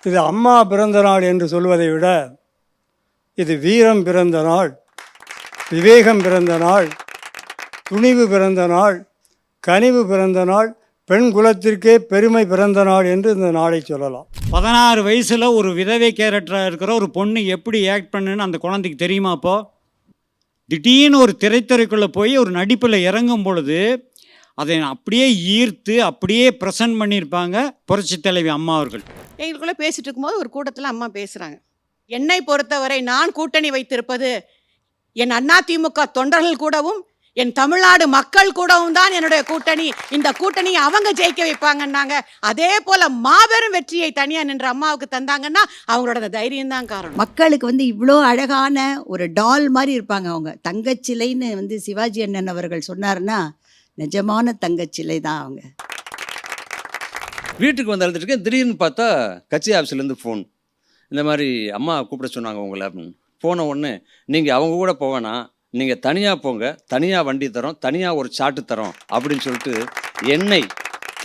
இது அம்மா பிறந்த நாள் என்று சொல்வதை விட இது வீரம் பிறந்த நாள், விவேகம் பிறந்த நாள், துணிவு பிறந்த நாள், கனிவு பிறந்த நாள், பெண் குலத்திற்கே பெருமை பிறந்த நாள் என்று இந்த நாளை சொல்லலாம். 16 வயசில் ஒரு விதவை கேரக்டராக இருக்கிற ஒரு பொண்ணு எப்படி ஆக்ட் பண்ணுன்னு அந்த குழந்தைக்கு தெரியுமா? அப்போது திடீர்னு ஒரு திரைத்துறைக்குள்ளே போய் ஒரு நடிப்பில் இறங்கும் பொழுது அதை அப்படியே ஈர்த்து அப்படியே ப்ரெசன்ட் பண்ணியிருப்பாங்க புரட்சி தலைவி அம்மா அவர்கள். எங்களுக்குள்ளே பேசிகிட்டு இருக்கும்போது ஒரு கூட்டத்தில் அம்மா பேசுகிறாங்க, என்னை பொறுத்தவரை நான் கூட்டணி வைத்திருப்பது என் அதிமுக தொண்டர்கள் கூடவும் என் தமிழ்நாடு மக்கள் கூடவும் தான் என்னுடைய கூட்டணி. இந்த கூட்டணியை அவங்க ஜெயிக்க வைப்பாங்கன்னாங்க. அதே போல் மாபெரும் வெற்றியை தனியாக நின்ற அம்மாவுக்கு தந்தாங்கன்னா அவங்களோட தைரியம் தான் காரணம். மக்களுக்கு இவ்வளோ அழகான ஒரு டால் மாதிரி இருப்பாங்க. அவங்க தங்கச்சிலைன்னு சிவாஜி அண்ணன் அவர்கள் சொன்னார்னா நிஜமான தங்கச்சிலை தான் அவங்க. வீட்டுக்கு வந்து அழுதுட்டுருக்கேன். திடீர்னு பார்த்தா கட்சி ஆஃபீஸ்லேருந்து ஃபோன், இந்த மாதிரி அம்மா கூப்பிட சொன்னாங்க உங்களை அப்படின்னு. போன உடனே நீங்கள் அவங்க கூட போவேனா, நீங்கள் தனியாக போங்க, தனியாக வண்டி தரோம், தனியாக ஒரு சாட்டு தரோம் அப்படின்னு சொல்லிட்டு என்னை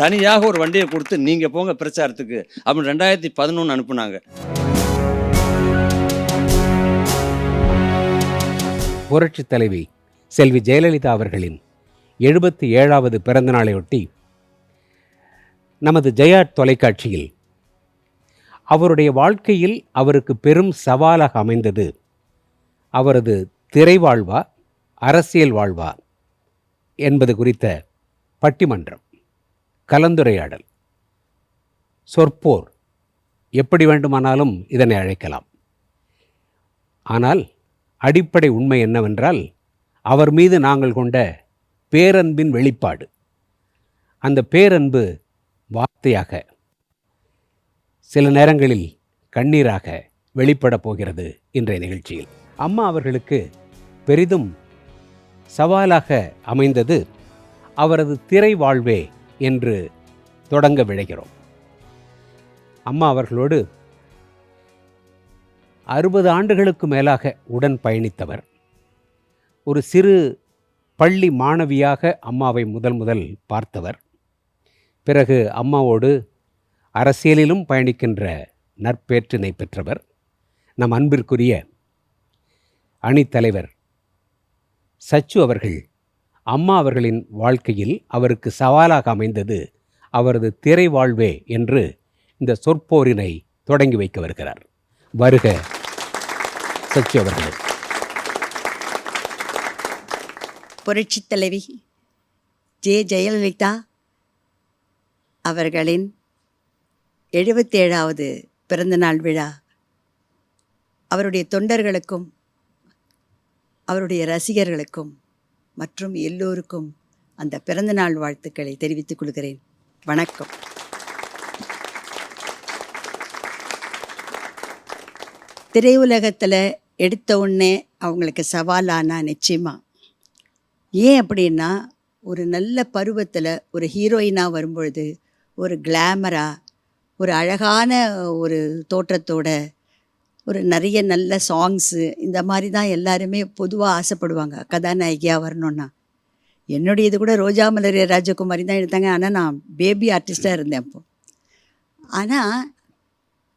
தனியாக ஒரு வண்டியை கொடுத்து நீங்கள் போங்க பிரச்சாரத்துக்கு அப்படின்னு 2011 அனுப்புனாங்க. புரட்சி தலைவி செல்வி ஜெயலலிதா அவர்களின் 77வது பிறந்தநாளையொட்டி நமது ஜெயா தொலைக்காட்சியில் அவருடைய வாழ்க்கையில் அவருக்கு பெரும் சவாலாக அமைந்தது அவரது திரை வாழ்வா அரசியல் வாழ்வா என்பது குறித்த பட்டிமன்றம், கலந்துரையாடல், சொற்போர், எப்படி வேண்டுமானாலும் இதனை அழைக்கலாம். ஆனால் அடிப்படை உண்மை என்னவென்றால் அவர் மீது நாங்கள் கொண்ட பேரன்பின் வெளிப்பாடு. அந்த பேரன்பு வார்த்தையாக, சில நேரங்களில் கண்ணீராக வெளிப்படப் போகிறது இன்றைய நிகழ்ச்சியில். அம்மா அவர்களுக்கு பெரிதும் சவாலாக அமைந்தது அவரது திரை வாழ்வே என்று தொடங்க விழைகிறோம். அம்மா அவர்களோடு 60 ஆண்டுகளுக்கு மேலாக உடன் பயணித்தவர். ஒரு சிறு பள்ளி மாணவியாக அம்மாவை முதல் பார்த்தவர். பிறகு அம்மாவோடு அரசியலிலும் பயணிக்கின்ற நற்பேற்றினை பெற்றவர். நம் அன்பிற்குரிய அணித்தலைவர் சச்சு அவர்கள் அம்மா அவர்களின் வாழ்க்கையில் அவருக்கு சவாலாக அமைந்தது அவரது திரை வாழ்வே என்று இந்த சொற்போரினை தொடங்கி வைக்க வருகிறார். வருக சச்சு அவர்களே. புரட்சி தலைவி ஜெயலலிதா அவர்களின் 77வது பிறந்தநாள் விழா அவருடைய தொண்டர்களுக்கும் அவருடைய ரசிகர்களுக்கும் மற்றும் எல்லோருக்கும் அந்த பிறந்தநாள் வாழ்த்துக்களை தெரிவித்துக் கொள்கிறேன். வணக்கம். திரையுலகத்தில் எடுத்த உடனே அவங்களுக்கு சவாலானா நிச்சயமாக. ஏன் அப்படின்னா, ஒரு நல்ல பருவத்தில் ஒரு ஹீரோயினாக வரும்பொழுது ஒரு கிளாமராக, ஒரு அழகான ஒரு தோற்றத்தோட, ஒரு நிறைய நல்ல சாங்ஸு, இந்த மாதிரி தான் எல்லாருமே பொதுவாக ஆசைப்படுவாங்க கதாநாயகியாக வரணுன்னா. என்னுடையது கூட ரோஜா மலரிய ராஜகுமாரி தான் எடுத்தாங்க. ஆனால் நான் பேபி ஆர்டிஸ்டாக இருந்தேன் அப்போது. ஆனால்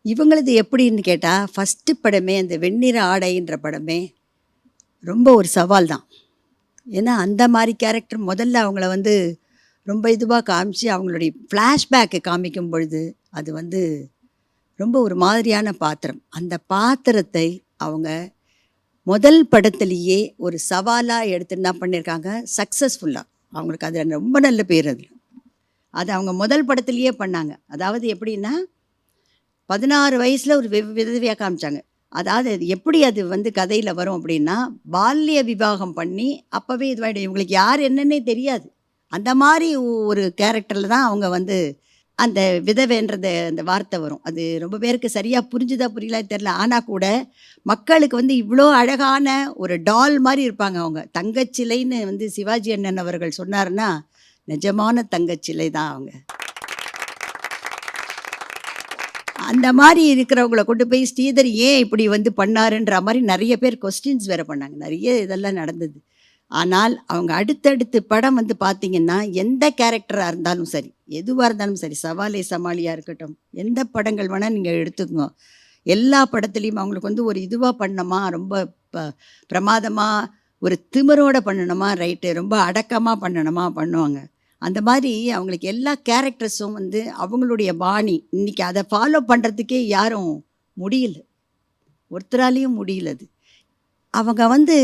இவங்களது எப்படின்னு கேட்டால், ஃபஸ்ட்டு படமே அந்த வெண்ணிற ஆடைன்ற படமே ரொம்ப ஒரு சவால் தான். ஏன்னா அந்த மாதிரி கேரக்டர் முதல்ல அவங்கள ரொம்ப இதுவாக காமிச்சு அவங்களுடைய ஃப்ளாஷ்பேக்கு காமிக்கும் பொழுது அது ரொம்ப ஒரு மாதிரியான பாத்திரம். அந்த பாத்திரத்தை அவங்க முதல் படத்துலேயே ஒரு சவாலாக எடுத்து என்ன பண்ணியிருக்காங்க, சக்ஸஸ்ஃபுல்லாக. அவங்களுக்கு அது ரொம்ப நல்ல பேர். அது அவங்க முதல் படத்துலேயே பண்ணாங்க. அதாவது எப்படின்னா, 16 வயசில் ஒரு விதவியாக காமிச்சாங்க. அதாவது எப்படி அது கதையில் வரும் அப்படின்னா, பால்ய விவாகம் பண்ணி அப்போவே இதுவாகிடும். இவங்களுக்கு யார் என்னன்னே தெரியாது. அந்த மாதிரி ஒரு கேரக்டரில் தான் அவங்க அந்த விதவைன்றது அந்த வார்த்தை வரும். அது ரொம்ப பேருக்கு சரியாக புரிஞ்சுதா புரியல தெரில. ஆனால் கூட மக்களுக்கு இவ்வளோ அழகான ஒரு டால் மாதிரி இருப்பாங்க. அவங்க தங்கச்சிலைன்னு சிவாஜி அண்ணன் அவர்கள் சொன்னார்னா நிஜமான தங்கச்சிலை தான் அவங்க. அந்த மாதிரி இருக்கிறவங்கள கொண்டு போய் ஸ்ரீதர் ஏன் இப்படி பண்ணாருன்ற மாதிரி நிறைய பேர் கொஸ்டின்ஸ் வேறு பண்ணாங்க. நிறைய இதெல்லாம் நடந்தது. ஆனால் அவங்க அடுத்தடுத்து படம் வந்து பார்த்தீங்கன்னா, எந்த கேரக்டராக இருந்தாலும் சரி, எதுவாக இருந்தாலும் சரி, சவாலே சமாளியாக இருக்கட்டும், எந்த படங்கள் வேணால் நீங்கள் எடுத்துக்கோங்க. எல்லா படத்துலேயும் அவங்களுக்கு வந்து ஒரு இதுவாக பண்ணணுமா, ரொம்ப பிரமாதமாக ஒரு திமிரோட பண்ணணுமா, ரைட்டு, ரொம்ப அடக்கமாக பண்ணணுமா பண்ணுவாங்க. அந்த மாதிரி அவங்களுக்கு எல்லா கேரக்டர்ஸும் வந்து அவங்களுடைய பாணி. இன்றைக்கி அதை ஃபாலோ பண்ணுறதுக்கே யாரும் முடியல, ஒருத்தராலையும் முடியல. அது அவங்க வந்து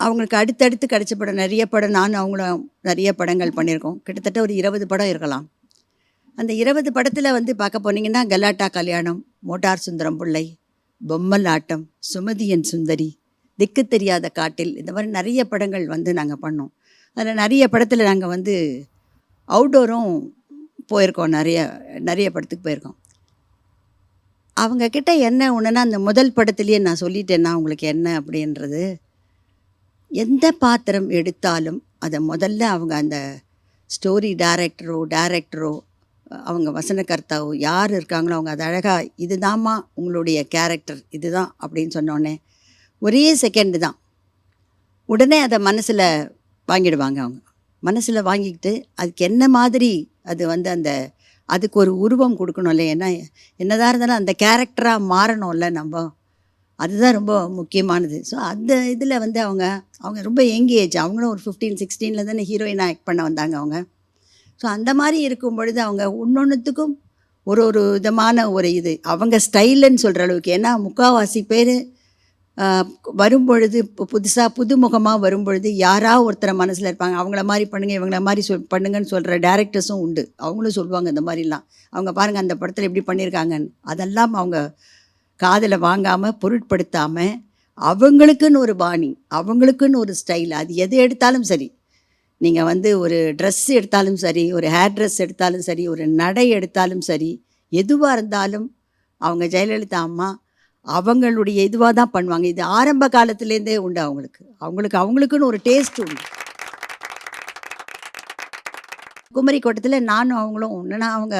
அவங்களுக்கு அடுத்தடுத்து கிடைச்ச படம், நிறைய படம், நான் அவங்களும் நிறைய படங்கள் பண்ணியிருக்கோம். கிட்டத்தட்ட ஒரு 20 படம் இருக்கலாம். அந்த 20 படத்தில் வந்து பார்க்க போனீங்கன்னா, கலாட்டா கல்யாணம், மோட்டார் சுந்தரம் பிள்ளை, பொம்மல் ஆட்டம், சுமதியன் சுந்தரி, திக்கு தெரியாத காட்டில், இந்த மாதிரி நிறைய படங்கள் வந்து நாங்கள் பண்ணோம். அதில் நிறைய படத்தில் நாங்கள் வந்து அவுட்டோரும் போயிருக்கோம், நிறைய படத்துக்கு போயிருக்கோம். அவங்கக்கிட்ட என்ன ஒன்றுனா, அந்த முதல் படத்துலேயே நான் சொல்லிட்டேன்னா உங்களுக்கு என்ன அப்படின்றது, எந்த பாத்திரம் எடுத்தாலும் அதை முதல்ல அவங்க அந்த ஸ்டோரி டைரக்டரோ அவங்க வசனகர்த்தாவோ யார் இருக்காங்களோ அவங்க அதை அழகாக, இதுதாம்மா உங்களுடைய கேரக்டர், இதுதான் அப்படின்னு சொன்னோடனே ஒரே செகண்டு தான் உடனே அதை மனசில் வாங்கிடுவாங்க. அவங்க மனசில் வாங்கிக்கிட்டு அதுக்கு என்ன மாதிரி அது வந்து அந்த அதுக்கு ஒரு உருவம் கொடுக்கணும்ல. ஏன்னா என்னதான் இருந்தாலும் அந்த கேரக்டராக மாறணும்ல நம்ம, அதுதான் ரொம்ப முக்கியமானது. ஸோ அந்த இதில் வந்து அவங்க ரொம்ப யங் ஏஜ், அவங்களும் ஒரு 15-16 தானே ஹீரோயினாக ஆக்ட் பண்ண வந்தாங்க அவங்க. ஸோ அந்த மாதிரி இருக்கும் பொழுது அவங்க ஒன்றொன்றுத்துக்கும் ஒரு விதமான ஒரு இது அவங்க ஸ்டைலுன்னு சொல்கிற அளவுக்கு. ஏன்னா முக்கால்வாசி பேர் வரும்பொழுது இப்போ புதுசாக புதுமுகமாக வரும்பொழுது யாராவது ஒருத்தரை மனசில் இருப்பாங்க, அவங்கள மாதிரி பண்ணுங்கள், இவங்கள மாதிரி பண்ணுங்கன்னு சொல்கிற டேரக்டர்ஸும் உண்டு. அவங்களும் சொல்லுவாங்க இந்த மாதிரிலாம், அவங்க பாருங்கள் அந்த படத்தில் எப்படி பண்ணியிருக்காங்கன்னு. அதெல்லாம் அவங்க காதில் வாங்காமல், பொருட்படுத்தாமல், அவங்களுக்குன்னு ஒரு பாணி, அவங்களுக்குன்னு ஒரு ஸ்டைல். அது எது எடுத்தாலும் சரி, நீங்கள் வந்து ஒரு ட்ரெஸ் எடுத்தாலும் சரி, ஒரு ஹேர் ட்ரெஸ் எடுத்தாலும் சரி, ஒரு நடை எடுத்தாலும் சரி, எதுவாக இருந்தாலும் அவங்க ஜெயலலிதா அம்மா அவங்களுடைய இதுவாக தான் பண்ணுவாங்க. இது ஆரம்ப காலத்துலேருந்தே உண்டு அவங்களுக்குன்னு ஒரு டேஸ்ட் உண்டு. குமரி கோட்டத்தில் நானும் அவங்களும் ஒன்றுனா, அவங்க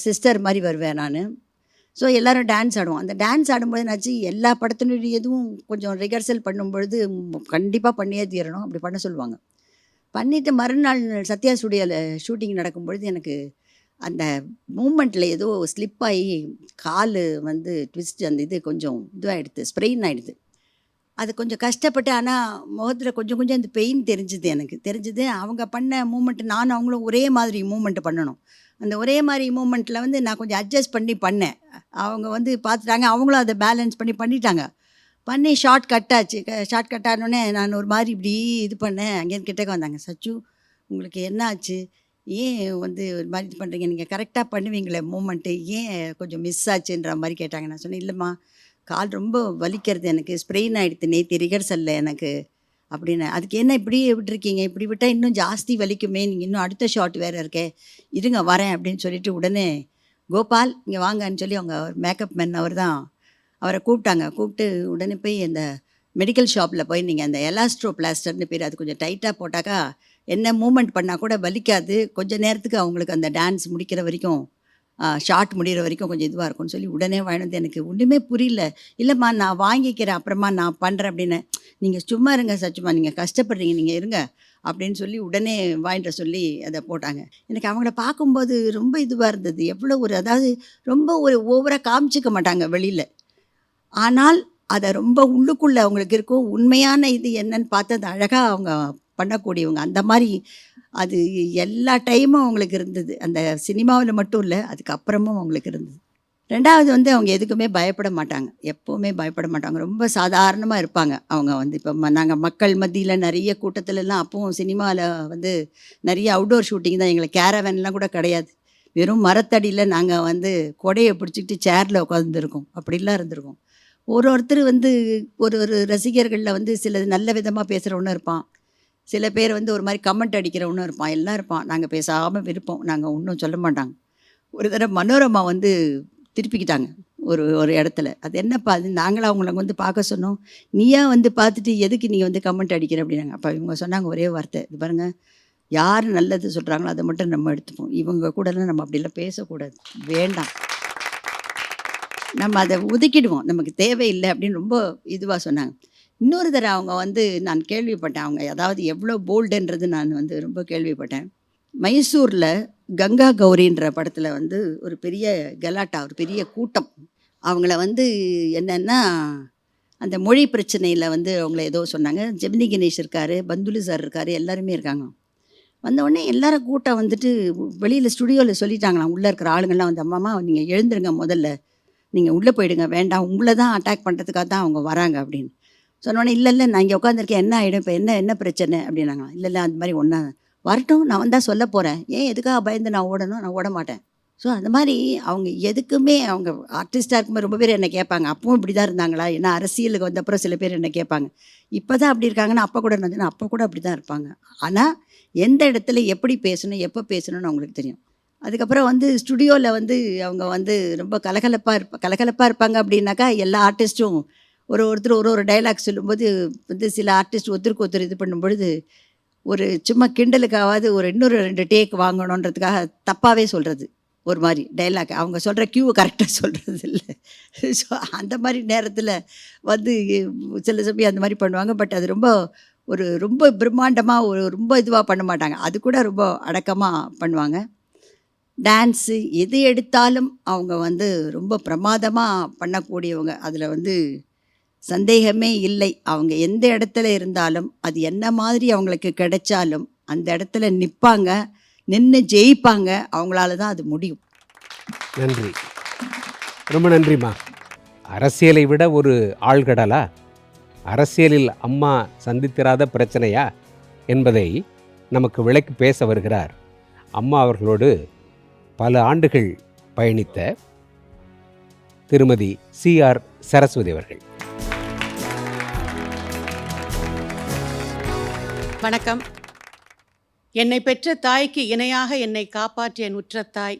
சிஸ்டர் மாதிரி வருவேன் நான். ஸோ எல்லோரும் டான்ஸ் ஆடுவோம். அந்த டான்ஸ் ஆடும்போது என்னாச்சு, எல்லா படத்தினுடைய இதுவும் கொஞ்சம் ரிஹர்சல் பண்ணும்பொழுது கண்டிப்பாக பண்ணியே தீரணும், அப்படி பண்ண சொல்லுவாங்க. பண்ணிவிட்டு மறுநாள் சத்யா ஸ்டுடியோவில் ஷூட்டிங் நடக்கும்பொழுது எனக்கு அந்த மூமெண்ட்டில் ஏதோ ஸ்லிப் ஆகி கால் வந்து ட்விஸ்ட், அந்த இது கொஞ்சம் இதுவாகிடுது, ஸ்ப்ரெயின் ஆகிடுது. அது கொஞ்சம் கஷ்டப்பட்டு, ஆனால் முகத்தில் கொஞ்சம் அந்த பெயின் தெரிஞ்சுது. அவங்க பண்ண மூமெண்ட்டு நானும் அவங்களும் ஒரே மாதிரி மூமெண்ட்டு பண்ணணும். அந்த ஒரே மாதிரி மூமெண்ட்டில் வந்து நான் கொஞ்சம் அட்ஜஸ்ட் பண்ணேன். அவங்க வந்து பார்த்துட்டாங்க, அவங்களும் அதை பேலன்ஸ் பண்ணிட்டாங்க. ஷார்ட் கட் ஆச்சு. ஷார்ட் கட் ஆனோடனே நான் ஒரு மாதிரி இப்படி இது பண்ணேன். அங்கேருந்து கிட்டக்க வந்தாங்க, சச்சு உங்களுக்கு என்ன ஆச்சு, ஏன் வந்து ஒரு மாதிரி இது பண்ணுறீங்க, நீங்கள் கரெக்டாக பண்ணுவீங்களே மூமெண்ட்டு, ஏன் கொஞ்சம் மிஸ் ஆச்சுன்ற மாதிரி கேட்டாங்க. நான் சொன்னேன், இல்லைம்மா கால் ரொம்ப வலிக்கிறது, எனக்கு ஸ்ப்ரெயின் ஆகிடுது நேற்று ரிஹர்சலில் எனக்கு அப்படின்னு. அதுக்கு என்ன இப்படி விட்டுருக்கீங்க, இப்படி விட்டால் இன்னும் ஜாஸ்தி வலிக்குமே, நீங்கள் இன்னும் அடுத்த ஷாட் வேறு இருக்கே, இருங்க வரேன் அப்படின்னு சொல்லிட்டு உடனே கோபால் இங்கே வாங்கன்னு சொல்லி அவங்க மேக்கப் மேன் அவரை கூப்பிட்டு உடனே போய் அந்த மெடிக்கல் ஷாப்பில் போய் நீங்கள் அந்த எலாஸ்ட்ரோ பிளாஸ்டர்னு பேர், அது கொஞ்சம் டைட்டாக போட்டாக்கா என்ன மூமெண்ட் பண்ணால் கூட வலிக்காது, கொஞ்சம் நேரத்துக்கு அவங்களுக்கு அந்த டான்ஸ் முடிக்கிற வரைக்கும், ஷார்ட் முடிகிற வரைக்கும் கொஞ்சம் இதுவாக இருக்கும்னு சொல்லி உடனே வாங்கினது. எனக்கு ஒன்றுமே புரியல. இல்லைம்மா நான் வாங்கிக்கிறேன், அப்புறமா நான் பண்ணுறேன் அப்படின்னு. நீங்கள் சும்மா இருங்க சச்சுமா, நீங்கள் கஷ்டப்படுறீங்க, நீங்கள் இருங்க அப்படின்னு சொல்லி உடனே வாங்கிட்டு சொல்லி அதை போட்டாங்க. எனக்கு அவங்கள பார்க்கும்போது ரொம்ப இதுவாக இருந்தது. எவ்வளோ அதாவது ரொம்ப ஓவராக காமிச்சிக்க மாட்டாங்க வெளியில், ஆனால் அதை ரொம்ப உள்ளுக்குள்ளே அவங்களுக்கு இருக்கும். உண்மையான இது என்னன்னு பார்த்து அதை அழகாக அவங்க பண்ணக்கூடியவங்க. அந்த மாதிரி அது எல்லா டைமும் அவங்களுக்கு இருந்தது. அந்த சினிமாவில் மட்டும் இல்லை, அதுக்கப்புறமும் அவங்களுக்கு இருந்தது. ரெண்டாவது வந்து அவங்க எதுக்குமே பயப்பட மாட்டாங்க, எப்போவுமே பயப்பட மாட்டாங்க, ரொம்ப சாதாரணமாக இருப்பாங்க. அவங்க வந்து இப்போ நாங்கள் மக்கள் மத்தியில் நிறைய கூட்டத்திலலாம், அப்போவும் சினிமாவில் வந்து நிறைய அவுட்டோர் ஷூட்டிங் தான், எங்களை கேரவேன்லாம் கூட கிடையாது, வெறும் மரத்தடியில் நாங்கள் வந்து கொடையை பிடிச்சிக்கிட்டு சேரில் உட்காந்துருக்கோம், அப்படிலாம் இருந்திருக்கோம். ஒருத்தர் வந்து ஒரு ரசிகர்களில் வந்து சில நல்ல விதமாக பேசுகிறவனும் இருப்பான், சில பேர் வந்து ஒரு மாதிரி கமெண்ட் அடிக்கிறவனும் இருப்பான், எல்லாம் இருப்பான். நாங்கள் பேசாமல் இருப்போம், நாங்கள் ஒன்றும் சொல்ல மாட்டாங்க. ஒரு தடவை மனோரமா வந்து திருப்பிக்கிட்டாங்க ஒரு இடத்துல. அது என்னப்பா அது, நாங்களும் அவங்கள வந்து பார்க்க சொன்னோம், நீயா வந்து பார்த்துட்டு எதுக்கு நீ வந்து கமெண்ட் அடிக்கிற அப்படின்னாங்க. அப்போ இவங்க சொன்னாங்க ஒரே வார்த்தை, இது பாருங்கள், யார் நல்லது சொல்கிறாங்களோ அதை மட்டும் நம்ம எடுத்துப்போம், இவங்க கூடலாம் நம்ம அப்படிலாம் பேசக்கூடாது, வேண்டாம், நம்ம அதை ஒதுக்கிடுவோம், நமக்கு தேவையில்லை அப்படின்னு ரொம்ப இதுவாக சொன்னாங்க. இன்னொரு தடவை அவங்க வந்து நான் கேள்விப்பட்டேன், அவங்க அதாவது எவ்வளோ போல்டுன்றது நான் வந்து ரொம்ப கேள்விப்பட்டேன். மைசூரில் கங்கா கௌரின்ற படத்தில் வந்து ஒரு பெரிய கலாட்டா, ஒரு பெரிய கூட்டம். அவங்கள வந்து என்னென்னா அந்த மொழி பிரச்சனையில் வந்து அவங்கள ஏதோ சொன்னாங்க. ஜெமினி கணேஷ் இருக்கார், பந்துலு சார் இருக்கார், எல்லாருமே இருக்காங்க. வந்தவுடனே எல்லாரும் கூட்டம் வந்துட்டு வெளியில் ஸ்டுடியோவில் சொல்லிட்டாங்களாம், உள்ளே இருக்கிற ஆளுங்கள்லாம் வந்து, அம்மாமா நீங்கள் எழுந்துருங்க, முதல்ல நீங்கள் உள்ளே போயிடுங்க, வேண்டாம், உங்களை தான் அட்டாக் பண்ணுறதுக்காக தான் அவங்க வராங்க அப்படின்னு சொன்னோடனே, இல்லை இல்லை நான் இங்கே உட்காந்துருக்கேன், என்ன ஆகிடும், இப்போ என்ன பிரச்சனை அப்படின்னாங்களாம். இல்லை இல்லை அந்த மாதிரி ஒன்றா வரட்டும், நான் வந்தால் சொல்ல போகிறேன், ஏன் எதுக்காக பயந்து நான் ஓடணும், நான் ஓட மாட்டேன். ஸோ அந்த மாதிரி அவங்க எதுக்குமே, அவங்க ஆர்டிஸ்டாக இருக்கும்போது ரொம்ப பேர் என்ன கேட்பாங்க, அப்பவும் இப்படி தான் இருந்தாங்களா, ஏன்னா அரசியலுக்கு வந்தப்புறம் சில பேர் என்ன கேட்பாங்க, இப்போ தான் அப்படி இருக்காங்கன்னா அப்போ கூட இருந்ததுன்னா அப்போ கூட அப்படி தான் இருப்பாங்க. ஆனால் எந்த இடத்துல எப்படி பேசணும், எப்போ பேசணும்னு அவங்களுக்கு தெரியும். அதுக்கப்புறம் வந்து ஸ்டுடியோவில் வந்து அவங்க வந்து ரொம்ப கலகலப்பாக இருப்பாங்க. அப்படின்னாக்கா எல்லா ஆர்டிஸ்ட்டும் ஒருத்தர் ஒரு டைலாக் சொல்லும்போது வந்து சில ஆர்டிஸ்ட் ஒருத்தருக்கு ஒருத்தர் இது பண்ணும்பொழுது ஒரு சும்மா கிண்டலுக்காவது இன்னொரு 2 டேக் வாங்கணுன்றதுக்காக தப்பாகவே சொல்கிறது, ஒரு மாதிரி டைலாக் அவங்க சொல்கிற கியூவை கரெக்டாக சொல்கிறது இல்லை. ஸோ அந்த மாதிரி நேரத்தில் வந்து சில சமயம் அந்த மாதிரி பண்ணுவாங்க. பட் அது ரொம்ப பிரம்மாண்டமாக ரொம்ப இதுவாக பண்ண மாட்டாங்க, அது கூட ரொம்ப அடக்கமாக பண்ணுவாங்க. டான்ஸு எது எடுத்தாலும் அவங்க வந்து ரொம்ப பிரமாதமாக பண்ணக்கூடியவங்க, அதில் வந்து சந்தேகமே இல்லை. அவங்க எந்த இடத்துல இருந்தாலும் அது என்ன மாதிரி அவங்களுக்கு கிடைச்சாலும் அந்த இடத்துல நிற்பாங்க, நின்று ஜெயிப்பாங்க, அவங்களால தான் அது முடியும். நன்றி, ரொம்ப நன்றிம்மா. அரசியலை விட ஒரு ஆழ்கடலா, அரசியலில் அம்மா சந்தித்திராத பிரச்சனையா என்பதை நமக்கு விளக்கி பேச வருகிறார் அம்மா அவர்களோடு பல ஆண்டுகள் பயணித்த திருமதி CR சரஸ்வதி அவர்கள். வணக்கம். என்னை பெற்ற தாய்க்கு இணையாக என்னை காப்பாற்றிய என் உற்ற தாய்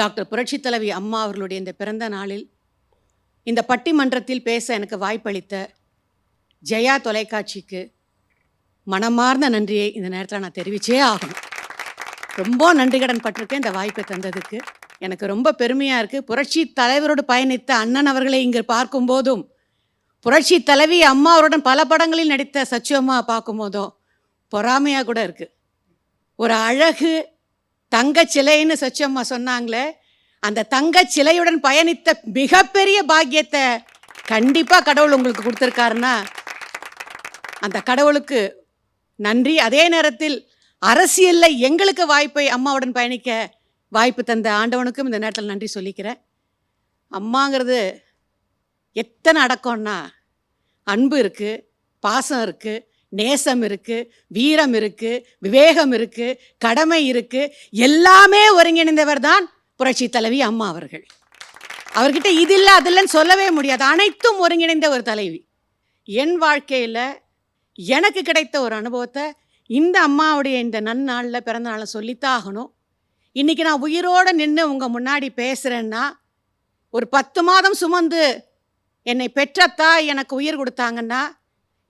டாக்டர் புரட்சித் தலைவி அம்மா அவர்களுடைய இந்த பிறந்த நாளில் இந்த பட்டிமன்றத்தில் பேச எனக்கு வாய்ப்பளித்த ஜெயா தொலைக்காட்சிக்கு மனமார்ந்த நன்றியை இந்த நேரத்தில் நான் தெரிவிச்சே ஆகணும். ரொம்ப நன்றி கடன் பட்டிருக்கேன் இந்த வாய்ப்பை தந்ததுக்கு. எனக்கு ரொம்ப பெருமையாக இருக்குது. புரட்சி தலைவரோடு பயணித்த அண்ணன் அவர்களை இங்கு பார்க்கும்போதும், புரட்சி தலைவி அம்மா அவருடன் பல படங்களில் நடித்த சச்சு அம்மா பார்க்கும்போதும் பொறாமையாக கூட இருக்குது. ஒரு அழகு தங்கச் சிலைன்னு சச்சு அம்மா சொன்னாங்களே, அந்த தங்கச் சிலையுடன் பயணித்த மிகப்பெரிய பாக்கியத்தை கண்டிப்பாக கடவுள் உங்களுக்கு கொடுத்துருக்காருன்னா அந்த கடவுளுக்கு நன்றி. அதே நேரத்தில் அரசியலில் எங்களுக்கு வாய்ப்பை அம்மாவுடன் பயணிக்க வாய்ப்பு தந்த ஆண்டவனுக்கும் இந்த நேரத்தில் நன்றி சொல்லிக்கிறேன். அம்மாங்கிறது எத்தனை அடக்கம்னா, அன்பு இருக்குது, பாசம் இருக்குது, நேசம் இருக்குது, வீரம் இருக்குது, விவேகம் இருக்குது, கடமை இருக்குது, எல்லாமே ஒருங்கிணைந்தவர் தான் புரட்சி தலைவி அம்மா அவர்கள். அவர்கிட்ட இது இல்லை அது இல்லைன்னு சொல்லவே முடியாது, அனைத்தும் ஒருங்கிணைந்த ஒரு தலைவி. என் வாழ்க்கையில் எனக்கு கிடைத்த ஒரு அனுபவத்தை இந்த அம்மாவுடைய இந்த நன்னாளில் பிறந்த நாளை சொல்லித்தான் ஆகணும். இன்றைக்கி நான் உயிரோடு நின்று உங்கள் முன்னாடி பேசுகிறேன்னா, ஒரு 10 மாதம் சுமந்து என்னை பெற்ற தாய் எனக்கு உயிர் கொடுத்தாங்கன்னா,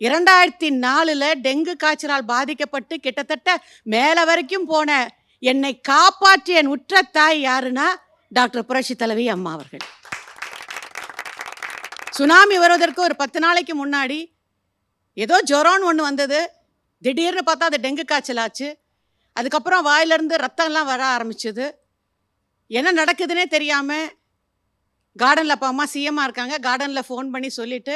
2004 டெங்கு காய்ச்சலால் பாதிக்கப்பட்டு கிட்டத்தட்ட மேலே வரைக்கும் போன என்னை காப்பாற்றிய என் உற்ற தாய் யாருன்னா டாக்டர் புரட்சி தலைவி அம்மா அவர்கள். சுனாமி வருவதற்கு ஒரு 10 நாளைக்கு முன்னாடி ஏதோ ஜொரோன்னு ஒன்று வந்தது, திடீர்னு பார்த்தா அது டெங்கு காய்ச்சல் ஆச்சு. அதுக்கப்புறம் வாயிலிருந்து ரத்தம்லாம் வர ஆரம்பிச்சுது. என்ன நடக்குதுன்னே தெரியாமல் கார்டனில் அப்போ அம்மா சிஎம்மாக இருக்காங்க, கார்டனில் ஃபோன் பண்ணி சொல்லிவிட்டு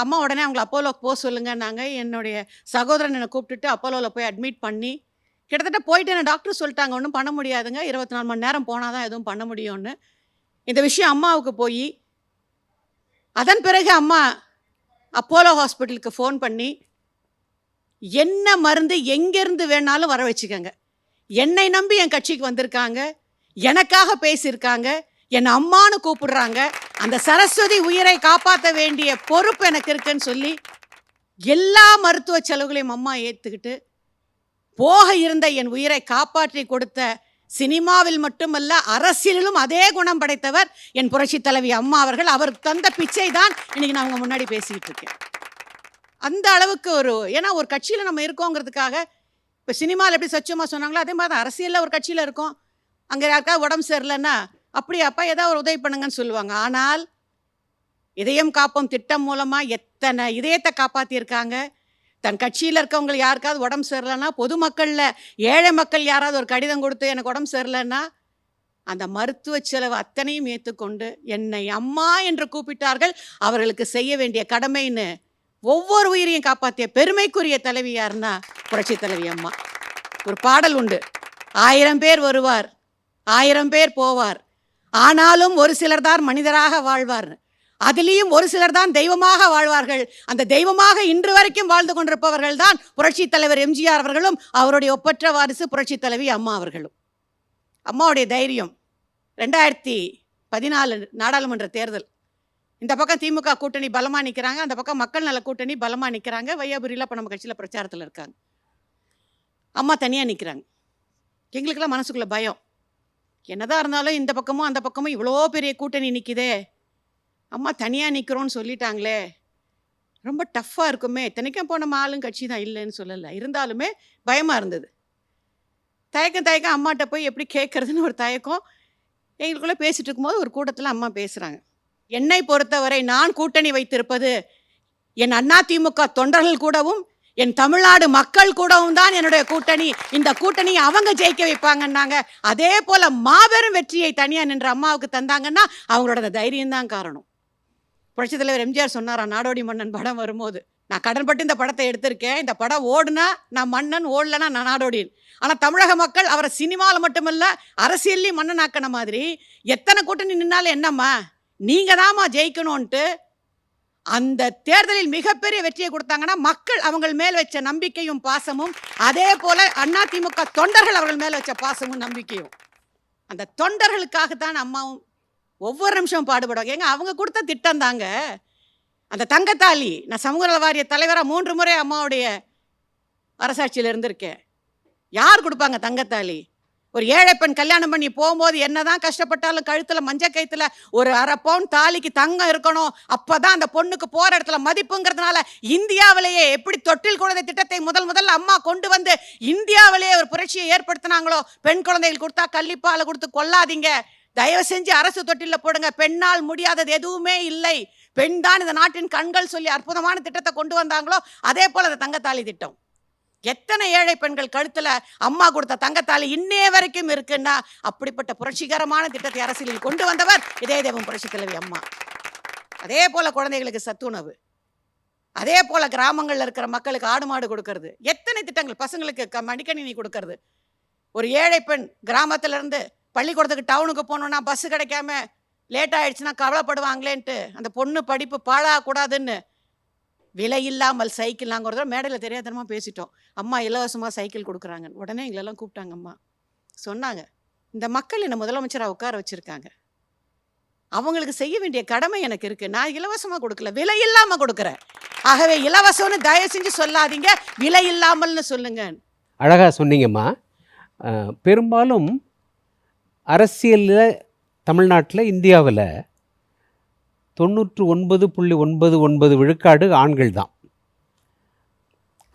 அம்மா உடனே அவங்கள அப்போலோக்கு போக சொல்லுங்கன்னாங்க. என்னுடைய சகோதரன் என்னை கூப்பிட்டுட்டு அப்போலோவில் போய் அட்மிட் பண்ணி கிட்டத்தட்ட போயிட்டு என்ன டாக்டர் சொல்லிட்டாங்க, ஒன்றும் பண்ண முடியாதுங்க, 24 மணி நேரம் போனால் தான் எதுவும் பண்ண முடியும்னு. இந்த விஷயம் அம்மாவுக்கு போய் அதன் பிறகு அம்மா அப்போலோ ஹாஸ்பிட்டலுக்கு ஃபோன் பண்ணி என்ன மருந்து எங்கேருந்து வேணாலும் வர வச்சுக்கோங்க, என்னை நம்பி என் கட்சிக்கு வந்திருக்காங்க, எனக்காக பேசியிருக்காங்க, என் அம்மானு கூப்பிடுறாங்க, அந்த சரஸ்வதி உயிரை காப்பாற்ற வேண்டிய பொறுப்பு எனக்கு இருக்குன்னு சொல்லி எல்லா மருத்துவ செலவுகளையும் அம்மா ஏற்றுக்கிட்டு போக இருந்த என் உயிரை காப்பாற்றி கொடுத்த, சினிமாவில் மட்டுமல்ல அரசியலிலும் அதே குணம் படைத்தவர் என் புரட்சி தலைவி அம்மா அவர்கள். அவர் தந்த பிச்சை தான் இன்னைக்கு நான் உங்க முன்னாடி பேசிக்கிட்டு இருக்கேன். அந்த அளவுக்கு ஏன்னா ஒரு கட்சியில் நம்ம இருக்கோங்கிறதுக்காக, இப்போ சினிமாவில் எப்படி சச்சமாக சொன்னாங்களோ அதே மாதிரி தான் அரசியலில் ஒரு கட்சியில் இருக்கோம், அங்கே யாருக்காவது உடம்பு சரியில்லைன்னா அப்படியாப்பா ஏதாவது ஒரு உதவி பண்ணுங்கன்னு சொல்லுவாங்க. ஆனால் இதயம் காப்போம் திட்டம் மூலமாக எத்தனை இதயத்தை காப்பாற்றியிருக்காங்க. தன் கட்சியில் இருக்கவங்க யாருக்காவது உடம்பு சரியில்லைன்னா, பொதுமக்களில் ஏழை மக்கள் யாராவது ஒரு கடிதம் கொடுத்து எனக்கு உடம்பு சரியில்லைன்னா அந்த மருத்துவ செலவு அத்தனையும் ஏற்றுக்கொண்டு என்னை அம்மா என்று கூப்பிட்டார்கள். அவர்களுக்கு செய்ய வேண்டிய கடமைன்னு ஒவ்வொரு உயிரையும் காப்பாற்றிய பெருமைக்குரிய தலைவி யாருன்னா புரட்சி தலைவி அம்மா. ஒரு பாடல் உண்டு, 1000 பேர் வருவார் 1000 பேர் போவார், ஆனாலும் ஒரு சிலர் தான் மனிதராக வாழ்வார், அதிலேயும் ஒரு சிலர் தான் தெய்வமாக வாழ்வார்கள். அந்த தெய்வமாக இன்று வரைக்கும் வாழ்ந்து கொண்டிருப்பவர்கள் தான் புரட்சி தலைவர் எம்ஜிஆர் அவர்களும் அவருடைய ஒப்பற்ற வாரிசு புரட்சி தலைவி அம்மா அவர்களும். அம்மாவுடைய தைரியம். 2014 நாடாளுமன்ற தேர்தல், இந்த பக்கம் திமுக கூட்டணி பலமாக நிற்கிறாங்க, அந்த பக்கம் மக்கள் நல கூட்டணி பலமாக நிற்கிறாங்க. வையாபுரியில் இப்போ நம்ம கட்சியில் பிரச்சாரத்தில் இருக்காங்க. அம்மா தனியாக நிற்கிறாங்க. எங்களுக்கெல்லாம் மனசுக்குள்ள பயம், என்னதான் இருந்தாலும் இந்த பக்கமும் அந்த பக்கமும் இவ்வளோ பெரிய கூட்டணி நிற்கிதே, அம்மா தனியாக நிற்கிறோன்னு சொல்லிட்டாங்களே, ரொம்ப டஃப்பாக இருக்குமே. இத்தனைக்கும் போன ஆளும் கட்சி தான், இல்லைன்னு சொல்லலை, இருந்தாலுமே பயமாக இருந்தது. தயக்கம் அம்மாட்ட போய் எப்படி கேட்குறதுன்னு ஒரு தயக்கம். எங்களுக்குள்ளே பேசிகிட்டு இருக்கும்போது ஒரு கூட்டத்தில் அம்மா பேசுகிறாங்க, என்னை பொறுத்தவரை நான் கூட்டணி வைத்திருப்பது என் அதிமுக தொண்டர்கள் கூடவும் என் தமிழ்நாடு மக்கள் கூடவும் தான் என்னுடைய கூட்டணி. இந்த கூட்டணியை அவங்க ஜெயிக்க வைப்பாங்கன்னாங்க. அதே போல் மாபெரும் வெற்றியை தனியாக நின்ற அம்மாவுக்கு தந்தாங்கன்னா அவங்களோட தைரியம் தான் காரணம். புரட்சித் தலைவர் எம்ஜிஆர் சொன்னாரா, நாடோடி மன்னன் படம் வரும்போது, நான் கடன்பட்டு இந்த படத்தை எடுத்திருக்கேன், இந்த படம் ஓடுனா நான் மன்னன், ஓடலன்னா நான் நாடோடின். ஆனால் தமிழக மக்கள் அவரை சினிமாவில் மட்டுமல்ல அரசியல்லையும் மன்னனாக்கின மாதிரி எத்தனை கூட்டணி நின்னாலும் என்னம்மா நீங்கள் தாம்மா ஜெயிக்கணும்ன்ட்டு அந்த தேர்தலில் மிகப்பெரிய வெற்றியை கொடுத்தாங்கன்னா மக்கள் அவங்க மேல் வச்ச நம்பிக்கையும் பாசமும், அதே போல அதிமுக தொண்டர்கள் அவர்கள் மேல் வச்ச பாசமும் நம்பிக்கையும், அந்த தொண்டர்களுக்காகத்தான் அம்மாவும் ஒவ்வொரு நிமிஷம் பாடுபடுவாங்க. ஏங்க அவங்க கொடுத்த திட்டம் தாங்க அந்த தங்கத்தாலி. நான் சமூக நல வாரிய தலைவராக 3 முறை அம்மாவுடைய அரசாட்சியில் இருந்திருக்கேன். யார் கொடுப்பாங்க தங்கத்தாலி? ஒரு ஏழை பெண் கல்யாணம் பண்ணி போகும்போது என்னதான் கஷ்டப்பட்டாலும் கழுத்தில் மஞ்சள் கயிற்றுல ஒரு 1/2 பவுன் தாலிக்கு தங்கம் இருக்கணும். அப்போதான் அந்த பொண்ணுக்கு போகிற இடத்துல மதிப்புங்கிறதுனால இந்தியாவிலேயே எப்படி தொட்டில் குழந்தை திட்டத்தை முதல்ல அம்மா கொண்டு வந்து இந்தியாவிலேயே ஒரு புரட்சியை ஏற்படுத்தினாங்களோ, பெண் குழந்தைகள் கொடுத்தா கள்ளிப்பாலை கொடுத்து கொல்லாதீங்க, தயவு செஞ்சு அரசு தொட்டிலில் போடுங்க, பெண்ணால் முடியாதது எதுவுமே இல்லை, பெண் தான் இந்த நாட்டின் கண்கள் சொல்லி அற்புதமான திட்டத்தை கொண்டு வந்தாங்களோ, அதே போல் அந்த தங்கத்தாலி திட்டம். எத்தனை ஏழை பெண்கள் கழுத்தில் அம்மா கொடுத்த தங்கத்தாலி இன்னே வரைக்கும் இருக்குன்னா அப்படிப்பட்ட புரட்சிகரமான திட்டத்தை அரசியலில் கொண்டு வந்தவர் இதய தெய்வம் புரட்சி தலைவி அம்மா. அதே போல் குழந்தைகளுக்கு சத்துணவு, அதே போல் கிராமங்களில் இருக்கிற மக்களுக்கு ஆடு மாடு கொடுக்கறது, எத்தனை திட்டங்கள், பசங்களுக்கு மடிக்கணினி கொடுக்கறது. ஒரு ஏழை பெண் கிராமத்திலேருந்து பள்ளிக்கூடத்துக்கு டவுனுக்கு போகணுன்னா பஸ்ஸு கிடைக்காம லேட் ஆகிடுச்சுன்னா கவலைப்படுவாங்களேன்ட்டு அந்த பொண்ணு படிப்பு பாழாகக்கூடாதுன்னு விலை இல்லாமல் சைக்கிள், நாங்கள் ஒரு தடவை மேடையில் தெரியாதனமாக பேசிட்டோம், அம்மா இலவசமாக சைக்கிள் கொடுக்குறாங்க. உடனே எங்களெல்லாம் கூப்பிட்டாங்க. அம்மா சொன்னாங்க, இந்த மக்கள் என்னை முதலமைச்சராக உட்கார வச்சுருக்காங்க, அவங்களுக்கு செய்ய வேண்டிய கடமை எனக்கு இருக்குது, நான் இலவசமாக கொடுக்கல, விலை இல்லாமல் கொடுக்குறேன், ஆகவே இலவசம்னு தயவு செஞ்சு சொல்லாதீங்க, விலை இல்லாமல்னு சொல்லுங்க. அழகாக சொன்னீங்கம்மா. பெரும்பாலும் அரசியலில் தமிழ்நாட்டில், இந்தியாவில் 99.99 விழுக்காடு ஆண்கள் தான்.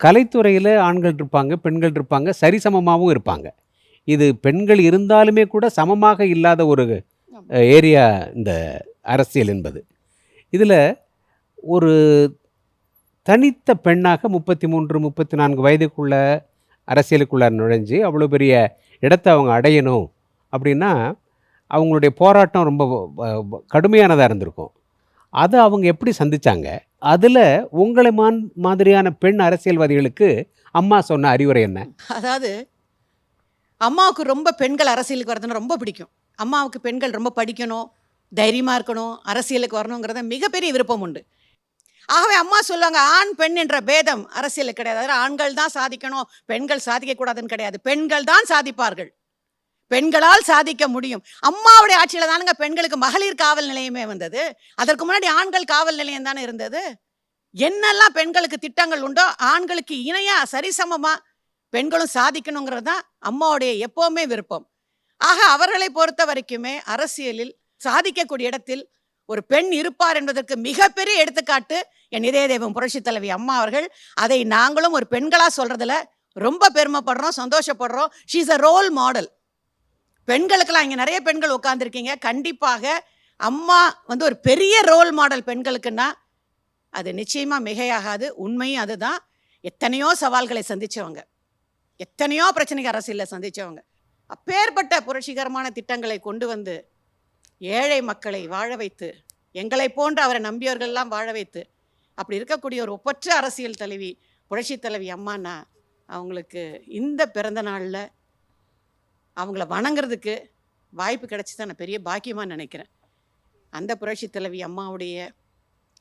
கலைத்துறையில் ஆண்கள் இருப்பாங்க, பெண்கள் இருப்பாங்க, சரிசமமாகவும் இருப்பாங்க. இது பெண்கள் இருந்தாலுமே கூட சமமாக இல்லாத ஒரு ஏரியா இந்த அரசியல் என்பது. இதில் ஒரு தனித்த பெண்ணாக 33-34 வயதுக்குள்ள அரசியலுக்குள்ளே நுழைஞ்சு அவ்வளோ பெரிய இடத்தை அவங்க அடையணும் அப்படின்னா அவங்களுடைய போராட்டம் ரொம்ப கடுமையானதாக இருந்திருக்கும். அதை அவங்க எப்படி சந்திச்சாங்க? அதில் உங்களை மாதிரியான பெண் அரசியல்வாதிகளுக்கு அம்மா சொன்ன அறிவுரை என்ன? அதாவது அம்மாவுக்கு ரொம்ப பெண்கள் அரசியலுக்கு வரதுன்னு ரொம்ப பிடிக்கும். அம்மாவுக்கு பெண்கள் ரொம்ப படிக்கணும், தைரியமாக இருக்கணும், அரசியலுக்கு வரணுங்கிறத மிகப்பெரிய விருப்பம் உண்டு. ஆகவே அம்மா சொல்லுவாங்க, ஆண் பெண் என்ற பேதம் அரசியலுக்கு கிடையாது, அதாவது ஆண்கள் தான் சாதிக்கணும் பெண்கள் சாதிக்கக்கூடாதுன்னு கிடையாது, பெண்கள் தான் சாதிப்பார்கள், பெண்களால் சாதிக்க முடியும். அம்மாவுடைய ஆட்சியில் தானுங்க பெண்களுக்கு மகளிர் காவல் நிலையமே வந்தது. அதற்கு முன்னாடி ஆண்கள் காவல் நிலையம் தானே இருந்தது. என்னெல்லாம் பெண்களுக்கு திட்டங்கள் உண்டோ ஆண்களுக்கு இணையாக சரிசமமாக பெண்களும் சாதிக்கணுங்கிறது தான் அம்மாவுடைய எப்போவுமே விருப்பம். ஆக அவர்களை பொறுத்த வரைக்குமே அரசியலில் சாதிக்கக்கூடிய இடத்தில் ஒரு பெண் இருப்பார் என்பதற்கு மிகப்பெரிய எடுத்துக்காட்டு என் இதய தெய்வம் புரட்சி தலைவி அம்மா அவர்கள். அதை நாங்களும் ஒரு பெண்களாக சொல்கிறதுல ரொம்ப பெருமைப்படுறோம், சந்தோஷப்படுறோம். She is a role model. பெண்களுக்கெல்லாம் இங்கே நிறைய பெண்கள் உட்காந்துருக்கீங்க, கண்டிப்பாக அம்மா வந்து ஒரு பெரிய ரோல் மாடல் பெண்களுக்குன்னா அது நிச்சயமாக மிகையாகாது. உண்மையும் அதுதான். எத்தனையோ சவால்களை சந்தித்தவங்க, எத்தனையோ பிரச்சனைகள் அரசியலில் சந்தித்தவங்க, அப்பேற்பட்ட புரட்சிகரமான திட்டங்களை கொண்டு வந்து ஏழை மக்களை வாழ வைத்து, எங்களை போன்ற அவரை நம்பியவர்கள்லாம் வாழ வைத்து, அப்படி இருக்கக்கூடிய ஒரு ஒப்பற்ற அரசியல் தலைவி புரட்சி தலைவி அம்மானா அவங்களுக்கு இந்த பிறந்த நாளில் அவங்கள வணங்குறதுக்கு வாய்ப்பு கிடைச்சி தான் நான் பெரிய பாக்கியமாக நினைக்கிறேன். அந்த புரட்சி தலைவி அம்மாவுடைய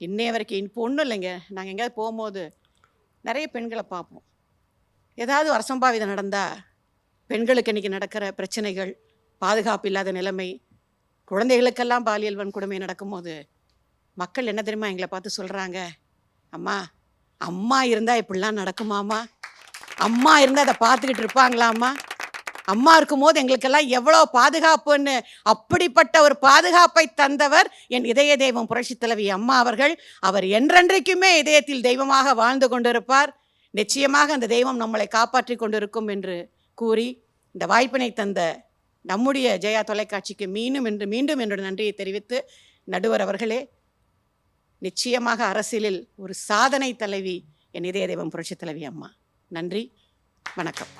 இன்னைய வரைக்கும் இப்போ ஒன்றும் இல்லைங்க, நாங்கள் எங்கேயாவது போகும்போது நிறைய பெண்களை பார்ப்போம். ஏதாவது அசம்பாவிதம் நடந்தால், பெண்களுக்கு இன்றைக்கி நடக்கிற பிரச்சனைகள், பாதுகாப்பு இல்லாத நிலைமை, குழந்தைகளுக்கெல்லாம் பாலியல் வன்கொடுமை நடக்கும்போது மக்கள் என்ன தெரியுமா எங்களை பார்த்து சொல்கிறாங்க? அம்மா, அம்மா இருந்தால் இப்படிலாம் நடக்குமாம்மா, அம்மா இருந்தால் அதை பார்த்துக்கிட்டு இருப்பாங்களாம்மா, அம்மா இருக்கும்போது எங்களுக்கெல்லாம் எவ்வளோ பாதுகாப்புன்னு. அப்படிப்பட்ட ஒரு பாதுகாப்பை தந்தவர் என் இதய தெய்வம் புரட்சி தலைவி அம்மா அவர்கள். அவர் என்றென்றைக்குமே இதயத்தில் தெய்வமாக வாழ்ந்து கொண்டிருப்பார். நிச்சயமாக அந்த தெய்வம் நம்மளை காப்பாற்றி கொண்டிருக்கும் என்று கூறி இந்த வாய்ப்பினை தந்த நம்முடைய ஜெயா தொலைக்காட்சிக்கு மீண்டும் என்னோட நன்றியை தெரிவித்து, நடுவர் அவர்களே, நிச்சயமாக அரசியலில் ஒரு சாதனை தலைவி என் இதய தெய்வம் புரட்சி தலைவி அம்மா. நன்றி, வணக்கம்.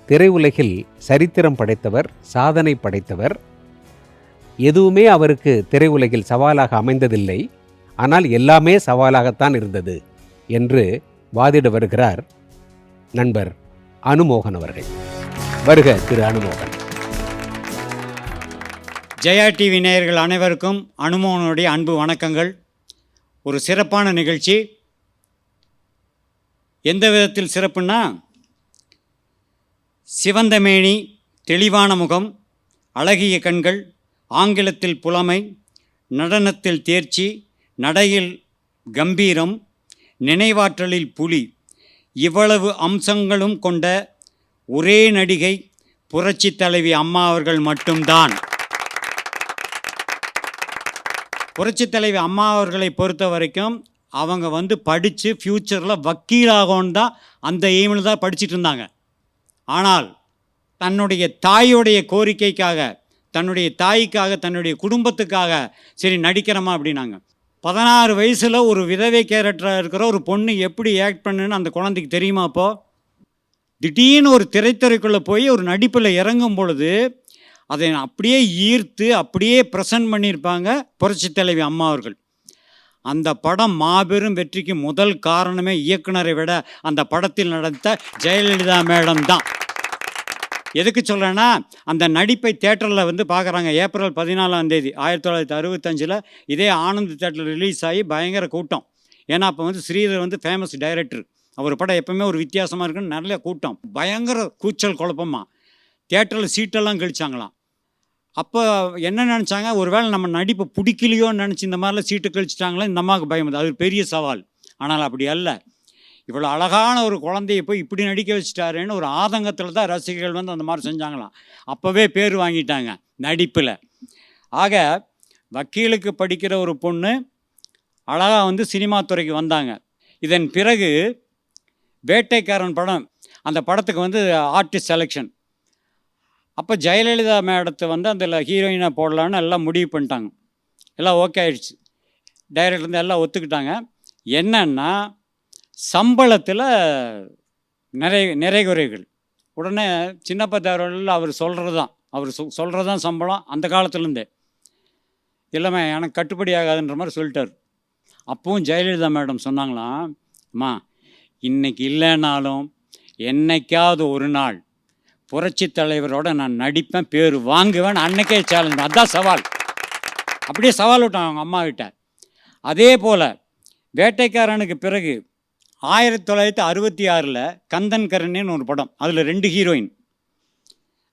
திரையுலகில் சரித்திரம் படைத்தவர், சாதனை படைத்தவர். எதுவுமே அவருக்கு திரையுலகில் சவாலாக அமைந்ததில்லை, ஆனால் எல்லாமே சவாலாகத்தான் இருந்தது என்று வாதிட வருகிறார் நண்பர் அனுமோகன் அவர்கள். வருக திரு அனுமோகன். ஜெயா டிவி நேயர்கள் அனைவருக்கும் அனுமோகனுடைய அன்பு வணக்கங்கள். ஒரு சிறப்பான நிகழ்ச்சி. எந்த விதத்தில் சிறப்புன்னா, சிவந்த மேனி, தெளிவான முகம், அழகிய கண்கள், ஆங்கிலத்தில் புலமை, நடனத்தில் தேர்ச்சி, நடையில் கம்பீரம், நினைவாற்றலில் புலி, இவ்வளவு அம்சங்களும் கொண்ட ஒரே நடிகை புரட்சி தலைவி அம்மா அவர்கள் மட்டும்தான். புரட்சி தலைவி அம்மா அவர்களை பொறுத்த வரைக்கும் அவங்க படித்து ஃப்யூச்சரில் வக்கீலாகணும் தான் அந்த எய்மில் தான் படிச்சுட்டு இருந்தாங்க. ஆனால் தன்னுடைய தாயுடைய கோரிக்கைக்காக, தன்னுடைய தாய்க்காக, தன்னுடைய குடும்பத்துக்காக சரி நடிக்கிறோமா அப்படின்னாங்க. 16 வயசில் ஒரு விதவை கேரக்டராக இருக்கிற ஒரு பொண்ணு எப்படி ஆக்ட் பண்ணுன்னு அந்த குழந்தைக்கு தெரியுமா? அப்போது திடீர்னு ஒரு திரைத்துறைக்குள்ளே போய் ஒரு நடிப்பில் இறங்கும் பொழுது அதை அப்படியே ஈர்த்து அப்படியே ப்ரெசன்ட் பண்ணியிருப்பாங்க புரட்சி தலைவி அம்மா அவர்கள். அந்த படம் மாபெரும் வெற்றிக்கு முதல் காரணமே இயக்குனரை விட அந்த படத்தில் நடந்த ஜெயலலிதா மேடம் தான். எதுக்கு சொல்கிறேன்னா, அந்த நடிப்பை தேட்டரில் பார்க்குறாங்க. ஏப்ரல் 14ஆம் தேதி 1965 இதே ஆனந்த் தேட்டரில் ரிலீஸ் ஆகி பயங்கர கூட்டம். ஏன்னா அப்போ ஸ்ரீதர் ஃபேமஸ் டைரக்டர். அவர் படம் எப்போவுமே ஒரு வித்தியாசமாக இருக்குன்னு நிறைய கூட்டம், பயங்கர கூச்சல் குழப்பமாக தேட்டரில் சீட்டெல்லாம் கழிச்சாங்களாம். அப்போ என்ன நினச்சாங்க, ஒரு வேளை நம்ம நடிப்பு பிடிக்கலையோன்னு நினச்சி இந்த மாதிரிலாம் சீட்டு கழிச்சிட்டாங்களே, இந்த அம்மாவுக்கு பயம். அது ஒரு பெரிய சவால். ஆனால் அப்படி அல்ல, இவ்வளோ அழகான ஒரு குழந்தைய போய் இப்படி நடிக்க வச்சுட்டாருன்னு ஒரு ஆதங்கத்தில் தான் ரசிகர்கள் அந்த மாதிரி செஞ்சாங்களாம். அப்போவே பேர் வாங்கிட்டாங்க நடிப்பில். ஆக வக்கீலுக்கு படிக்கிற ஒரு பொண்ணு அழகாக சினிமா துறைக்கு வந்தாங்க. இதன் பிறகு வேட்டைக்காரன் படம், அந்த படத்துக்கு ஆர்டிஸ்ட் செலெக்ஷன். அப்போ ஜெயலலிதா மேடத்தை அதில் ஹீரோயினாக போடலான்னு எல்லாம் முடிவு பண்ணிட்டாங்க. எல்லாம் ஓகே ஆயிடுச்சு. டைரக்டர்லேருந்து எல்லாம் ஒத்துக்கிட்டாங்க. என்னன்னா, சம்பளத்தில் நிறைய குறைகள். உடனே சின்னப்ப தேவரில் அவர் சொல்கிறது தான் சம்பளம். அந்த காலத்துலேருந்தே எல்லாமே எனக்கு கட்டுப்படி ஆகாதுன்ற மாதிரி சொல்லிட்டார். அப்பவும் ஜெயலலிதா மேடம் சொன்னாங்களாம், அம்மா இன்றைக்கி இல்லைனாலும் என்னைக்காவது ஒரு நாள் புரட்சி தலைவரோட நான் நடிப்பேன், பேர் வாங்குவேன், அன்னைக்கே சேலஞ்ச். அதுதான் சவால். அப்படியே சவால் விட்டாங்க அவங்க அம்மா கிட்ட. அதே போல் வேட்டைக்காரனுக்கு பிறகு 1966 கந்தன் கரணின்னு ஒரு படம். அதில் 2 ஹீரோயின்.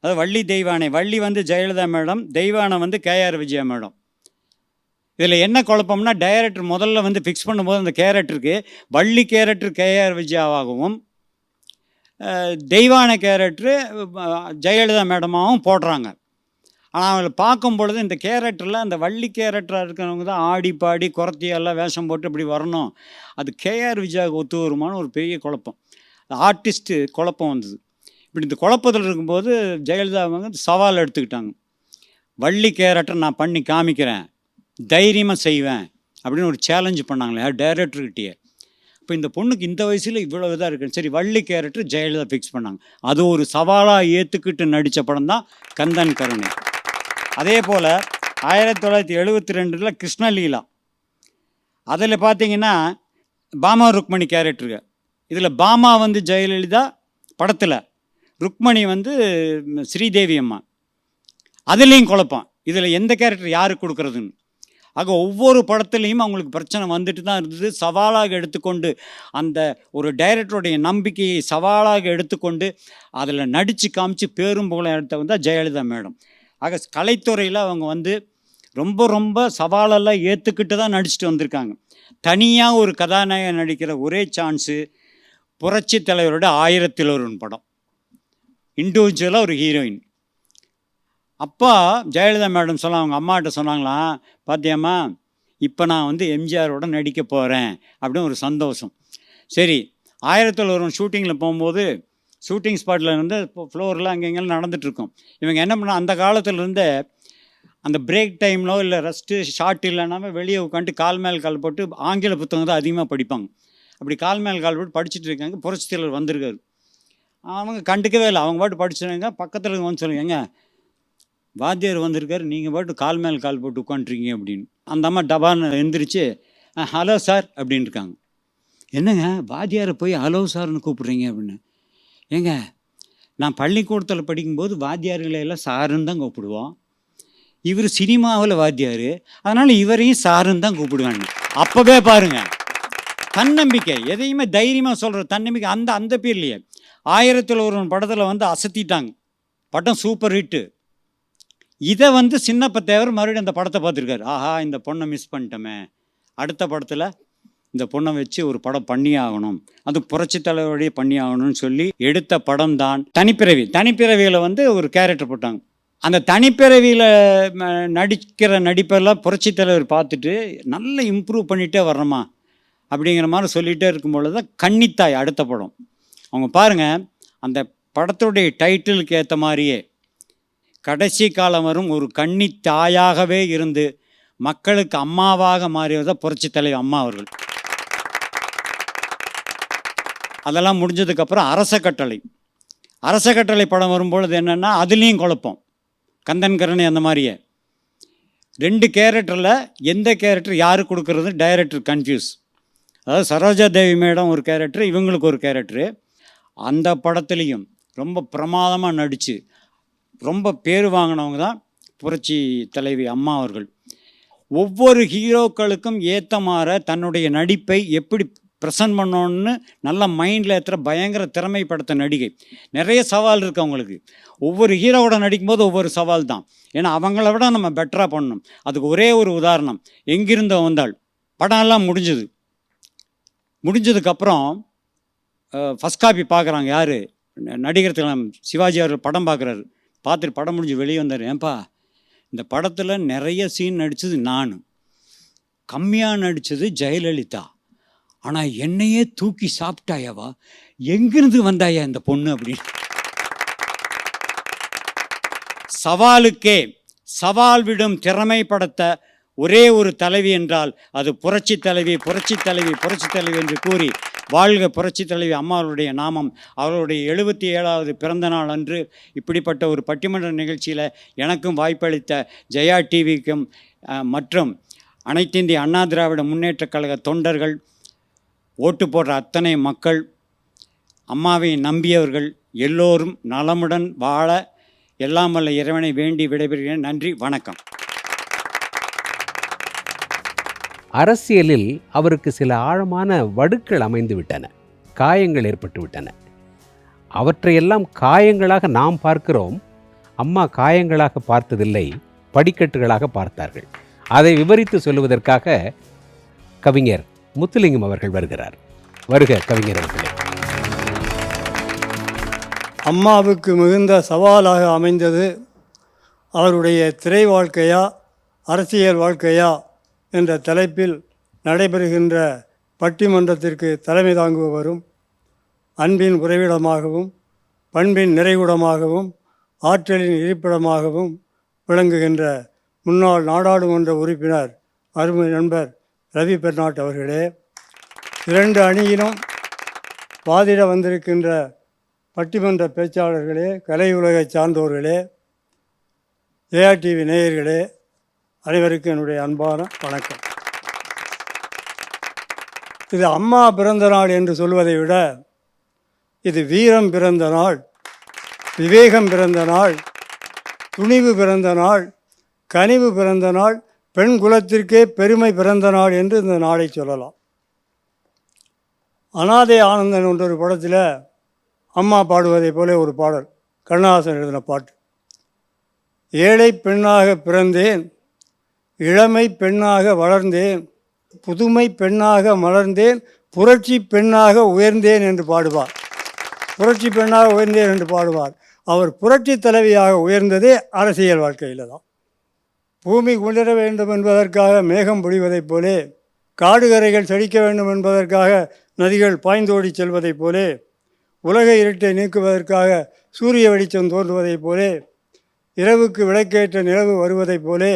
அது Valli Deivanai. Valli Jayalalithaa madam, Deivanai K R Vijaya madam. இதில் என்ன குழப்பம்னா, டைரக்டர் முதல்ல ஃபிக்ஸ் பண்ணும்போது அந்த கேரக்டருக்கு வள்ளி கேரக்டர் கேஆர் விஜயாவாகவும் தெய்வான கேரக்டரு ஜெயலலிதா மேடமாகவும் போடுறாங்க. ஆனால் அவங்களை பார்க்கும் பொழுது இந்த கேரக்டரில் அந்த வள்ளி கேரக்டராக இருக்கிறவங்க தான் ஆடி பாடி குறத்தியெல்லாம் வேஷம் போட்டு இப்படி வரணும். அது கேஆர் விஜயாவுக்கு ஒத்து வருமானு ஒரு பெரிய குழப்பம், ஆர்டிஸ்ட்டு குழப்பம் வந்தது. இப்படி இந்த குழப்பத்தில் இருக்கும்போது ஜெயலலிதா சவால் எடுத்துக்கிட்டாங்க. வள்ளி கேரக்டர் நான் பண்ணி காமிக்கிறேன், தைரியமாக செய்வேன் அப்படின்னு ஒரு சேலஞ்சு பண்ணாங்களே டைரக்டர்கிட்டயே. இப்போ இந்த பொண்ணுக்கு இந்த வயசில் இவ்வளோ இதாக இருக்கு. சரி, வள்ளி கேரக்டர் ஜெயலலிதா ஃபிக்ஸ் பண்ணாங்க. அது ஒரு சவாலாக ஏற்றுக்கிட்டு நடித்த படம் தான் கந்தன் கருணை. அதே போல் 1972 கிருஷ்ணலீலா, அதில் பார்த்தீங்கன்னா பாமா ருக்மணி கேரக்டருங்க. இதில் பாமா வந்து ஜெயலலிதா படத்தில், ருக்மணி வந்து ஸ்ரீதேவி அம்மா. அதுலேயும் குழப்பம், இதில் எந்த கேரக்டர் யாருக்கு கொடுக்குறதுன்னு. ஆக ஒவ்வொரு படத்துலேயும் அவங்களுக்கு பிரச்சனை வந்துட்டு தான் இருந்தது. சவாலாக எடுத்துக்கொண்டு அந்த ஒரு டைரக்டருடைய நம்பிக்கையை சவாலாக எடுத்துக்கொண்டு அதில் நடித்து காமிச்சு பேரும் புகழ எடுத்த வந்தால் ஜெயலலிதா மேடம். ஆக கலைத்துறையில் அவங்க வந்து ரொம்ப ரொம்ப சவாலெல்லாம் ஏற்றுக்கிட்டு தான் நடிச்சுட்டு வந்திருக்காங்க. தனியாக ஒரு கதாநாயகன் நடிக்கிற ஒரே சான்ஸு புரட்சி தலைவரோட 1001 படம், இண்டிவிஜுவலாக ஒரு ஹீரோயின். அப்பா ஜெயலலிதா மேடம் சொல்ல அவங்க அம்மாட்ட சொன்னாங்களாம், பார்த்தியாம்மா இப்போ நான் வந்து எம்ஜிஆரோட நடிக்க போகிறேன் அப்படின்னு ஒரு சந்தோஷம். சரி, 1001 ஷூட்டிங்கில் போகும்போது ஷூட்டிங் ஸ்பாட்டில் இருந்து ஃப்ளோரில் அங்கெங்கெல்லாம் நடந்துகிட்ருக்கோம். இவங்க என்ன பண்ணால் அந்த காலத்துலேருந்தே அந்த பிரேக் டைம்லோ இல்லை ரெஸ்ட்டு ஷார்ட் இல்லைனாம வெளியே உட்காந்துட்டு கால் மேல் கால் போட்டு ஆங்கில புத்தகம் தான் அதிகமாக படிப்பாங்க. அப்படி கால் மேல் கால் போட்டு படிச்சுட்டு இருக்காங்க. புரட்சி தலைவர் வந்திருக்காரு. அவங்க கண்டுக்கவே இல்லை, அவங்க பாட்டு படிச்சுருங்க. பக்கத்தில் வந்து சொல்லுங்க, ஏங்க வாத்தியார் வந்திருக்காரு, நீங்கள் பாட்டு கால் மேல் கால் போட்டு உட்காந்துருக்கீங்க அப்படின்னு. அந்த அம்மா டபான்னு எழுந்திரிச்சு ஹலோ சார் அப்படின்னு இருக்காங்க. என்னங்க வாத்தியாரை போய் ஹலோ சார்னு கூப்பிட்றீங்க அப்படின்னு. ஏங்க நான் பள்ளிக்கூடத்தில் படிக்கும்போது வாத்தியார்களை எல்லாம் சாருன்னு தான் கூப்பிடுவோம். இவர் சினிமாவில் வாத்தியார், அதனால் இவரையும் சாருன்னு தான் கூப்பிடுவாங்க. அப்போவே பாருங்கள் தன்னம்பிக்கை, எதையுமே தைரியமாக சொல்கிற தன்னம்பிக்கை. அந்த பேர்லையே 1001 படத்தில் வந்து அசத்திட்டாங்க. படம் சூப்பர் ஹிட்டு. இதை வந்து சின்னப்ப தேவர் மறுபடியும் அந்த படத்தை பார்த்துருக்காரு. ஆஹா, இந்த பொண்ணை மிஸ் பண்ணிட்டோமே, அடுத்த படத்தில் இந்த பொண்ணை வச்சு ஒரு படம் பண்ணி ஆகணும், அது புரட்சி தலைவருடைய பண்ணி ஆகணும்னு சொல்லி எடுத்த படம் தான் தனிப்பிறவி. தனிப்பிறவியில் வந்து ஒரு கேரக்டர் போட்டாங்க. அந்த தனிப்பிறவியில் நடிக்கிற நடிப்பெல்லாம் புரட்சி தலைவர் பார்த்துட்டு நல்ல இம்ப்ரூவ் பண்ணிகிட்டே வர்றோமா அப்படிங்கிற மாதிரி சொல்லிகிட்டே இருக்கும்பொழுது தான் கன்னித்தாய் அடுத்த படம். அவங்க பாருங்கள், அந்த படத்துடைய டைட்டிலுக்கு ஏற்ற மாதிரியே கடைசி காலம் வரும் ஒரு கன்னித்தாயாகவே இருந்து மக்களுக்கு அம்மாவாக மாறியதான் புரட்சி தலைவர் அம்மா அவர்கள். அதெல்லாம் முடிஞ்சதுக்கப்புறம் அரச கட்டளை படம் வரும்பொழுது என்னென்னா அதுலேயும் குழப்பம். கந்தன் கருணை அந்த மாதிரியே 2 கேரக்டரில் எந்த கேரக்டர் யார் கொடுக்கறது டைரக்டர் கன்ஃபியூஸ். அதாவது சரோஜா தேவி மேடம் ஒரு கேரக்டர், இவங்களுக்கு ஒரு கேரக்டரு. அந்த படத்துலேயும் ரொம்ப பிரமாதமாக நடித்து ரொம்ப பேர் வாங்கினவங்க தான் புரட்சி தலைவி அம்மா அவர்கள். ஒவ்வொரு ஹீரோக்களுக்கும் ஏற்ற மாதிரி தன்னுடைய நடிப்பை எப்படி ப்ரெசன்ட் பண்ணணுன்னு நல்ல மைண்டில் ஏற்றுற பயங்கர திறமைப்படுத்த நடிகை. நிறைய சவால் இருக்குது அவங்களுக்கு. ஒவ்வொரு ஹீரோவோட நடிக்கும்போது ஒவ்வொரு சவால் தான். ஏன்னா அவங்கள விட நம்ம பெட்டராக பண்ணணும். அதுக்கு ஒரே ஒரு உதாரணம், எங்கிருந்தோ வந்தாள் படம் எல்லாம் முடிஞ்சதுக்கப்புறம் ஃபஸ்ட் காப்பி பார்க்குறாங்க. யார் நடிகர் திலகம் சிவாஜி அவர் படம் பார்க்குறாரு. பார்த்துட்டு படம் முடிஞ்சு வெளியே வந்தார். ஏன்பா இந்த படத்தில் நிறைய சீன் நடித்தது நான், கம்மியாக நடித்தது ஜெயலலிதா, ஆனால் என்னையே தூக்கி சாப்பிட்டாயாவா, எங்கிருந்து வந்தாயா இந்த பொண்ணு அப்படின்னு. சவாலுக்கே சவால் விடும் திறமைப்படுத்த ஒரே ஒரு தலைவி என்றால் அது புரட்சி தலைவி என்று கூறி வாழ்க புரட்சி தலைவி அம்மாவுடைய நாமம். அவர்களுடைய 77வது பிறந்த நாள் அன்று இப்படிப்பட்ட ஒரு பட்டிமன்ற நிகழ்ச்சியில் எனக்கும் வாய்ப்பளித்த ஜெயா டிவிக்கும் மற்றும் அனைத்திந்திய அண்ணா திராவிட முன்னேற்றக் கழக தொண்டர்கள், ஓட்டு போடுற அத்தனை மக்கள், அம்மாவை நம்பியவர்கள் எல்லோரும் நலமுடன் வாழ எல்லாம் வல்ல இறைவனை வேண்டி விடைபெறுகிறேன். நன்றி, வணக்கம். அரசியலில் அவருக்கு சில ஆழமான வடுக்கள் அமைந்து விட்டன, காயங்கள் ஏற்பட்டு விட்டன. அவற்றையெல்லாம் காயங்களாக நாம் பார்க்கிறோம். அம்மா காயங்களாக பார்த்ததில்லை, படிக்கட்டுகளாக பார்த்தார்கள். அதை விவரித்து சொல்லுவதற்காக கவிஞர் முத்துலிங்கம் அவர்கள் வருகிறார். வருக கவிஞர் அவர்களே. அம்மாவுக்கு மிகுந்த சவாலாக அமைந்தது அவருடைய திரை வாழ்க்கையா அரசியல் வாழ்க்கையா என்ற தலைப்பில் நடைபெறுகின்ற பட்டிமன்றத்திற்கு தலைமை தாங்குபவரும் அன்பின் உறைவிடமாகவும் பண்பின் நிறைகுடமாகவும் ஆற்றலின் இருப்பிடமாகவும் விளங்குகின்ற முன்னாள் நாடாளுமன்ற உறுப்பினர் அருமை நண்பர் ரவி பெர்னாட் அவர்களே, 2 அணியிலும் வாதிட வந்திருக்கின்ற பட்டிமன்ற பேச்சாளர்களே, கலை உலகை சார்ந்தோர்களே, ஏஆர்டிவி நேயர்களே, அனைவருக்கும் என்னுடைய அன்பான வணக்கம். இது அம்மா பிறந்த நாள் என்று சொல்வதை விட இது வீரம் பிறந்த நாள், விவேகம் பிறந்த நாள், துணிவு பிறந்த நாள், கனிவு பிறந்த நாள், பெண் குலத்திற்கே பெருமை பிறந்த நாள் என்று இந்த நாளை சொல்லலாம். அனாதை ஆனந்தன் என்ற ஒரு படத்தில் அம்மா பாடுவதைப் போல ஒரு பாடல், கண்ணதாசன் எழுதின பாட்டு. ஏழை பெண்ணாக பிறந்தேன், இளமை பெண்ணாக வளர்ந்தேன், புதுமை பெண்ணாக மலர்ந்தேன், புரட்சி பெண்ணாக உயர்ந்தேன் என்று பாடுவார். புரட்சி பெண்ணாக உயர்ந்தேன் என்று பாடுவார். அவர் புரட்சி தலைவியாக உயர்ந்ததே அரசியல் வாழ்க்கையில் தான். பூமி குளிர வேண்டும் என்பதற்காக மேகம் பொழிவதைப் போலே, காடுகரைகள் செழிக்க வேண்டும் என்பதற்காக நதிகள் பாய்ந்தோடி செல்வதைப் போலே, உலக இருட்டை நீக்குவதற்காக சூரிய வெளிச்சம் தோன்றுவதைப் போலே, இரவுக்கு விளக்கேற்ற நிலவு வருவதைப் போலே,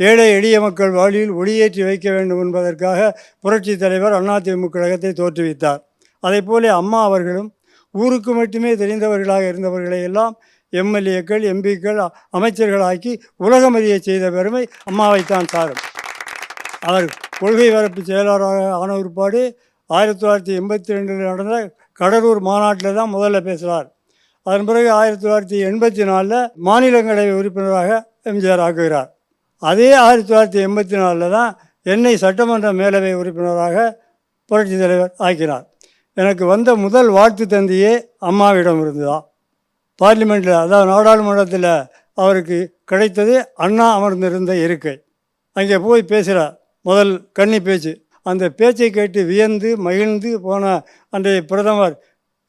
ஏழை எளிய மக்கள் வாழ்வில் ஒளியேற்றி வைக்க வேண்டும் என்பதற்காக புரட்சி தலைவர் அதிமுக கழகத்தை தோற்றுவித்தார். அதை போல அம்மா அவர்களும் ஊருக்கு மட்டுமே தெரிந்தவர்களாக இருந்தவர்களை எல்லாம் எம்எல்ஏக்கள், எம்பிக்கள், அமைச்சர்களாக்கி உலகமறிய செய்த பெருமை அம்மாவைத்தான் சாரும். அவர் கொள்கை பரப்பு செயலாளராக ஆன பிற்பாடு 1982 நடந்த கடலூர் மாநாட்டில் தான் முதல்ல பேசுகிறார். அதன் பிறகு 1984 மாநிலங்களவை உறுப்பினராக எம்ஜிஆர் ஆக்குகிறார். அதே 1984 தான் என்னை சட்டமன்ற மேலவை உறுப்பினராக புரட்சி தலைவர் ஆக்கினார். எனக்கு வந்த முதல் வாழ்த்து தந்தியே அம்மாவிடம் இருந்துதான். பார்லிமெண்ட்டில், அதாவது நாடாளுமன்றத்தில் அவருக்கு கிடைத்தது அண்ணா அமர்ந்திருந்த இருக்கை. அங்கே போய் பேசுகிறார், முதல் கன்னி பேச்சு. அந்த பேச்சை கேட்டு வியந்து மகிழ்ந்து போன அன்றைய பிரதமர்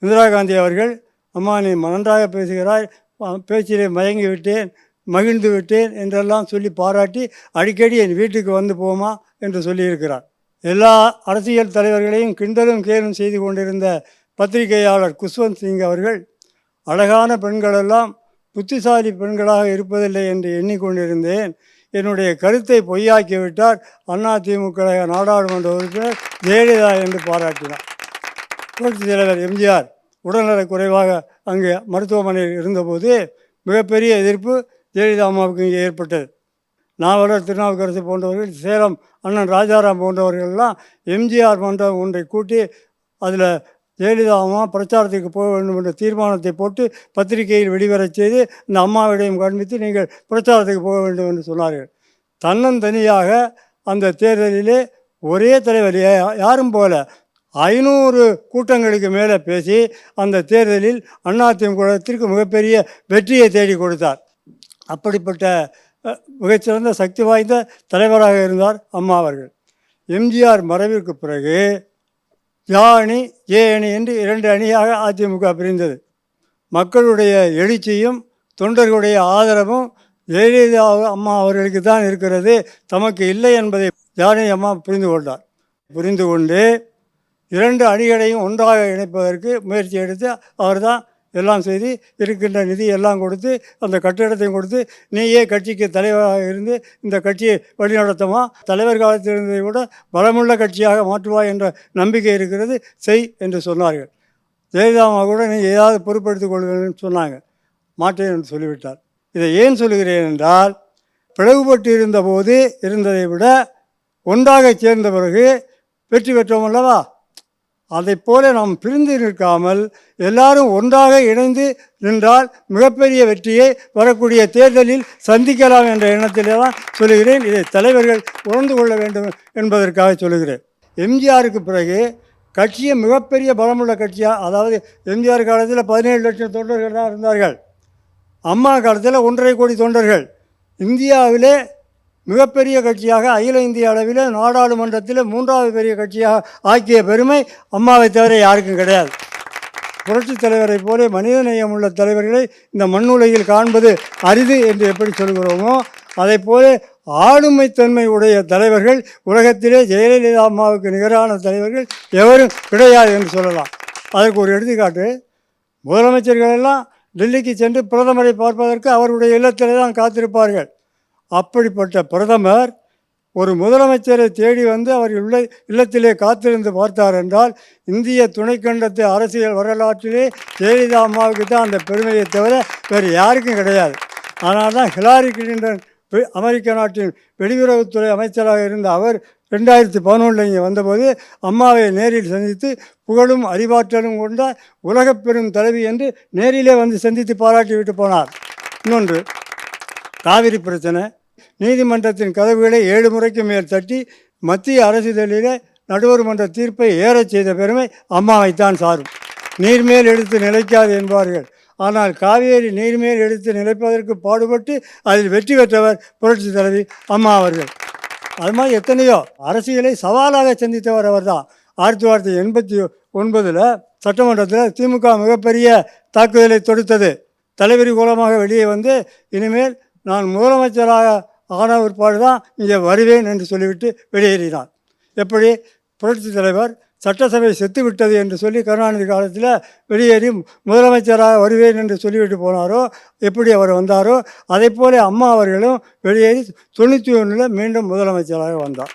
இந்திரா காந்தி அவர்கள், அம்மா நீ நன்றாக பேசுகிறாய், பேச்சிலே மயங்கி விட்டேன், மகிழ்ந்து விட்டேன் என்றெல்லாம் சொல்லி பாராட்டி அடிக்கடி என் வீட்டுக்கு வந்து போமா என்று சொல்லியிருக்கிறார். எல்லா அரசியல் தலைவர்களையும் கிண்டலும் கேலும் செய்து கொண்டிருந்த பத்திரிகையாளர் குஷ்வந்த் சிங் அவர்கள், அழகான பெண்களெல்லாம் புத்திசாலி பெண்களாக இருப்பதில்லை என்று எண்ணிக்கொண்டிருந்தேன், என்னுடைய கருத்தை பொய்யாக்கிவிட்டார் அதிமுக நாடாளுமன்ற உறுப்பினர் ஜெயலலிதா என்று பாராட்டினார். புரட்சி தலைவர் எம்ஜிஆர் உடல்நலக் குறைவாக அங்கே மருத்துவமனையில் இருந்தபோது மிகப்பெரிய எதிர்ப்பு ஜெயலலிதா அம்மாவுக்கு இங்கே ஏற்பட்டது. நாவலர் திருநாவுக்கரசு போன்றவர்கள், சேலம் அண்ணன் ராஜாராம் போன்றவர்கள்லாம் எம்ஜிஆர் மன்றம் ஒன்றை கூட்டி அதில் ஜெயலலிதா அம்மா பிரச்சாரத்துக்கு போக வேண்டும் என்ற தீர்மானத்தை போட்டு பத்திரிகையில் வெளிவரச் செய்து இந்த அம்மாவிடையும் காண்பித்து நீங்கள் பிரச்சாரத்துக்கு போக வேண்டும் என்று சொன்னார்கள். தன்னந்தனியாக அந்த தேர்தலிலே ஒரே தலைவர், யாரும் போல 500 கூட்டங்களுக்கு மேலே பேசி அந்த தேர்தலில் அதிமுகத்திற்கு மிகப்பெரிய வெற்றியை தேடி கொடுத்தார். அப்படிப்பட்ட மிகச்சிறந்த சக்தி வாய்ந்த தலைவராக இருந்தார் அம்மா அவர்கள். எம்ஜிஆர் மறைவிற்கு பிறகு ஜா அணி, ஏ அணி என்று 2 அணியாக அதிமுக பிரிந்தது. மக்களுடைய எழுச்சியும் தொண்டர்களுடைய ஆதரவும் ஜெயலலிதா அம்மா அவர்களுக்கு தான் இருக்கிறது, தமக்கு இல்லை என்பதை ஜானகி அம்மா புரிந்து கொண்டார். புரிந்து கொண்டு 2 அணிகளையும் ஒன்றாக இணைப்பதற்கு முயற்சி எடுத்து அவர் தான் எல்லாம் செய்து இருக்கின்ற நிதி எல்லாம் கொடுத்து அந்த கட்டிடத்தையும் கொடுத்து, நீயே கட்சிக்கு தலைவராக இருந்து இந்த கட்சியை வழிநடத்தமா, தலைவர் காலத்தில் இருந்ததை விட பலமுள்ள கட்சியாக மாற்றுவாய் என்ற நம்பிக்கை இருக்கிறது, செய் என்று சொன்னார்கள். ஜெயலலிதா கூட நீங்கள் ஏதாவது பொறுப்படுத்திக் கொள்வேன்னு சொன்னாங்க. மாட்டேன் என்று சொல்லிவிட்டார். இதை ஏன் சொல்கிறேன் என்றால், பிளவுபட்டு இருந்தபோது இருந்ததை விட ஒன்றாக சேர்ந்த பிறகு வெற்றி பெற்றோம் அல்லவா, அதை போல நாம் பிரிந்து நிற்காமல் எல்லாரும் ஒன்றாக இணைந்து நின்றால் மிகப்பெரிய வெற்றியை வரக்கூடிய தேர்தலில் சந்திக்கலாம் என்ற எண்ணத்திலே தான் சொல்லுகிறேன். இதை தலைவர்கள் உணர்ந்து கொள்ள வேண்டும் என்பதற்காக சொல்லுகிறேன். எம்ஜிஆருக்கு பிறகு கட்சியை மிகப்பெரிய பலமுள்ள கட்சியாக, அதாவது எம்ஜிஆர் காலத்தில் 17 லட்சம் தொண்டர்கள் தான் இருந்தார்கள். அம்மா காலத்தில் 1.5 கோடி தொண்டர்கள். இந்தியாவிலே மிகப்பெரிய கட்சியாக அகில இந்திய அளவில் நாடாளுமன்றத்தில் 3வது பெரிய கட்சியாக ஆக்கிய பெருமை அம்மாவை தவிர யாருக்கும் கிடையாது. புரட்சி தலைவரை போல மனிதநேயம் உள்ள தலைவர்களை இந்த மண்ணுலகில் காண்பது அரிது என்று எப்படி சொல்கிறோமோ, அதை போல ஆளுமைத்தன்மை உடைய தலைவர்கள் உலகத்திலே ஜெயலலிதா அம்மாவுக்கு நிகரான தலைவர்கள் எவரும் கிடையாது என்று சொல்லலாம். அதற்கு ஒரு எடுத்துக்காட்டு, முதலமைச்சர்கள் எல்லாம் டெல்லிக்கு சென்று பிரதமரை பார்ப்பதற்கு அவருடைய இல்லத்திலே தான் காத்திருப்பார்கள். அப்படிப்பட்ட பிரதமர் ஒரு முதலமைச்சரை தேடி வந்து அவர் இல்லத்திலே காத்திருந்து பார்த்தார் என்றால் இந்திய துணைக்கண்டத்து அரசியல் வரலாற்றிலே ஜெயலலிதா அம்மாவுக்கு தான் அந்த பெருமையை தவிர வேறு யாருக்கும் கிடையாது. ஆனால் தான் ஹிலாரி கிளின்டன் அமெரிக்க நாட்டின் வெளியுறவுத்துறை அமைச்சராக இருந்த அவர் 2011 இங்கே வந்தபோது அம்மாவை நேரில் சந்தித்து புகழும் அறிவாற்றலும் கொண்ட உலகப் பெரும் தலைவி என்று நேரிலே வந்து சந்தித்து பாராட்டி விட்டு போனார். இன்னொன்று, காவிரி பிரச்சனை நீதிமன்றத்தின் கதவுகளை 7 முறைக்கு மேல் தட்டி மத்திய அரசிதழிலே நடுவர் மன்ற தீர்ப்பை ஏறச் செய்த பெருமை அம்மாவைத்தான் சாரும். நீர்மேல் எடுத்து நிலைக்காது என்பார்கள். ஆனால் காவேரி நீர்மேல் எடுத்து நிலைப்பதற்கு பாடுபட்டு அதில் வெற்றி பெற்றவர் புரட்சி தலைவி அம்மா அவர்கள். அது மாதிரி எத்தனையோ அரசியலை சவாலாக சந்தித்தவர் அவர் தான். 1989 சட்டமன்றத்தில் திமுக மிகப்பெரிய தாக்குதலை தொடுத்தது. தலைவரி கோலமாக வெளியே வந்து இனிமேல் நான் முதலமைச்சராக ஆன பிற்பாடு தான் இங்கே வருவேன் என்று சொல்லிவிட்டு வெளியேறினார். எப்படி புரட்சி தலைவர் சட்டசபை செத்து விட்டது என்று சொல்லி கருணாநிதி காலத்தில் வெளியேறி முதலமைச்சராக வருவேன் என்று சொல்லிவிட்டு போனாரோ, எப்படி அவர் வந்தாரோ அதை போல அம்மா அவர்களும் வெளியேறி 91 மீண்டும் முதலமைச்சராக வந்தார்.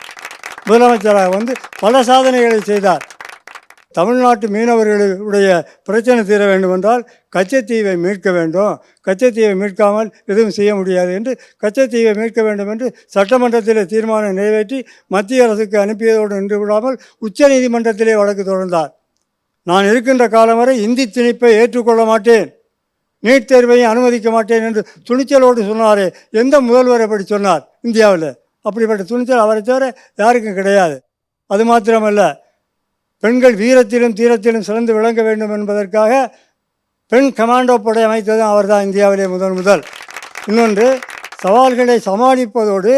முதலமைச்சராக வந்து பல சாதனைகளை செய்தார். தமிழ்நாட்டு மீனவர்களுடைய பிரச்சனை தீர வேண்டுமென்றால் கச்சத்தீவை மீட்க வேண்டும், கச்சத்தீவை மீட்காமல் எதுவும் செய்ய முடியாது என்று கச்சத்தீவை மீட்க வேண்டும் என்று சட்டமன்றத்தில் தீர்மானம் நிறைவேற்றி மத்திய அரசுக்கு அனுப்பியதோடு நின்று விடாமல் உச்ச நீதிமன்றத்திலே வழக்கு தொடர்ந்தார். நான் இருக்கின்ற காலம் வரை இந்தி திணிப்பை ஏற்றுக்கொள்ள மாட்டேன், நீட் தேர்வையும் அனுமதிக்க மாட்டேன் என்று துணிச்சலோடு சொன்னாரே, எந்த முதல்வர் அப்படி சொன்னார் இந்தியாவில்? அப்படிப்பட்ட துணிச்சல் அவரை தவிர யாருக்கும் கிடையாது. அது மாத்திரமல்ல, பெண்கள் வீரத்திலும் தீரத்திலும் சிறந்து விளங்க வேண்டும் என்பதற்காக பெண் கமாண்டோ படை அமைத்ததும் அவர் தான் இந்தியாவிலே முதல். இன்னொன்று, சவால்களை சமாளிப்பதோடு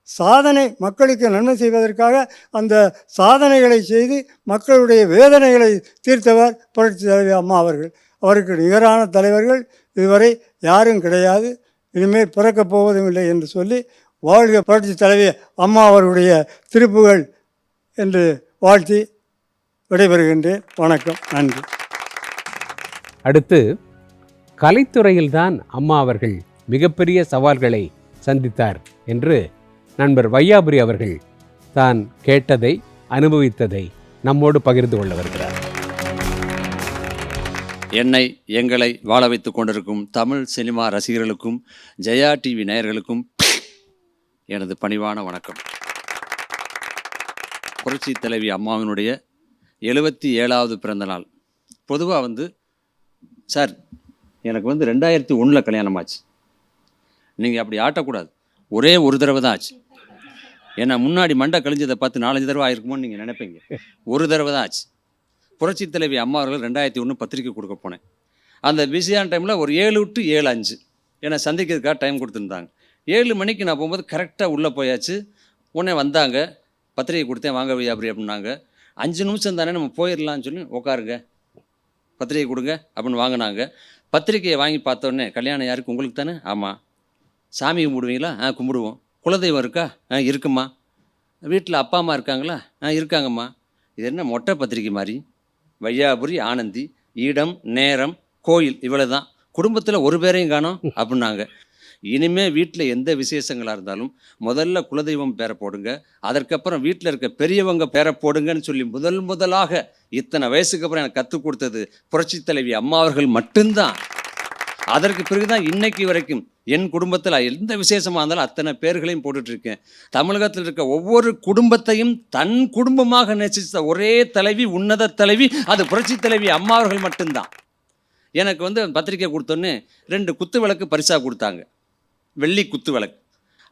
சாதனை மக்களுக்கு நன்மை செய்வதற்காக அந்த சாதனைகளை செய்து மக்களுடைய வேதனைகளை தீர்த்தவர் புரட்சி தலைவி அம்மா அவர்கள். அவருக்கு நிகரான தலைவர்கள் இதுவரை யாரும் கிடையாது, இனிமேல் பிறக்கப் போவதும் இல்லை என்று சொல்லி வாழ்க புரட்சி தலைவி அம்மா அவருடைய திருப்புகள் என்று வாழ்த்தி விடைபெறுகின்றேன். வணக்கம், நன்றி. அடுத்து, கலைத்துறையில்தான் அம்மா அவர்கள் மிகப்பெரிய சவால்களை சந்தித்தார் என்று நண்பர் வையாபுரி அவர்கள் தான் கேட்டதை அனுபவித்ததை நம்மோடு பகிர்ந்து கொள்ள வருகிறார். எங்களை வாழ வைத்துக் கொண்டிருக்கும் தமிழ் சினிமா ரசிகர்களுக்கும் ஜெயா டிவி நேயர்களுக்கும் எனது பணிவான வணக்கம். புரட்சி தலைவி அம்மாவினுடைய 77வது பிறந்த நாள். பொதுவாக சார் எனக்கு 2001 கல்யாணம் ஆச்சு. நீங்கள் அப்படி ஆட்டக்கூடாது, ஒரே ஒரு தடவை தான் ஆச்சு. ஏன்னா முன்னாடி மண்டை கழிஞ்சதை பார்த்து 4-5 தடவை ஆயிருக்குமோன்னு நீங்கள் நினைப்பீங்க. ஒரு தடவை தான் ஆச்சு. புரட்சி தலைவி அம்மா அவர்கள் 2001 பத்திரிக்கை கொடுக்க போனேன். அந்த பிஸியான டைமில் ஒரு 7 to 7:05 என்னை சந்திக்கிறதுக்காக டைம் கொடுத்துருந்தாங்க. 7 மணிக்கு நான் போகும்போது கரெக்டாக உள்ளே போயாச்சு. உடனே வந்தாங்க, பத்திரிக்கை கொடுத்தேன், வாங்க வையாபுரி அப்படின்னாங்க. 5 நிமிஷம் தானே நம்ம போயிடலான்னு சொல்லி உட்காருங்க, பத்திரிக்கை கொடுங்க அப்படின்னு வாங்கினாங்க. பத்திரிக்கையை வாங்கி பார்த்தோன்னே, கல்யாணம் யாருக்கு? உங்களுக்கு தானே? ஆமாம். சாமி கும்பிடுவீங்களா? கும்பிடுவோம். குலதெய்வம் இருக்கா? இருக்குமா. வீட்டில் அப்பா அம்மா இருக்காங்களா? இருக்காங்கம்மா. இது என்ன மொட்டை பத்திரிக்கை மாதிரி? வையாபுரி, ஆனந்தி, இடம், நேரம், கோயில், இவ்வளோ தான். குடும்பத்தில் ஒரு பேரையும் காணோம் அப்படின்னாங்க. இனிமேல் வீட்டில் எந்த விசேஷங்களாக இருந்தாலும் முதல்ல குலதெய்வம் பேரை போடுங்க, அதற்கப்புறம் வீட்டில் இருக்க பெரியவங்க பேரை போடுங்கன்னு சொல்லி முதலாக இத்தனை வயசுக்கு அப்புறம் எனக்கு கற்றுக் கொடுத்தது புரட்சி தலைவி அம்மா அவர்கள் மட்டும்தான். அதற்கு பிறகு தான் இன்னைக்கு வரைக்கும் என் குடும்பத்தில் எந்த விசேஷமாக இருந்தாலும் அத்தனை பேர்களையும் போட்டுட்ருக்கேன். தமிழகத்தில் இருக்க ஒவ்வொரு குடும்பத்தையும் தன் குடும்பமாக நேசித்த ஒரே தலைவி, உன்னத தலைவி, அது புரட்சி தலைவி அம்மா அவர்கள் மட்டும்தான். எனக்கு பத்திரிக்கை கொடுத்தோன்னே 2 குத்து விளக்கு பரிசாக கொடுத்தாங்க, வெள்ளி குத்து விளக்கு.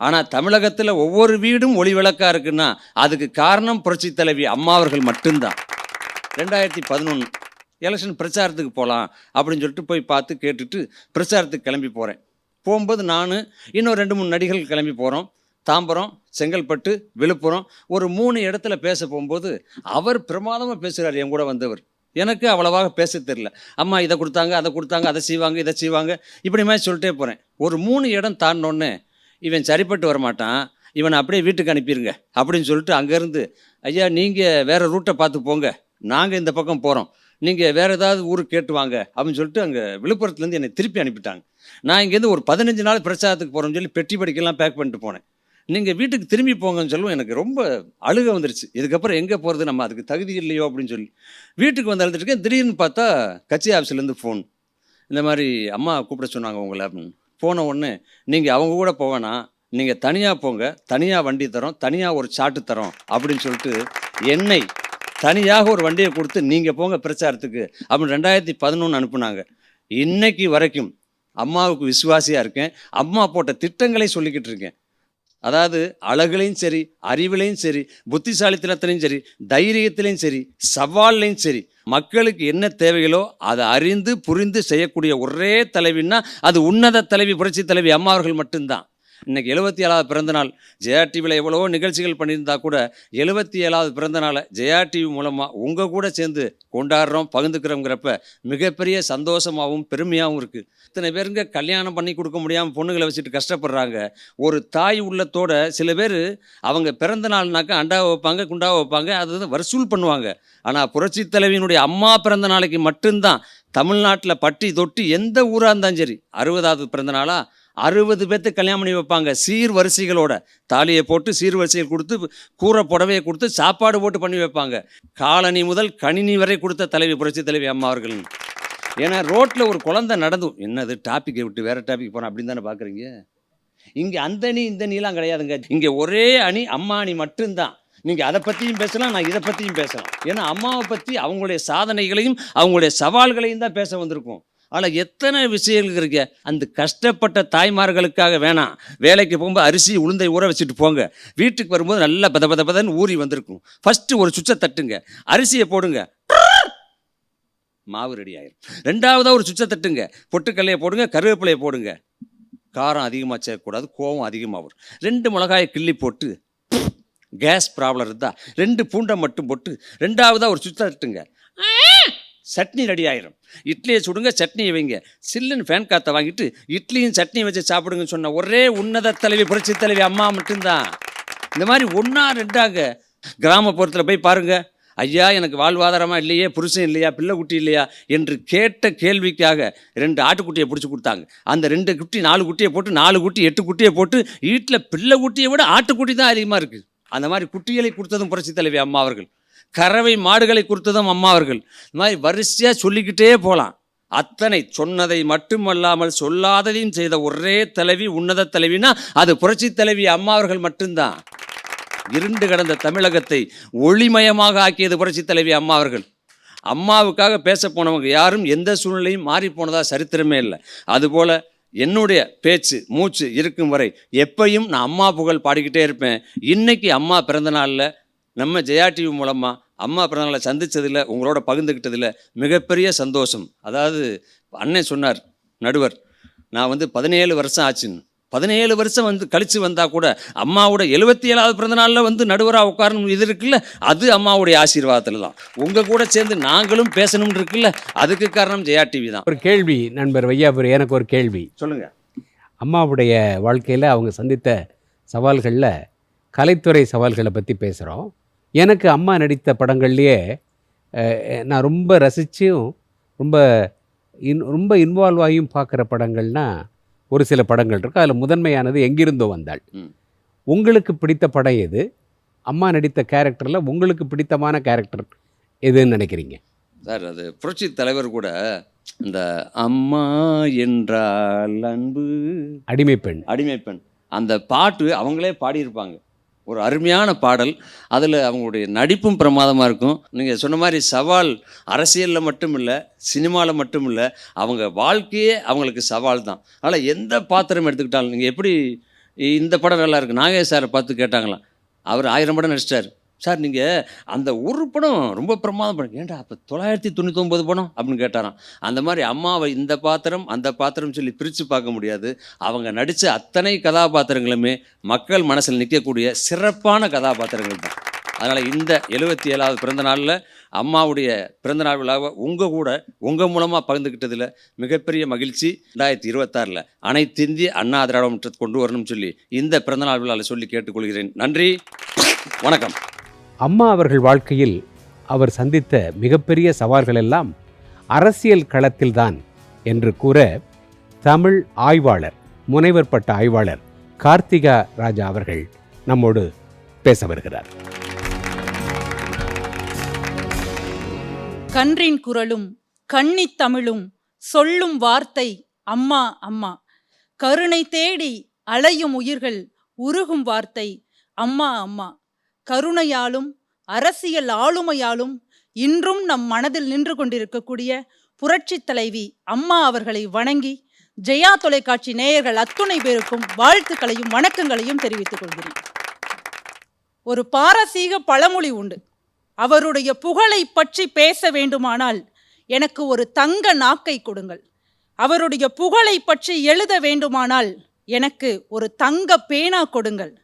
ஆனால் தமிழகத்தில் ஒவ்வொரு வீடும் ஒளி விளக்காக இருக்குன்னா அதுக்கு காரணம் புரட்சி தலைவி அம்மா அவர்கள் மட்டும்தான். 2011 எலெக்ஷன் பிரச்சாரத்துக்கு போகலாம் அப்படின்னு சொல்லிட்டு போய் பார்த்து கேட்டுட்டு பிரச்சாரத்துக்கு கிளம்பி போகிறேன். போகும்போது நான் இன்னும் 2-3 நடிகர்கள் கிளம்பி போகிறோம். தாம்பரம், செங்கல்பட்டு, விழுப்புரம், ஒரு 3 இடத்துல பேச போகும்போது அவர் பிரமாதமாக பேசுகிறார். என் கூட வந்தவர். எனக்கு அவ்வளவாக பேச தெரியல. அம்மா இதை கொடுத்தாங்க, அதை கொடுத்தாங்க, அதை செய்வாங்க, இதை செய்வாங்க, இப்படி மாதிரி சொல்லிட்டே போகிறேன். ஒரு 3 இடம் தாண்டினோடனே, இவன் சரிப்பட்டு வரமாட்டான், இவனை அப்படியே வீட்டுக்கு அனுப்பிடுங்க அப்படின்னு சொல்லிட்டு அங்கேருந்து, ஐயா நீங்கள் வேறு ரூட்டை பார்த்து போங்க, நாங்கள் இந்த பக்கம் போகிறோம், நீங்கள் வேறு ஏதாவது ஊருக்கு கேட்டு வாங்க அப்படின்னு சொல்லிட்டு அங்கே விழுப்புரத்துலேருந்து என்னை திருப்பி அனுப்பிட்டாங்க. நான் இங்கேருந்து ஒரு 15 நாள் பிரச்சாரத்துக்கு போகிறேன்னு சொல்லி பெட்டி படிக்கெல்லாம் பேக் பண்ணிட்டு போனேன். நீங்கள் வீட்டுக்கு திரும்பி போங்கன்னு சொல்லுவோம். எனக்கு ரொம்ப அழுக வந்துருச்சு. இதுக்கப்புறம் எங்கே போகிறது, நம்ம அதுக்கு தகுதி இல்லையோ அப்படின்னு சொல்லி வீட்டுக்கு வந்து அழுதுட்டுருக்கேன். திடீர்னு பார்த்தா கட்சி ஆஃபீஸ்லேருந்து ஃபோன், இந்த மாதிரி அம்மா கூப்பிட சொன்னாங்க உங்களை அப்படின்னு. போன உடனே நீங்கள் அவங்க கூட போவேனா, நீங்கள் தனியாக போங்க, தனியாக வண்டி தரோம், தனியாக ஒரு சாட்டு தரோம் அப்படின்னு சொல்லிட்டு என்னை தனியாக ஒரு வண்டியை கொடுத்து நீங்கள் போங்க பிரச்சாரத்துக்கு அப்படின்னு 2011 அனுப்புனாங்க. இன்னைக்கு வரைக்கும் அம்மாவுக்கு விசுவாசியாக இருக்கேன். அம்மா போட்ட திட்டங்களை சொல்லிக்கிட்டு இருக்கேன். அதாவது அழகுலையும் சரி, அறிவிலையும் சரி, புத்திசாலித்தனத்திலையும் சரி, தைரியத்திலையும் சரி, சவால்லையும் சரி, மக்களுக்கு என்ன தேவைகளோ அதை அறிந்து புரிந்து செய்யக்கூடிய ஒரே தலைவின்னா அது உன்னத தலைவி, புரட்சி தலைவி அம்மா அவர்கள் மட்டும்தான். இன்றைக்கி 77வது பிறந்தநாள். ஜெயா டிவியில் எவ்வளவோ நிகழ்ச்சிகள் பண்ணியிருந்தா கூட 77வது பிறந்தநாளை ஜெயா டிவி மூலமாக உங்கள் கூட சேர்ந்து கொண்டாடுறோம், பகிர்ந்துக்கிறோங்கிறப்ப மிகப்பெரிய சந்தோஷமாகவும் பெருமையாகவும் இருக்குது. இத்தனை பேருங்க கல்யாணம் பண்ணி கொடுக்க முடியாமல் பொண்ணுங்களை வச்சுட்டு கஷ்டப்படுறாங்க. ஒரு தாய் உள்ளத்தோட சில பேர் அவங்க பிறந்த நாள்னாக்கா அண்டாவை வைப்பாங்க, குண்டாவை வைப்பாங்க, அது வந்து வசூல் பண்ணுவாங்க. ஆனால் புரட்சி தலைவியினுடைய அம்மா பிறந்த நாளைக்கு மட்டும்தான் தமிழ்நாட்டில் பட்டி தொட்டி எந்த ஊராக இருந்தாலும் சரி 60வது பிறந்த நாளா 60 பேர்த்து கல்யாணம் பண்ணி வைப்பாங்க. சீர் வரிசைகளோட தாலியை போட்டு சீர் வரிசைகள் கொடுத்து கூரை புடவையை கொடுத்து சாப்பாடு போட்டு பண்ணி வைப்பாங்க. காலனி முதல் கணினி வரை கொடுத்த தலைவி புரட்சி தலைவி அம்மா அவர்கள். ஏன்னா ரோட்டில் ஒரு குழந்தை நடந்து என்னது டாப்பிக்கை விட்டு வேறு டாபிக் போகிறோம் அப்படின்னு தானே பார்க்குறீங்க. இங்கே அந்த அணி இந்த அணிலாம் கிடையாதுங்க. இங்கே ஒரே அணி அம்மா அணி மட்டும்தான். நீங்கள் அதை பற்றியும் பேசலாம், நான் இதை பற்றியும் பேசலாம். ஏன்னா அம்மாவை பற்றி அவங்களுடைய சாதனைகளையும் அவங்களுடைய சவால்களையும் தான் பேச வந்திருக்கோம். ஆனால் எத்தனை விஷயங்கள் இருக்கு. அந்த கஷ்டப்பட்ட தாய்மார்களுக்காக வேணாம், வேலைக்கு போகும்போது அரிசி உளுந்தை ஊற வச்சுட்டு போங்க, வீட்டுக்கு வரும்போது நல்லா பதன்னு ஊறி வந்திருக்கும். ஃபஸ்ட்டு ஒரு சுவிட்சை தட்டுங்க, அரிசியை போடுங்க, மாவு ரெடி ஆயிரும். ரெண்டாவதாக ஒரு சுவிட்சை தட்டுங்க, பொட்டுக்கல்லையை போடுங்க, கருவேப்பிலையை போடுங்க. காரம் அதிகமாக சேர்க்கக்கூடாது, கோவம் அதிகமாக வரும். 2 மிளகாயை கிள்ளி போட்டு, கேஸ் ப்ராப்ளம் இருந்தால் 2 பூண்டை மட்டும் போட்டு ரெண்டாவதாக ஒரு சுவிட்சை தட்டுங்க, சட்னி ரெடி ஆயிரும். இட்லியை சுடுங்க, சட்னியை வைங்க, சில்லுன்னு ஃபேன் காற்றை வாங்கிட்டு இட்லியும் சட்னியும் வச்சு சாப்பிடுங்கன்னு சொன்ன ஒரே உன்னத தலைவி புரட்சி தலைவி அம்மா மட்டும்தான். இந்த மாதிரி 1 2 கிராமப்புறத்தில் போய் பாருங்க, ஐயா எனக்கு வாழ்வாதாரமாக இல்லையே, புருஷன் இல்லையா, பிள்ளை குட்டி இல்லையா என்று கேட்ட கேள்விக்காக 2 ஆட்டுக்குட்டியை பிடிச்சி கொடுத்தாங்க. அந்த 2 குட்டி 4 குட்டியை போட்டு 4 குட்டி 8 குட்டியை போட்டு வீட்டில் பிள்ளை குட்டியை விட ஆட்டுக்குட்டி தான் அதிகமாக இருக்குது. அந்த மாதிரி குட்டிகளை கொடுத்ததும் புரட்சி தலைவி அம்மா அவர்கள். கறவை மாடுகளை கொடுத்ததும் அம்மா அவர்கள். இந்த மாதிரி வரிசையாக சொல்லிக்கிட்டே போகலாம். அத்தனை சொன்னதை மட்டுமல்லாமல் சொல்லாததையும் செய்த ஒரே தலைவி உன்னத தலைவினா அது புரட்சி தலைவி அம்மா அவர்கள் மட்டும்தான். இருண்டு கடந்த தமிழகத்தை ஒளிமயமாக ஆக்கியது புரட்சி தலைவி அம்மா அவர்கள். அம்மாவுக்காக பேச போனவங்க யாரும் எந்த சூழ்நிலையும் மாறி போனதா சரித்திரமே இல்லை. அதுபோல் என்னுடைய பேச்சு மூச்சு இருக்கும் வரை எப்பையும் நான் அம்மா புகழ் பாடிக்கிட்டே இருப்பேன். இன்னைக்கு அம்மா பிறந்தநாளில் நம்ம ஜெயா டிவி மூலமாக அம்மா பிறந்தநாளை சந்தித்ததில் உங்களோட பகிர்ந்துக்கிட்டதில் மிகப்பெரிய சந்தோஷம். அதாவது அண்ணன் சொன்னார் நடுவர், நான் வந்து 17 வருஷம் ஆச்சுன்னு. 17 வருஷம் வந்து கழித்து வந்தால் கூட அம்மாவோட 77வது பிறந்தநாளில் வந்து நடுவராக உட்காரணும் இது இருக்குல்ல, அது அம்மாவுடைய ஆசீர்வாதத்தில் தான். உங்கள் கூட சேர்ந்து நாங்களும் பேசணும்னு இருக்குல்ல, அதுக்கு காரணம் ஜெயா டிவி தான். ஒரு கேள்வி நண்பர் வையாபுரி, எனக்கு ஒரு கேள்வி. சொல்லுங்கள். அம்மாவுடைய வாழ்க்கையில் அவங்க சந்தித்த சவால்களில் கலைத்துறை சவால்களை பற்றி பேசுகிறோம். எனக்கு அம்மா நடித்த படங்கள்லேயே நான் ரொம்ப ரசித்தும் ரொம்ப இன்வால்வ் ஆகியும் பார்க்குற படங்கள்னால் ஒரு சில படங்கள் இருக்குது. அதில் முதன்மையானது எங்கிருந்தோ வந்தாள். உங்களுக்கு பிடித்த படம் எது? அம்மா நடித்த கேரக்டரில் உங்களுக்கு பிடித்தமான கேரக்டர் எதுன்னு நினைக்கிறீங்க? சார் அது புரட்சி தலைவர் கூட இந்த அம்மா என்றால் அன்பு அடிமைப்பெண் அந்த பாட்டு அவங்களே பாடியிருப்பாங்க. ஒரு அருமையான பாடல். அதில் அவங்களுடைய நடிப்பும் பிரமாதமாக இருக்கும். நீங்கள் சொன்ன மாதிரி சவால் அரசியலில் மட்டும் இல்லை, சினிமாவில் மட்டும் இல்லை, அவங்க வாழ்க்கையே அவங்களுக்கு சவால் தான். அதனால் எந்த பாத்திரம் எடுத்துக்கிட்டாலும் நீங்கள் எப்படி இந்த படம் நல்லா இருக்குது, நாகேஷ் சாரை பார்த்து கேட்டாங்களாம். அவர் 1000 படம் நடிச்சிட்டார். சார் நீங்கள் அந்த ஒரு படம் ரொம்ப பிரமாதம் படம், ஏன்டா அப்போ 999 படம் அப்படின்னு கேட்டாராம். அந்த மாதிரி அம்மாவை இந்த பாத்திரம் அந்த பாத்திரம் சொல்லி பிரித்து பார்க்க முடியாது. அவங்க நடித்த அத்தனை கதாபாத்திரங்களுமே மக்கள் மனசில் நிற்கக்கூடிய சிறப்பான கதாபாத்திரங்கள் தான். அதனால் இந்த 77வது பிறந்த நாளில் அம்மாவுடைய பிறந்தநாள் விழாவை உங்கள் மூலமாக பகிர்ந்துக்கிட்டதில் மிகப்பெரிய மகிழ்ச்சி. 2026 அனைத்து இந்திய அண்ணா திராவிட முன்னேற்றத்தை கொண்டு வரணும்னு சொல்லி இந்த பிறந்தநாள் விழாவில் சொல்லி கேட்டுக்கொள்கிறேன். நன்றி, வணக்கம். அம்மா அவர்கள் வாழ்க்கையில் அவர் சந்தித்த மிகப்பெரிய சவால்களெல்லாம் அரசியல் களத்தில்தான் என்று கூற தமிழ் ஆய்வாளர், முனைவர் பட்ட ஆய்வாளர் கார்த்திகா ராஜா அவர்கள் நம்மோடு பேச வருகிறார். கன்றின் குரலும் கன்னித் தமிழும் சொல்லும் வார்த்தை அம்மா அம்மா. கருணை தேடி அலையும் உயிர்கள் உருகும் வார்த்தை அம்மா அம்மா. கருணையாலும் அரசியல் ஆளுமையாலும் இன்றும் நம் மனதில் நின்று கொண்டிருக்கக்கூடிய புரட்சி தலைவி அம்மா அவர்களை வணங்கி ஜெயா தொலைக்காட்சி நேயர்கள் அத்துணை பேருக்கும் வாழ்த்துக்களையும் வணக்கங்களையும் தெரிவித்துக் கொள்கிறேன். ஒரு பாரசீக பழமொழி உண்டு. அவருடைய புகழை பற்றி பேச வேண்டுமானால் எனக்கு ஒரு தங்க நாக்கை கொடுங்கள். அவருடைய புகழை பற்றி எழுத வேண்டுமானால் எனக்கு ஒரு தங்க பேனா கொடுங்கள்.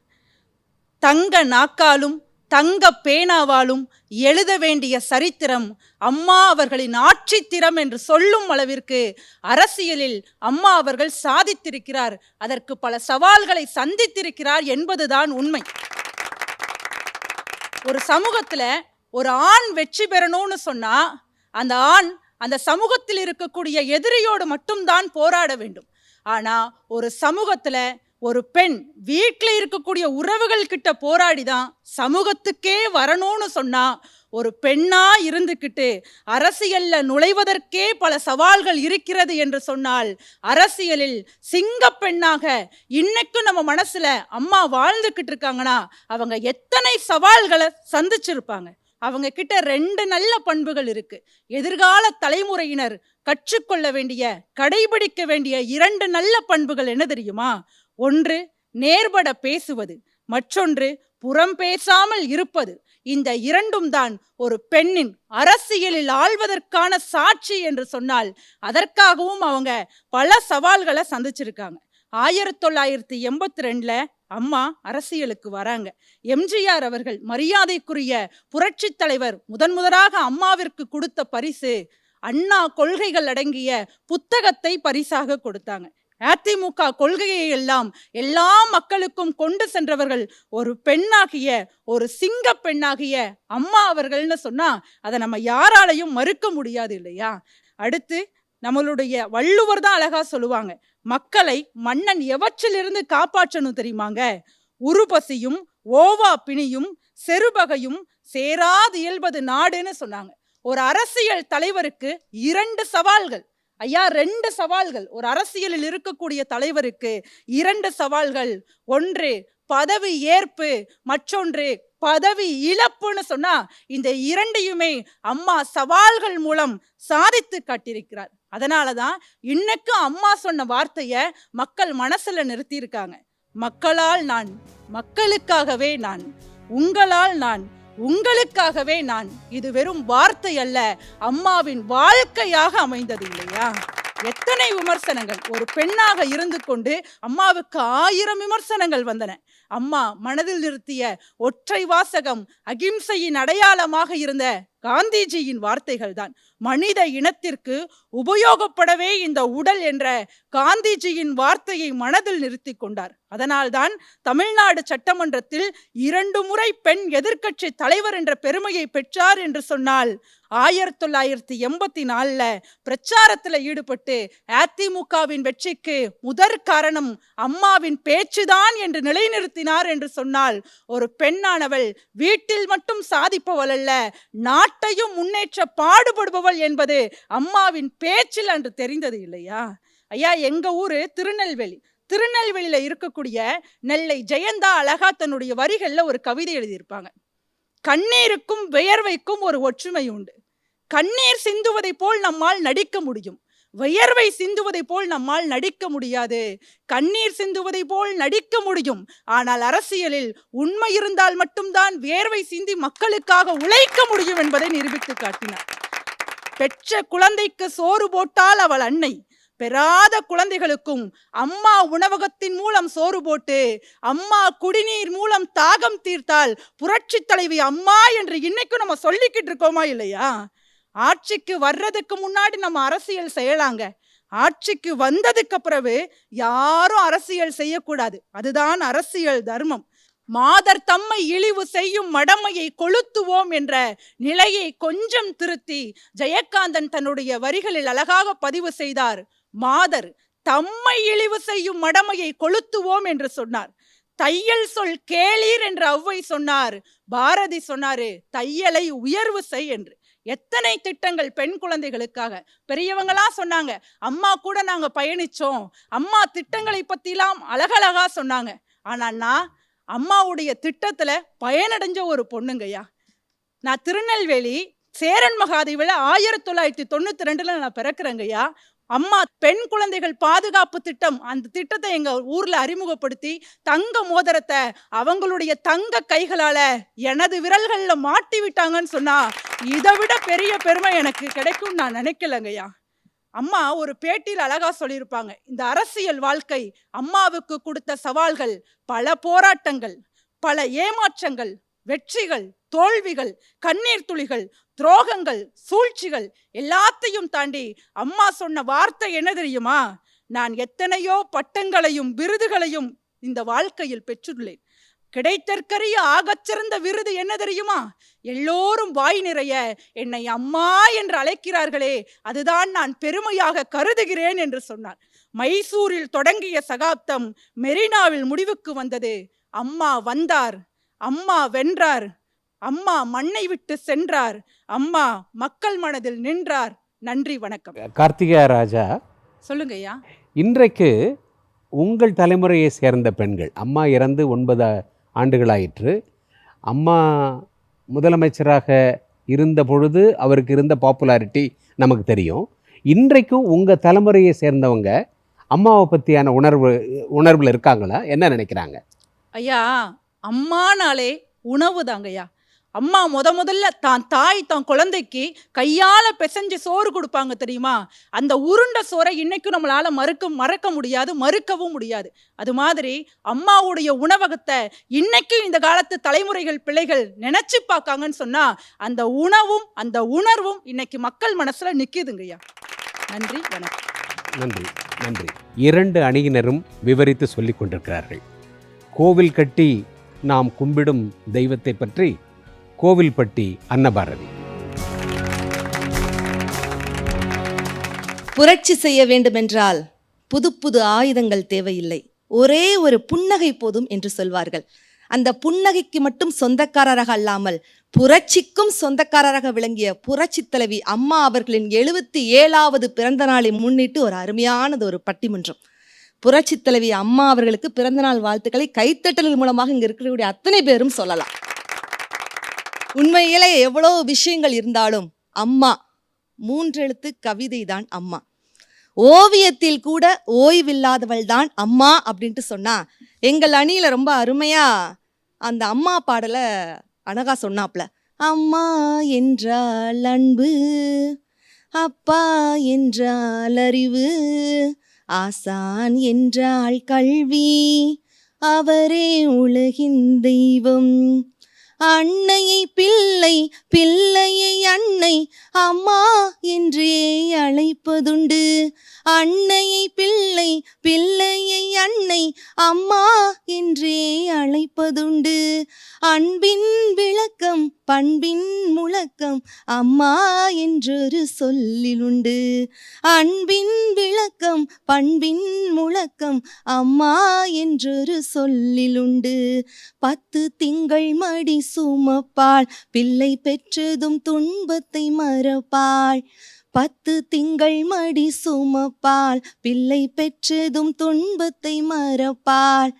தங்க நாக்காலும் தங்க பேனாவாலும் எழுத வேண்டிய சரித்திரம் அம்மா அவர்களின் ஆட்சித்திறம் என்று சொல்லும் அளவிற்கு அரசியலில் அம்மா அவர்கள் சாதித்திருக்கிறார். அதற்கு பல சவால்களை சந்தித்திருக்கிறார் என்பதுதான் உண்மை. ஒரு சமூகத்துல ஒரு ஆண் வெற்றி பெறணும்னு சொன்னா அந்த ஆண் அந்த சமூகத்தில் இருக்கக்கூடிய எதிரியோடு மட்டும்தான் போராட வேண்டும். ஆனா ஒரு சமூகத்துல ஒரு பெண் வீட்டில் இருக்கக்கூடிய உறவுகள் கிட்ட போராடிதான் சமூகத்துக்கே வரணும்னு சொன்னா, ஒரு பெண்ணா இருந்துக்கிட்டு அரசியல்ல நுழைவதற்கே பல சவால்கள் இருக்கிறது என்று சொன்னால், அரசியலில் சிங்க பெண்ணாக இன்னைக்கும் நம்ம மனசுல அம்மா வாழ்ந்துக்கிட்டு இருக்காங்கன்னா அவங்க எத்தனை சவால்களை சந்திச்சிருப்பாங்க. அவங்க கிட்ட 2 நல்ல பண்புகள் இருக்கு. எதிர்கால தலைமுறையினர் கற்றுக்கொள்ள வேண்டிய, கடைபிடிக்க வேண்டிய 2 நல்ல பண்புகள் என்ன தெரியுமா? ஒன்று நேர்பட பேசுவது, மற்றொன்று புறம் பேசாமல் இருப்பது. இந்த 2ம் தான் ஒரு பெண்ணின் அரசியலில் ஆள்வதற்கான சாட்சி என்று சொன்னால், அதற்காகவும் அவங்க பல சவால்களை சந்திச்சிருக்காங்க. 1982 அம்மா அரசியலுக்கு வராங்க. எம்ஜிஆர் அவர்கள், மரியாதைக்குரிய புரட்சி தலைவர், முதன்முதலாக அம்மாவிற்கு கொடுத்த பரிசு அண்ணா கொள்கைகள் அடங்கிய புத்தகத்தை பரிசாக கொடுத்தாங்க. அதிமுக கொள்கையை எல்லாம் எல்லா மக்களுக்கும் கொண்டு சென்றவர்கள் ஒரு பெண்ணாகிய, ஒரு சிங்க பெண்ணாகிய அம்மா அவர்கள்னு சொன்னா அதை நம்ம யாராலையும் மறுக்க முடியாது இல்லையா? அடுத்து நம்மளுடைய வள்ளுவர் தான் அழகா சொல்லுவாங்க, மக்களை மன்னன் எவற்றிலிருந்து காப்பாற்றணும் தெரியுமாங்க? உருபசியும் ஓவா பிணியும் செருபகையும் சேராது இயல்பது நாடுன்னு சொன்னாங்க. ஒரு அரசியல் தலைவருக்கு 2 சவால்கள். ஐயா, 2 சவால்கள் ஒரு அரசியலில் இருக்கக்கூடிய தலைவருக்கு. 2 சவால்கள். ஒன்று பதவி ஏற்பு, மற்றொன்று பதவி இழப்புன்னு சொன்னா, இந்த 2யுமே அம்மா சவால்கள் மூலம் சாதித்து காட்டியிருக்கிறார். அதனாலதான் இன்னைக்கு அம்மா சொன்ன வார்த்தைய மக்கள் மனசுல நிறுத்தி இருக்காங்க. மக்களால் நான், மக்களுக்காகவே நான், உங்களால் நான், உங்களுக்காகவே நான். இது வெறும் வார்த்தை அல்ல, அம்மாவின் வாழ்க்கையாக அமைந்தது இல்லையா? எத்தனை விமர்சனங்கள்! ஒரு பெண்ணாக இருந்து கொண்டு அம்மாவுக்கு 1000 விமர்சனங்கள் வந்தன. அம்மா மனதில் நிறுத்திய ஒற்றை வாசகம் அகிம்சையின் அடையாளமாக இருந்த காந்திஜியின் வார்த்தைகள் தான். மனித இனத்திற்கு உபயோகப்படவே இந்த உடல் என்ற காந்திஜியின் வார்த்தையை மனதில் நிறுத்தி கொண்டார். அதனால்தான் தமிழ்நாடு சட்டமன்றத்தில் 2 முறை பெண் எதிர்க்கட்சி தலைவர் என்ற பெருமையை பெற்றார் என்று சொன்னால், 1984 பிரச்சாரத்தில் ஈடுபட்டு அதிமுகவின் வெற்றிக்கு முதற் காரணம் அம்மாவின் பேச்சுதான் என்று நிலைநிறுத்தினார் என்று சொன்னால், ஒரு பெண்ணானவள் வீட்டில் மட்டும் சாதிப்பவள் அல்ல, நாட்டையும் முன்னேற்ற பாடுபடுபவள் என்பது அம்மாவின் பேச்சில் அன்று தெரிந்தது இல்லையா? ஐயா, எங்க ஊரு திருநெல்வேலியில இருக்கக்கூடிய நெல்லை ஜெயந்தா அழகா தன்னுடைய வரிகள்ல ஒரு கவிதை எழுதியிருப்பாங்க. கண்ணீருக்கும் வியர்வைக்கும் ஒரு ஒற்றுமை உண்டு. கண்ணீர் சிந்துவதை போல் நம்மால் நடிக்க முடியும், வியர்வை சிந்துவதை போல் நம்மால் நடிக்க முடியாது. கண்ணீர் சிந்துவதை போல் நடிக்க முடியும், ஆனால் அரசியலில் உண்மை இருந்தால் மட்டும்தான் வியர்வை சிந்தி மக்களுக்காக உழைக்க முடியும் என்பதை நிரூபித்து காட்டினார். பெற்ற குழந்தைக்கு சோறு போட்டால் அவள் அன்னை, பெறாத குழந்தைகளுக்கும் அம்மா உணவகத்தின் மூலம் சோறு போட்டு, அம்மா குடிநீர் மூலம் தாகம் தீர்த்தால் புரட்சி தலைவி அம்மா என்று இன்னைக்கும் நம்ம சொல்லிக்கிட்டு இருக்கோமா இல்லையா? ஆட்சிக்கு வர்றதுக்கு முன்னாடி நம்ம அரசியல் செய்யலாங்க, ஆட்சிக்கு வந்ததுக்கு பிறகு யாரும் அரசியல் செய்யக்கூடாது. அதுதான் அரசியல் தர்மம். மாதர் தம்மை இழிவு செய்யும் மடமையை கொளுத்துவோம் என்ற நிலையை கொஞ்சம் திருத்தி ஜெயகாந்தன் தன்னுடைய வரிகளில் அழகாக பதிவு செய்தார். மாதர் தம்மை இழிவு செய்யும் மடமையை கொளுத்துவோம் என்று சொன்னார். தையல் சொல் கேளீர் என்று ஔவை சொன்னார். பாரதி சொன்னாரு தையலை உயர்வு செய் என்று. எத்தனை திட்டங்கள் பெண் குழந்தைகளுக்காக. பெரியவங்களா சொன்னாங்க, அம்மா கூட நாங்க பயணிச்சோம், அம்மா திட்டங்களை பத்திலாம் அழகழகா சொன்னாங்க. ஆனா நான் அம்மாவுடைய திட்டத்துல பயனடைஞ்ச ஒரு பொண்ணுங்கய்யா. நான் திருநெல்வேலி சேரன் மகாதேவில 1992 நான் பிறக்கிறேங்கய்யா. அம்மா பெண் குழந்தைகள் பாதுகாப்பு திட்டம், அந்த திட்டத்தை எங்க ஊர்ல அறிமுகப்படுத்தி தங்க மோதிரத்தை அவங்களுடைய தங்க கைகளால எனது விரல்கள்ல மாட்டி விட்டாங்கன்னு சொன்னா இதை விட பெரிய பெருமை எனக்கு கிடைக்கும் நான் நினைக்கலங்கய்யா. அம்மா ஒரு பேட்டியில் அழகா சொல்லியிருப்பாங்க, இந்த அரசியல் வாழ்க்கை அம்மாவுக்கு கொடுத்த சவால்கள், பல போராட்டங்கள், பல ஏமாற்றங்கள், வெற்றிகள், தோல்விகள், கண்ணீர் துளிகள், துரோகங்கள், சூழ்ச்சிகள் எல்லாத்தையும் தாண்டி அம்மா சொன்ன வார்த்தை என்ன தெரியுமா? நான் எத்தனையோ பட்டங்களையும் விருதுகளையும் இந்த வாழ்க்கையில் பெற்றுள்ளேன். கிடைத்தற்கரிய ஆகச்சிறந்த விருது என்ன தெரியுமா? எல்லோரும் வாய் நிறைய என்னை அம்மா என்று அழைக்கிறார்களே, அதுதான் நான் பெருமையாக கருதுகிறேன் என்று சொன்னார். மைசூரில் தொடங்கிய சகாப்தம் மெரினாவில் முடிவுக்கு வந்தது. அம்மா வந்தார், அம்மா வென்றார், அம்மா மண்ணை விட்டு சென்றார், அம்மா மக்கள் மனதில் நின்றார். நன்றி, வணக்கம். கார்த்திகா ராஜா, சொல்லுங்கய்யா. இன்றைக்கு உங்கள் தலைமுறையை சேர்ந்த பெண்கள், அம்மா இறந்து 9 ஆண்டுகளாயிற்று, அம்மா முதலமைச்சராக இருந்த பொழுது அவருக்கு இருந்த பாப்புலாரிட்டி நமக்கு தெரியும். இன்றைக்கும் உங்கள் தலைமுறையை சேர்ந்தவங்க அம்மாவை பற்றியான உணர்வில் இருக்காங்களா? என்ன நினைக்கிறாங்க? ஐயா, அம்மானாலே உணவு தாங்கய்யா. அம்மா முதல்ல தான் தாய் தான் குழந்தைக்கு கையால பிசைஞ்சு சோறு கொடுப்பாங்க தெரியுமா? அந்த உருண்ட சோறை இன்னைக்கும் நம்மளால மறக்க முடியாது, மறுக்கவும் முடியாது. அது மாதிரி அம்மாவுடைய உணவகத்தை இன்னைக்கும் இந்த காலத்து தலைமுறைகள் பிள்ளைகள் நினைச்சு பார்க்காங்கன்னு சொன்னா அந்த உணவும் அந்த உணர்வும் இன்னைக்கு மக்கள் மனசுல நிக்குதுங்கய்யா. நன்றி, வணக்கம். நன்றி, நன்றி. 2 அணியினரும் விவரித்து சொல்லிக் கொண்டிருக்கிறார்கள். கோவில் கட்டி நாம் கும்பிடும் தெய்வத்தை பற்றி கோவில்பட்டி அன்னபாரதி. புரட்சி செய்ய வேண்டுமென்றால் புது புது ஆயுதங்கள் தேவையில்லை, ஒரே ஒரு புன்னகை போதும் என்று சொல்வார்கள். அந்த புன்னகைக்கு மட்டும் சொந்தக்காரராக அல்லாமல் புரட்சிக்கும் சொந்தக்காரராக விளங்கிய புரட்சி தலைவி அம்மா அவர்களின் 77வது பிறந்த நாளை முன்னிட்டு ஒரு அருமையானது ஒரு பட்டிமன்றம். புரட்சி தலைவி அம்மா அவர்களுக்கு பிறந்தநாள் வாழ்த்துக்களை கைத்தட்டல் மூலமாக இங்க இருக்கக்கூடிய அத்தனை பேரும் சொல்லலாம். உண்மையிலே எவ்வளோ விஷயங்கள் இருந்தாலும் அம்மா 3 எழுத்து கவிதை தான் அம்மா. ஓவியத்தில் கூட ஓய்வில்லாதவள் தான் அம்மா அப்படின்ட்டு சொன்னா எங்கள் அணியில ரொம்ப அருமையா அந்த அம்மா பாடலை அழகா சொன்னாப்ல. அம்மா என்றால் அன்பு, அப்பா என்றால் அறிவு, ஆசான் என்றால் கல்வி, அவரே உலகின் தெய்வம். அன்னையை பிள்ளை, பிள்ளையை அன்னை, அம்மா என்றே அழைப்பதுண்டு. அன்னையை பிள்ளை, பிள்ளையை அன்னை, அம்மா என்றே அழைப்பதுண்டு. அன்பின் விளக்கம், பண்பின் முழக்கம், அம்மா என்றொரு சொல்லிலுண்டு. அன்பின் விளக்கம், பண்பின் முழக்கம், அம்மா என்றொரு சொல்லிலுண்டு. 10 திங்கள் மடி சுமப்பாள், பிள்ளை பெற்றதும் துன்பத்தை மறப்பாள். 10 திங்கள் மடி சுமப்பாள், பிள்ளை பெற்றதும் துன்பத்தை மறப்பாள்.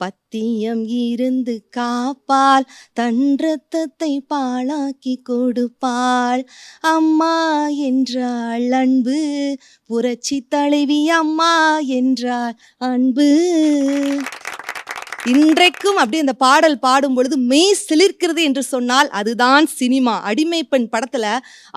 பத்தியம் இருந்து காப்பாள், தன் இரத்தத்தை பாழாக்கி கொடுப்பாள். அம்மா என்றாள் அன்பு, புரட்சி தலைவி அம்மா என்றாள் அன்பு. இன்றைக்கும் அப்படி அந்த பாடல் பாடும் பொழுது மெய் சிலிர்க்கிறது என்று சொன்னால் அதுதான் சினிமா. அடிமை பெண் படத்துல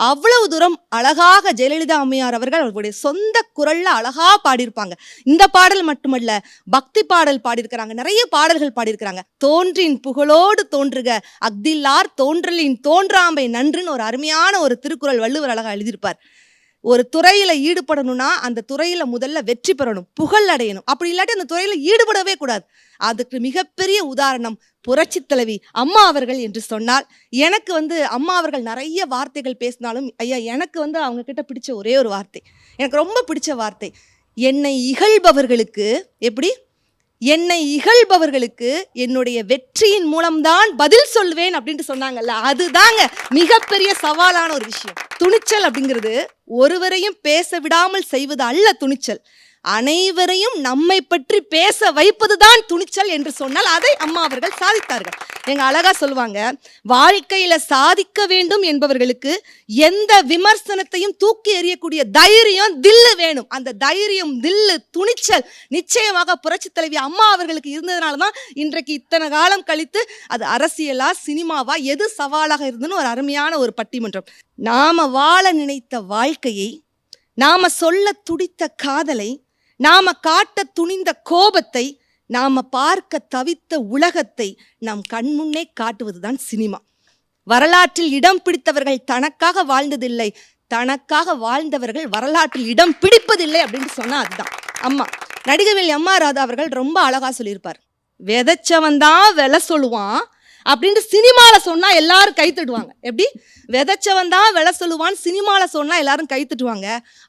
அவ்வளவு தூரம் அழகாக ஜெயலலிதா அம்மையார் அவர்கள் அவர்களுடைய சொந்த குரல்ல அழகா பாடியிருப்பாங்க. இந்த பாடல் மட்டுமல்ல, பக்தி பாடல் பாடியிருக்கிறாங்க, நிறைய பாடல்கள் பாடியிருக்கிறாங்க. தோன்றின் புகழோடு தோன்றுக, அக்தில்லார் தோன்றலின் தோன்றாமை நன்றுன்னு ஒரு அருமையான ஒரு திருக்குறள் வள்ளுவர் அழகா எழுதியிருப்பார். ஒரு துறையில ஈடுபடணும்னா அந்த துறையில முதல்ல வெற்றி பெறணும், புகழ் அடையணும். அப்படி இல்லாட்டி அந்த துறையில ஈடுபடவே கூடாது. அதுக்கு மிகப்பெரிய உதாரணம் புரட்சி தலைவி அம்மா அவர்கள் என்று சொன்னால், எனக்கு அம்மா அவர்கள் நிறைய வார்த்தைகள் பேசினாலும் ஐயா எனக்கு அவங்க கிட்ட பிடிச்ச ஒரே ஒரு வார்த்தை, எனக்கு ரொம்ப பிடிச்ச வார்த்தை, என்னை இகழ்பவர்களுக்கு என்னை இகழ்பவர்களுக்கு என்னுடைய வெற்றியின் மூலம்தான் பதில் சொல்வேன் அப்படின்ட்டு சொன்னாங்கல்ல, அதுதாங்க மிகப்பெரிய சவாலான ஒரு விஷயம். துணிச்சல் அப்படிங்கிறது ஒருவரையும் பேச விடாமல் செய்வது அல்ல துணிச்சல், அனைவரையும் நம்மை பற்றி பேச வைப்பதுதான் துணிச்சல் என்று சொன்னால் அதை அம்மா அவர்கள் சாதித்தார்கள். எங்க அழகா சொல்லுவாங்க, வாழ்க்கையில சாதிக்க வேண்டும் என்பவர்களுக்கு எந்த விமர்சனத்தையும் தூக்கி எறியக்கூடிய தைரியம் தில்லு வேணும். அந்த தைரியம் தில்லு துணிச்சல் நிச்சயமாக புரட்சி தலைவி அம்மா அவர்களுக்கு இருந்ததுனாலதான் இன்றைக்கு இத்தனை காலம் கழித்து அது அரசியலா சினிமாவா எது சவாலாக இருந்ததுன்னு ஒரு அருமையான ஒரு பட்டிமன்றம். நாம வாழ நினைத்த வாழ்க்கையை, நாம சொல்ல துடித்த காதலை, நாம காட்ட துணிந்த கோபத்தை, நாம பார்க்க தவித்த உலகத்தை நம் கண்முன்னே காட்டுவதுதான் சினிமா. வரலாற்றில் இடம் பிடித்தவர்கள் தனக்காக வாழ்ந்ததில்லை, தனக்காக வாழ்ந்தவர்கள் வரலாற்றில் இடம் பிடிப்பதில்லை அப்படின்னு சொன்னா அதுதான் அம்மா. நடிகவேல் எம் ஆர் ராதா அவர்கள் ரொம்ப அழகா சொல்லியிருப்பார், விதைச்சவன் தான் விலை சொல்லுவான் அப்படின்னு சினிமால சொன்னா எல்லாரும் கை தட்டுவாங்க. எப்படி விதைச்சவன் தான் விலை சொல்லுவான் சினிமால சொன்னா எல்லாரும் கை தட்டுவாங்க,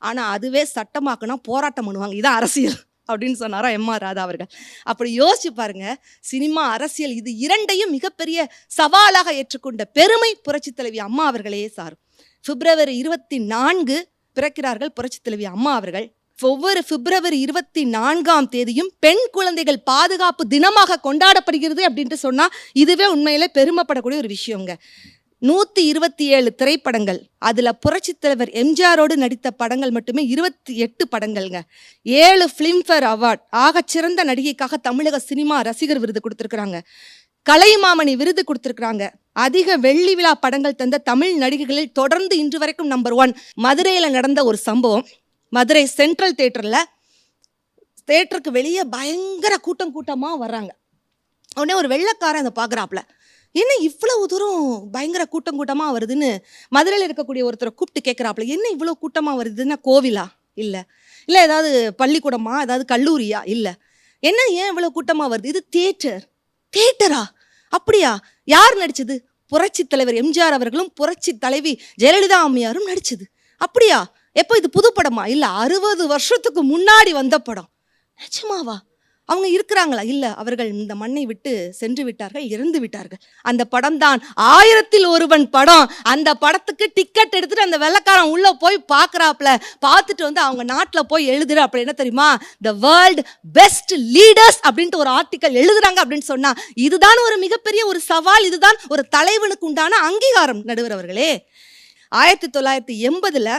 ஆனா அதுவே சட்டமாக்குனா போராட்டம் பண்ணுவாங்க, இதான் அரசியல் அப்படின்னு சொன்னாரா எம் ஆர் ராதா அவர்கள். அப்படி யோசிச்சு பாருங்க, சினிமா அரசியல் இது இரண்டையும் மிகப்பெரிய சவாலாக ஏற்றுக்கொண்ட பெருமை புரட்சி தலைவி அம்மா அவர்களே சாரும். பிப்ரவரி 24 பிறக்கிறார்கள் புரட்சி தலைவி அம்மா அவர்கள். ஒவ்வொரு பிப்ரவரி 24ஆம் தேதியும் பெண் குழந்தைகள் பாதுகாப்பு தினமாக கொண்டாடப்படுகிறது அப்படின்ட்டு சொன்னா இதுவே உண்மையிலே பெருமைப்படக்கூடிய ஒரு விஷயங்க. 127 திரைப்படங்கள், அதுல புரட்சி தலைவர் எம்ஜிஆரோடு நடித்த படங்கள் மட்டுமே 28 படங்கள்ங்க. 7 பிலிம்பேர் அவார்ட், ஆகச்சிறந்த நடிகைக்காக தமிழக சினிமா ரசிகர் விருது கொடுத்திருக்கிறாங்க, கலைமாமணி விருது கொடுத்திருக்கிறாங்க. அதிக வெள்ளி விழா படங்கள் தந்த தமிழ் நடிகைகளில் தொடர்ந்து இன்று வரைக்கும் நம்பர் 1. மதுரையில நடந்த ஒரு சம்பவம், மதுரை சென்ட்ரல் தேட்டருக்கு வெளியே பயங்கர கூட்டமா வர்றாங்க. உடனே ஒரு வெள்ளைக்காரன் அதை பார்க்குறாப்புல, என்ன இவ்வளவு தூரம் பயங்கர கூட்டமா வருதுன்னு மதுரையில் இருக்கக்கூடிய ஒருத்தரை கூப்பிட்டு கேட்குறாப்புல, என்ன இவ்வளோ கூட்டமாக வருதுன்னா கோவிலா இல்லை, ஏதாவது பள்ளிக்கூடமா, ஏதாவது கல்லூரியா, இல்லை, என்ன ஏன் இவ்வளோ கூட்டமாக வருது, இது தேட்டரா, அப்படியா, யார் நடிச்சது, புரட்சி தலைவர் எம்ஜிஆர் அவர்களும் புரட்சி தலைவி ஜெயலலிதா அம்மையாரும் நடிச்சது, அப்படியா, எப்போ, இது புது படமா, இல்லை 60 வருஷத்துக்கு முன்னாடி வந்த படம், நிஜமாவா, அவங்க இருக்கிறாங்களா, இல்லை அவர்கள் இந்த மண்ணை விட்டு சென்று விட்டார்கள், இறந்து விட்டார்கள். அந்த படம் தான் 1000ல் ஒருவன் படம். அந்த படத்துக்கு டிக்கெட் எடுத்துட்டு அந்த வெள்ளைக்காரன் உள்ள போய் பார்க்குறாப்புல, பார்த்துட்டு அவங்க நாட்டில் போய் எழுதுற அப்படி என்ன தெரியுமா, த வேர்ல்டு பெஸ்ட் லீடர்ஸ் அப்படின்ட்டு ஒரு ஆர்டிக்கல் எழுதுறாங்க அப்படின்னு சொன்னா இதுதான் ஒரு மிகப்பெரிய ஒரு சவால், இதுதான் ஒரு தலைவனுக்கு உண்டான அங்கீகாரம். நடுவர் அவர்களே, 1980ல்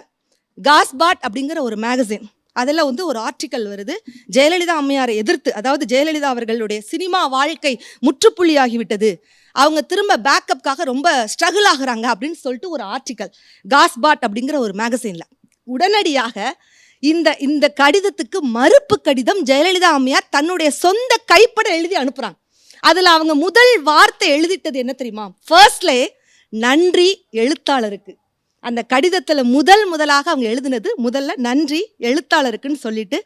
காஸ்பாட் அப்படிங்கிற ஒரு மேகசின், அதில் ஒரு ஆர்டிக்கல் வருது, ஜெயலலிதா அம்மையாரை எதிர்த்து, அதாவது ஜெயலலிதா அவர்களுடைய சினிமா வாழ்க்கை முற்றுப்புள்ளியாகிவிட்டது, அவங்க திரும்ப பேக்கப்காக ரொம்ப ஸ்ட்ரகிள் ஆகுறாங்க அப்படின்னு சொல்லிட்டு ஒரு ஆர்டிக்கல் காஸ்பாட் அப்படிங்கிற ஒரு மேகசின்ல. உடனடியாக இந்த கடிதத்துக்கு மறுப்பு கடிதம் ஜெயலலிதா அம்மையார் தன்னுடைய சொந்த கைப்பட எழுதி அனுப்புறாங்க. அதில் அவங்க முதல் வார்த்தை எழுதிட்டது என்ன தெரியுமா, ஃபர்ஸ்ட்லே நன்றி எழுத்தாளருக்கு. அந்த கடிதத்தில் முதலாக அவங்க எழுதினது முதல்ல நன்றி எழுத்தாளருக்குன்னு சொல்லிட்டு,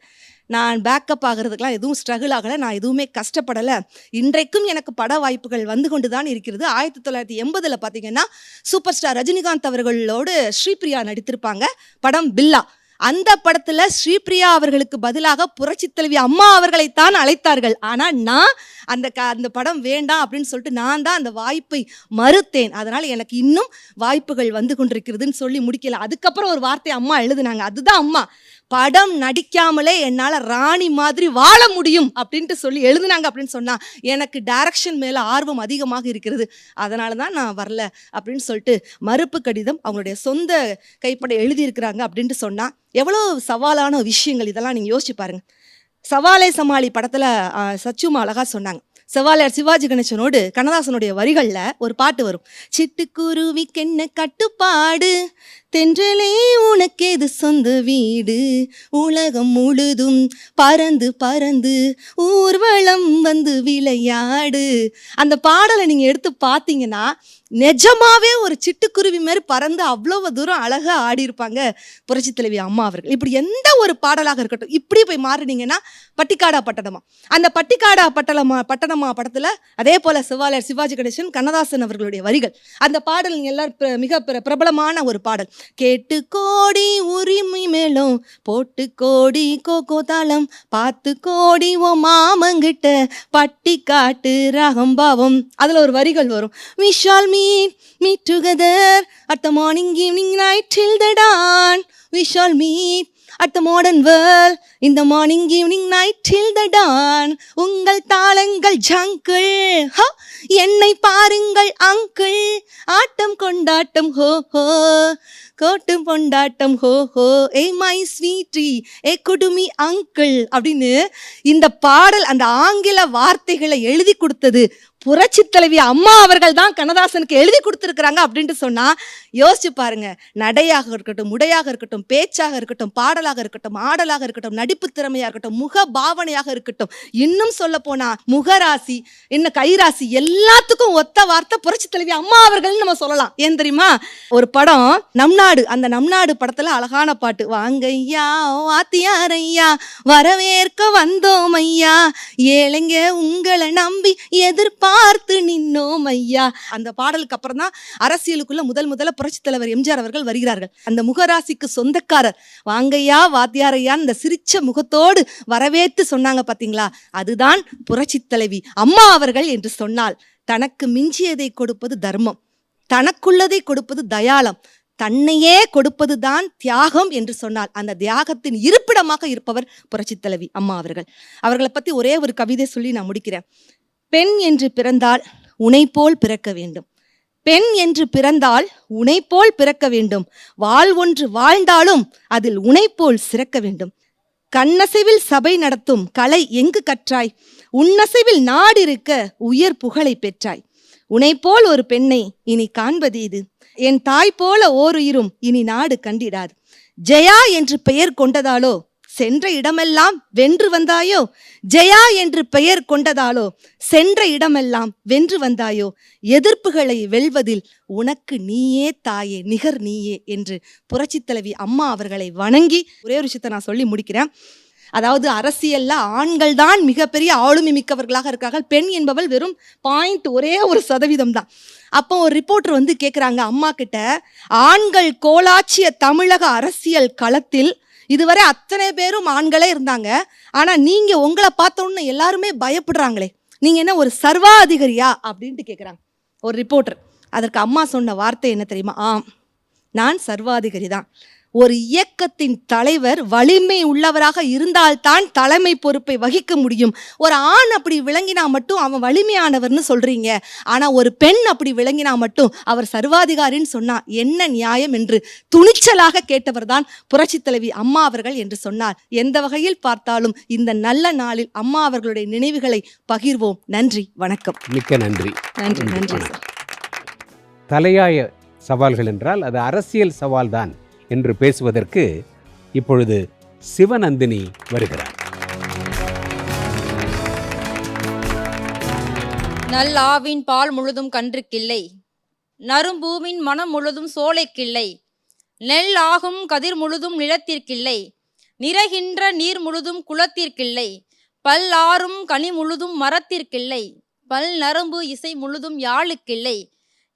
நான் பேக்கப் ஆகிறதுக்கெலாம் எதுவும் ஸ்ட்ரகிள் ஆகலை, நான் எதுவுமே கஷ்டப்படலை, இன்றைக்கும் எனக்கு பட வாய்ப்புகள் வந்து கொண்டு தான் இருக்கிறது. 1980ல் பார்த்தீங்கன்னா சூப்பர் ஸ்டார் ரஜினிகாந்த் அவர்களோடு ஸ்ரீபிரியா நடித்திருப்பாங்க, படம் பில்லா. அந்த படத்துல ஸ்ரீபிரியா அவர்களுக்கு பதிலாக புரட்சி தலைவி அம்மா அவர்களைத்தான் அழைத்தார்கள். ஆனா நான் அந்த படம் வேண்டாம் அப்படின்னு சொல்லிட்டு நான் தான் அந்த வாய்ப்பை மறுத்தேன். அதனால எனக்கு இன்னும் வாய்ப்புகள் வந்து கொண்டிருக்கிறதுன்னு சொல்லி முடிக்கல. அதுக்கப்புறம் ஒரு வார்த்தை அம்மா எழுதுனாங்க, அதுதான் அம்மா, படம் நடிக்காமலே என்னால் ராணி மாதிரி வாழ முடியும் அப்படின்ட்டு சொல்லி எழுதுனாங்க. அப்படின்னு சொன்னால் எனக்கு டைரக்ஷன் மேலே ஆர்வம் அதிகமாக இருக்கிறது, அதனால தான் நான் வரல அப்படின்னு சொல்லிட்டு மறுப்பு கடிதம் அவங்களுடைய சொந்த கைப்பட எழுதியிருக்கிறாங்க. அப்படின்ட்டு சொன்னால் எவ்வளோ சவாலான விஷயங்கள் இதெல்லாம் நீங்கள் யோசிச்சு பாருங்க. சவாலே சமாளி படத்தில் சச்சுமா அழகாக சொன்னாங்க, சவாலியார் சிவாஜி கணேசனோடு கண்ணதாசனுடைய வரிகள்ல ஒரு பாட்டு வரும். சிட்டுக்குருவிக்கென்ன கட்டுப்பாடு, தென்றலே உனக்கேது சொந்த வீடு, உலகம் முழுதும் பறந்து பறந்து ஊர்வலம் வந்து விளையாடு. அந்த பாடலை நீங்க எடுத்து பார்த்தீங்கன்னா நிஜமாவே ஒரு சிட்டுக்குருவி மாதிரி பறந்து அவ்வளவு தூரம் அழகா ஆடி இருப்பாங்க புரட்சி தலைவி அம்மா அவர்கள். இப்படி எந்த ஒரு பாடலாக இருக்கட்டும், இப்படி போய் மாறினீங்கன்னா பட்டிக்காடா பட்டணமா, அந்த பட்டிக்காடா பட்டணமா படத்துல அதே போல சவாலியார் சிவாஜி கணேசன் கண்ணதாசன் அவர்களுடைய வரிகள். அந்த பாடல் நீங்க எல்லாரும் மிக பிரபலமான ஒரு பாடல். கேட்டு கோடி உரிமை மேலும் போட்டு கோடி கோகோ தாளம் பார்த்து கோடி ஓ மாமங்கிட்ட பட்டி காட்டு ராகம்பாவம். அதுல ஒரு வரிகள் வரும். We shall meet together at the morning, evening, night till the dawn. We shall meet at the modern world in the morning, evening, night till the dawn. உங்கள் தாளங்கள் ஜங்கிள், என்னை பாருங்கள் அங்கிள், ஆட்டம் கொண்டாட்டம் ஹோ ஹோ, கோட்டும் கொண்டாட்டம் ஹோ ஹோ, ஏ மை ஸ்வீட்டி ஏ குடுமி அங்கிள் அப்படின்னு இந்த பாடல் அந்த ஆங்கில வார்த்தைகளை எழுதி கொடுத்தது புரட்சி தலைவி அம்மா அவர்கள் தான் கண்ணதாசனுக்கு எழுதி கொடுத்துருக்குறாங்க அப்படின்ட்டு சொன்னா யோசிச்சு பாருங்க. நடையாக இருக்கட்டும், உடையாக இருக்கட்டும், பேச்சாக இருக்கட்டும், பாடலாக இருக்கட்டும், ஆடலாக இருக்கட்டும், நடிப்பு திறமையாக இருக்கட்டும், முக பாவனையாக இருக்கட்டும், இன்னும் சொல்ல போனா முகராசி, இன்னும் கைராசி, எல்லாத்துக்கும் ஒத்த வார்த்தை புரட்சி தலைவி அம்மா அவர்கள் நம்ம சொல்லலாம். ஏன் தெரியுமா? ஒரு படம் நம் நாடு, அந்த நம் நாடு படத்துல அழகான பாட்டு. வாங்கையா வாத்தியாரையா வரவேற்க வந்தோம் ஐயா, ஏழைங்க உங்களை நம்பி எதிர்பார்த்து நின்னோம் ஐயா. அந்த பாடலுக்கு அப்புறம் தான் அரசியலுக்குள்ள முதல்ல புரட்சி தலைவர் எம்ஜிஆர் அவர்கள் வருகிறார்கள். அந்த முகராசிக்கு சொந்தக்காரர் வாங்கையா வாத்தியாரையா இந்த சிரிச்ச முகத்தோடு வரவேற்று சொன்னாங்க பாத்தீங்களா, அதுதான் புரட்சி தலைவி அம்மா அவர்கள் என்று சொன்னால். தனக்கு மிஞ்சியதை கொடுப்பது தர்மம், தனக்குள்ளதை கொடுப்பது தயாளம், தன்னையே கொடுப்பதுதான் தியாகம் என்று சொன்னால் அந்த தியாகத்தின் இருப்பிடமாக இருப்பவர் புரட்சி தலைவி அம்மா அவர்கள். அவர்களை பத்தி ஒரே ஒரு கவிதை சொல்லி நான் முடிக்கிறேன். பெண் என்று பிறந்தால் உனை போல் பிறக்க வேண்டும், பெண் என்று பிறந்தால் உனை போல் பிறக்க வேண்டும், ஒன்று வாழ்ந்தாலும் அதில் உனை போல் சிறக்க வேண்டும். கண்ணசைவில் சபை நடத்தும் கலை எங்கு கற்றாய், உன்னசைவில் நாடிருக்க உயர் புகழை பெற்றாய். உனை போல் ஒரு பெண்ணை இனி காண்பது இது, என் தாய் போல ஓருயிரும் இனி நாடு கண்டிடாது. ஜெயா என்று பெயர் கொண்டதாலோ சென்ற இடமெல்லாம் வென்று வந்தாயோ, ஜெயா என்று பெயர் கொண்டதாலோ சென்ற இடமெல்லாம் வென்று வந்தாயோ, எதிர்ப்புகளை வெல்வதில் உனக்கு நீயே தாயே நிகர் நீயே என்று புரட்சி தலைவி அம்மா அவர்களை வணங்கி ஒரே ஒரு விஷயத்தை நான் சொல்லி முடிக்கிறேன். அதாவது அரசியல்ல ஆண்கள் தான் மிகப்பெரிய ஆளுமை மிக்கவர்களாக இருக்கார்கள், பெண் என்பவள் வெறும் ஒரே 1% தான். அப்போ ஒரு ரிப்போர்ட்டர் வந்து கேட்குறாங்க அம்மா கிட்ட, ஆண்கள் கோலாச்சிய தமிழக அரசியல் களத்தில் இதுவரை அத்தனை பேரும் ஆண்களே இருந்தாங்க, ஆனா நீங்க உங்களை பார்த்தோன்னு எல்லாருமே பயப்படுறாங்களே, நீங்க என்ன ஒரு சர்வாதிகாரியா அப்படின்ட்டு கேட்குறாங்க ஒரு ரிப்போர்ட்டர். அதற்கு அம்மா சொன்ன வார்த்தை என்ன தெரியுமா? நான் சர்வாதிகாரி தான். ஒரு இயக்கத்தின் தலைவர் வலிமை உள்ளவராக இருந்தால்தான் தலைமை பொறுப்பை வகிக்க முடியும். ஒரு ஆண் அப்படி விளங்கினா மட்டும் அவன் வலிமையானவர்னு சொல்றீங்க, ஆனா ஒரு பெண் அப்படி விளங்கினா மட்டும் அவர் சர்வாதிகாரின்னு சொன்னா என்ன நியாயம் என்று துணிச்சலாக கேட்டவர் தான் புரட்சி தலைவி அம்மா அவர்கள் என்று சொன்னார். எந்த வகையில் பார்த்தாலும் இந்த நல்ல நாளில் அம்மா அவர்களுடைய நினைவுகளை பகிர்வோம். நன்றி, வணக்கம். மிக்க நன்றி. நன்றி நன்றி. தலையாய சவால்கள் என்றால் அது அரசியல் சவால்தான் என்று பேசுவதற்கு இப்பொழுது சிவநந்தினி வருகிறார். நல்லாவின் பால் முழுதும் கன்றுக்கில்லை, நறும்பூவின் மனம் முழுதும் சோலைக்கில்லை, நெல் ஆகும் கதிர் முழுதும் நிலத்திற்கில்லை, நிறைகின்ற நீர் முழுதும் குளத்திற்கில்லை, பல் ஆறும் கனி முழுதும் மரத்திற்கில்லை, பல் நரம்பு இசை முழுதும் யாழுக்கில்லை,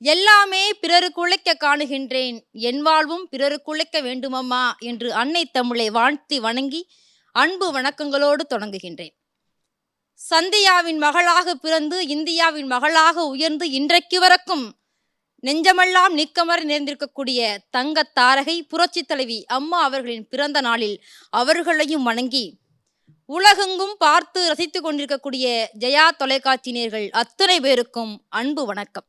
எல்லாமே பிறருக்கு உழைக்க காணுகின்றேன், என் வாழ்வும் பிறருக்கு உழைக்க வேண்டுமம்மா என்று அன்னை தமிழை வாழ்த்தி வணங்கி அன்பு வணக்கங்களோடு தொடங்குகின்றேன். சந்தியாவின் மகளாக பிறந்து இந்தியாவின் மகளாக உயர்ந்து இன்றைக்கு வரைக்கும் நெஞ்சமெல்லாம் நிற்கமறை நேர்ந்திருக்கக்கூடிய தங்க தாரகை புரட்சி தலைவி அம்மா அவர்களின் பிறந்த நாளில் அவர்களையும் வணங்கி உலகெங்கும் பார்த்து ரசித்து கொண்டிருக்கக்கூடிய ஜெயா தொலைக்காட்சி நேயர்கள் அத்தனை பேருக்கும் அன்பு வணக்கம்.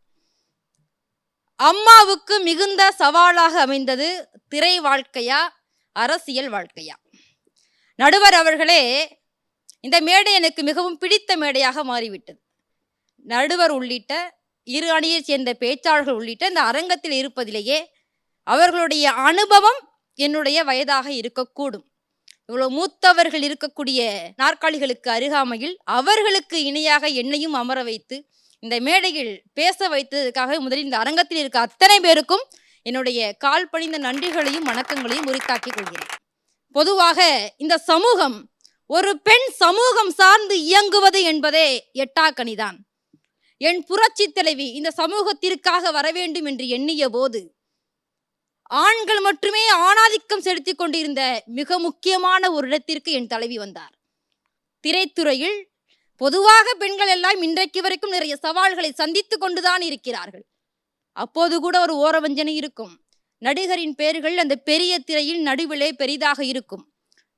அம்மாவுக்கு மிகுந்த சவாலாக அமைந்தது திரை வாழ்க்கையா அரசியல் வாழ்க்கையா? நடுவர் அவர்களே, இந்த மேடை எனக்கு மிகவும் பிடித்த மேடையாக மாறிவிட்டது. நடுவர் உள்ளிட்ட இரு அணியைச் சேர்ந்த பேச்சாளர்கள் உள்ளிட்ட இந்த அரங்கத்தில் இருப்பதிலேயே அவர்களுடைய அனுபவம் என்னுடைய வயதாக இருக்கக்கூடும். இவ்வளவு மூத்தவர்கள் இருக்கக்கூடிய நாற்காலிகளுக்கு அருகாமையில் அவர்களுக்கு இணையாக என்னையும் அமர வைத்து இந்த மேடையில் பேச வைத்ததற்காக முதலில் இந்த அரங்கத்தில் இருக்க அத்தனை பேருக்கும் என்னுடைய கால் பணிந்த நன்றிகளையும் வணக்கங்களையும் உரித்தாக்கிக் கொள்கிறேன். பொதுவாக இந்த சமூகம் ஒரு பெண் சமூகம் சார்ந்து இயங்குவது என்பதே எட்டாக்கனிதான். என் புரட்சி தலைவி இந்த சமூகத்திற்காக வர வேண்டும் என்று எண்ணிய போது ஆண்கள் மட்டுமே ஆணாதிக்கம் செலுத்திக் கொண்டிருந்த மிக முக்கியமான ஒரு இடத்திற்கு என் தலைவி வந்தார். திரைத்துறையில் பொதுவாக பெண்கள் எல்லாம் இன்றைக்கு வரைக்கும் நிறைய சவால்களை சந்தித்து கொண்டுதான் இருக்கிறார்கள். அப்போது கூட ஒரு ஓரவஞ்சனை இருக்கும். நடிகரின் பெயர்கள் அந்த பெரிய திரையில் நடுவிலே பெரிதாக இருக்கும்.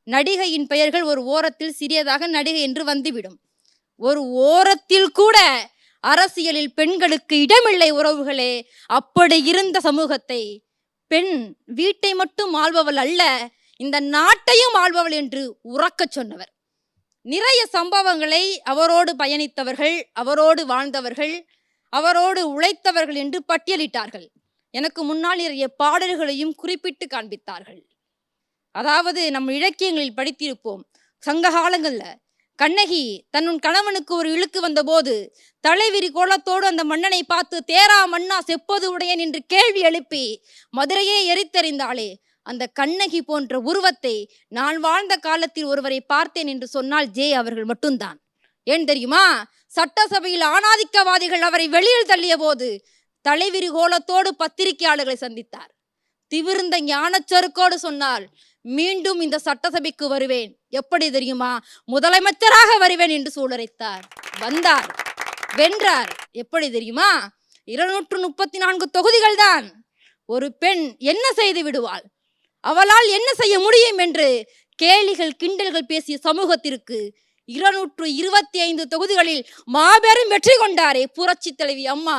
நடிகையின் பெயர்கள் ஒரு ஓரத்தில் சிறியதாக நடிகை என்று வந்துவிடும். ஒரு ஓரத்தில் கூட அரசியலில் பெண்களுக்கு இடமில்லை உறவுகளே. அப்படி இருந்த சமூகத்தை பெண் வீட்டை மட்டும் ஆள்பவள் அல்ல, இந்த நாட்டையும் ஆள்பவள் என்று உறக்கச் சொன்னவர். நிறைய சம்பவங்களை அவரோடு பயணித்தவர்கள், அவரோடு வாழ்ந்தவர்கள், அவரோடு உழைத்தவர்கள் என்று பட்டியலிட்டார்கள். எனக்கு முன்னால் நிறைய பாடல்களையும் குறிப்பிட்டு காண்பித்தார்கள். அதாவது நம் இலக்கியங்களில் படித்திருப்போம், சங்க காலங்கள்ல கண்ணகி தன்னுன் கணவனுக்கு ஒரு இழுக்கு வந்த போது தலைவிரி கோலத்தோடு அந்த மன்னனை பார்த்து தேரா மன்னா செப்பது உடையன் என்று கேள்வி எழுப்பி மதுரையே எரித்தறிந்தாளே, அந்த கண்ணகி போன்ற உருவத்தை நான் வாழ்ந்த காலத்தில் ஒருவரை பார்த்தேன் என்று சொன்னால் ஜே அவர்கள் மட்டும்தான். ஏன் தெரியுமா? சட்டசபையில் ஆணாதிக்கவாதிகள் அவரை வெளியில் தள்ளிய போது தலைவிரி கோலத்தோடு பத்திரிகையாளர்களை சந்தித்தார். திவிர்ந்த ஞானச்சருக்கோடு சொன்னால் மீண்டும் இந்த சட்டசபைக்கு வருவேன், எப்படி தெரியுமா, முதலமைச்சராக வருவேன் என்று சூளுரைத்தார். வந்தார், வென்றார். எப்படி தெரியுமா? 234 தொகுதிகள் தான். ஒரு பெண் என்ன செய்து விடுவாள், அவளால் என்ன செய்ய முடியும் என்று கேலிகள் கிண்டல்கள் பேசிய சமூகத்திற்கு 225 தொகுதிகளில் மாபெரும் வெற்றி கொண்டாரே புரட்சி தலைவி அம்மா,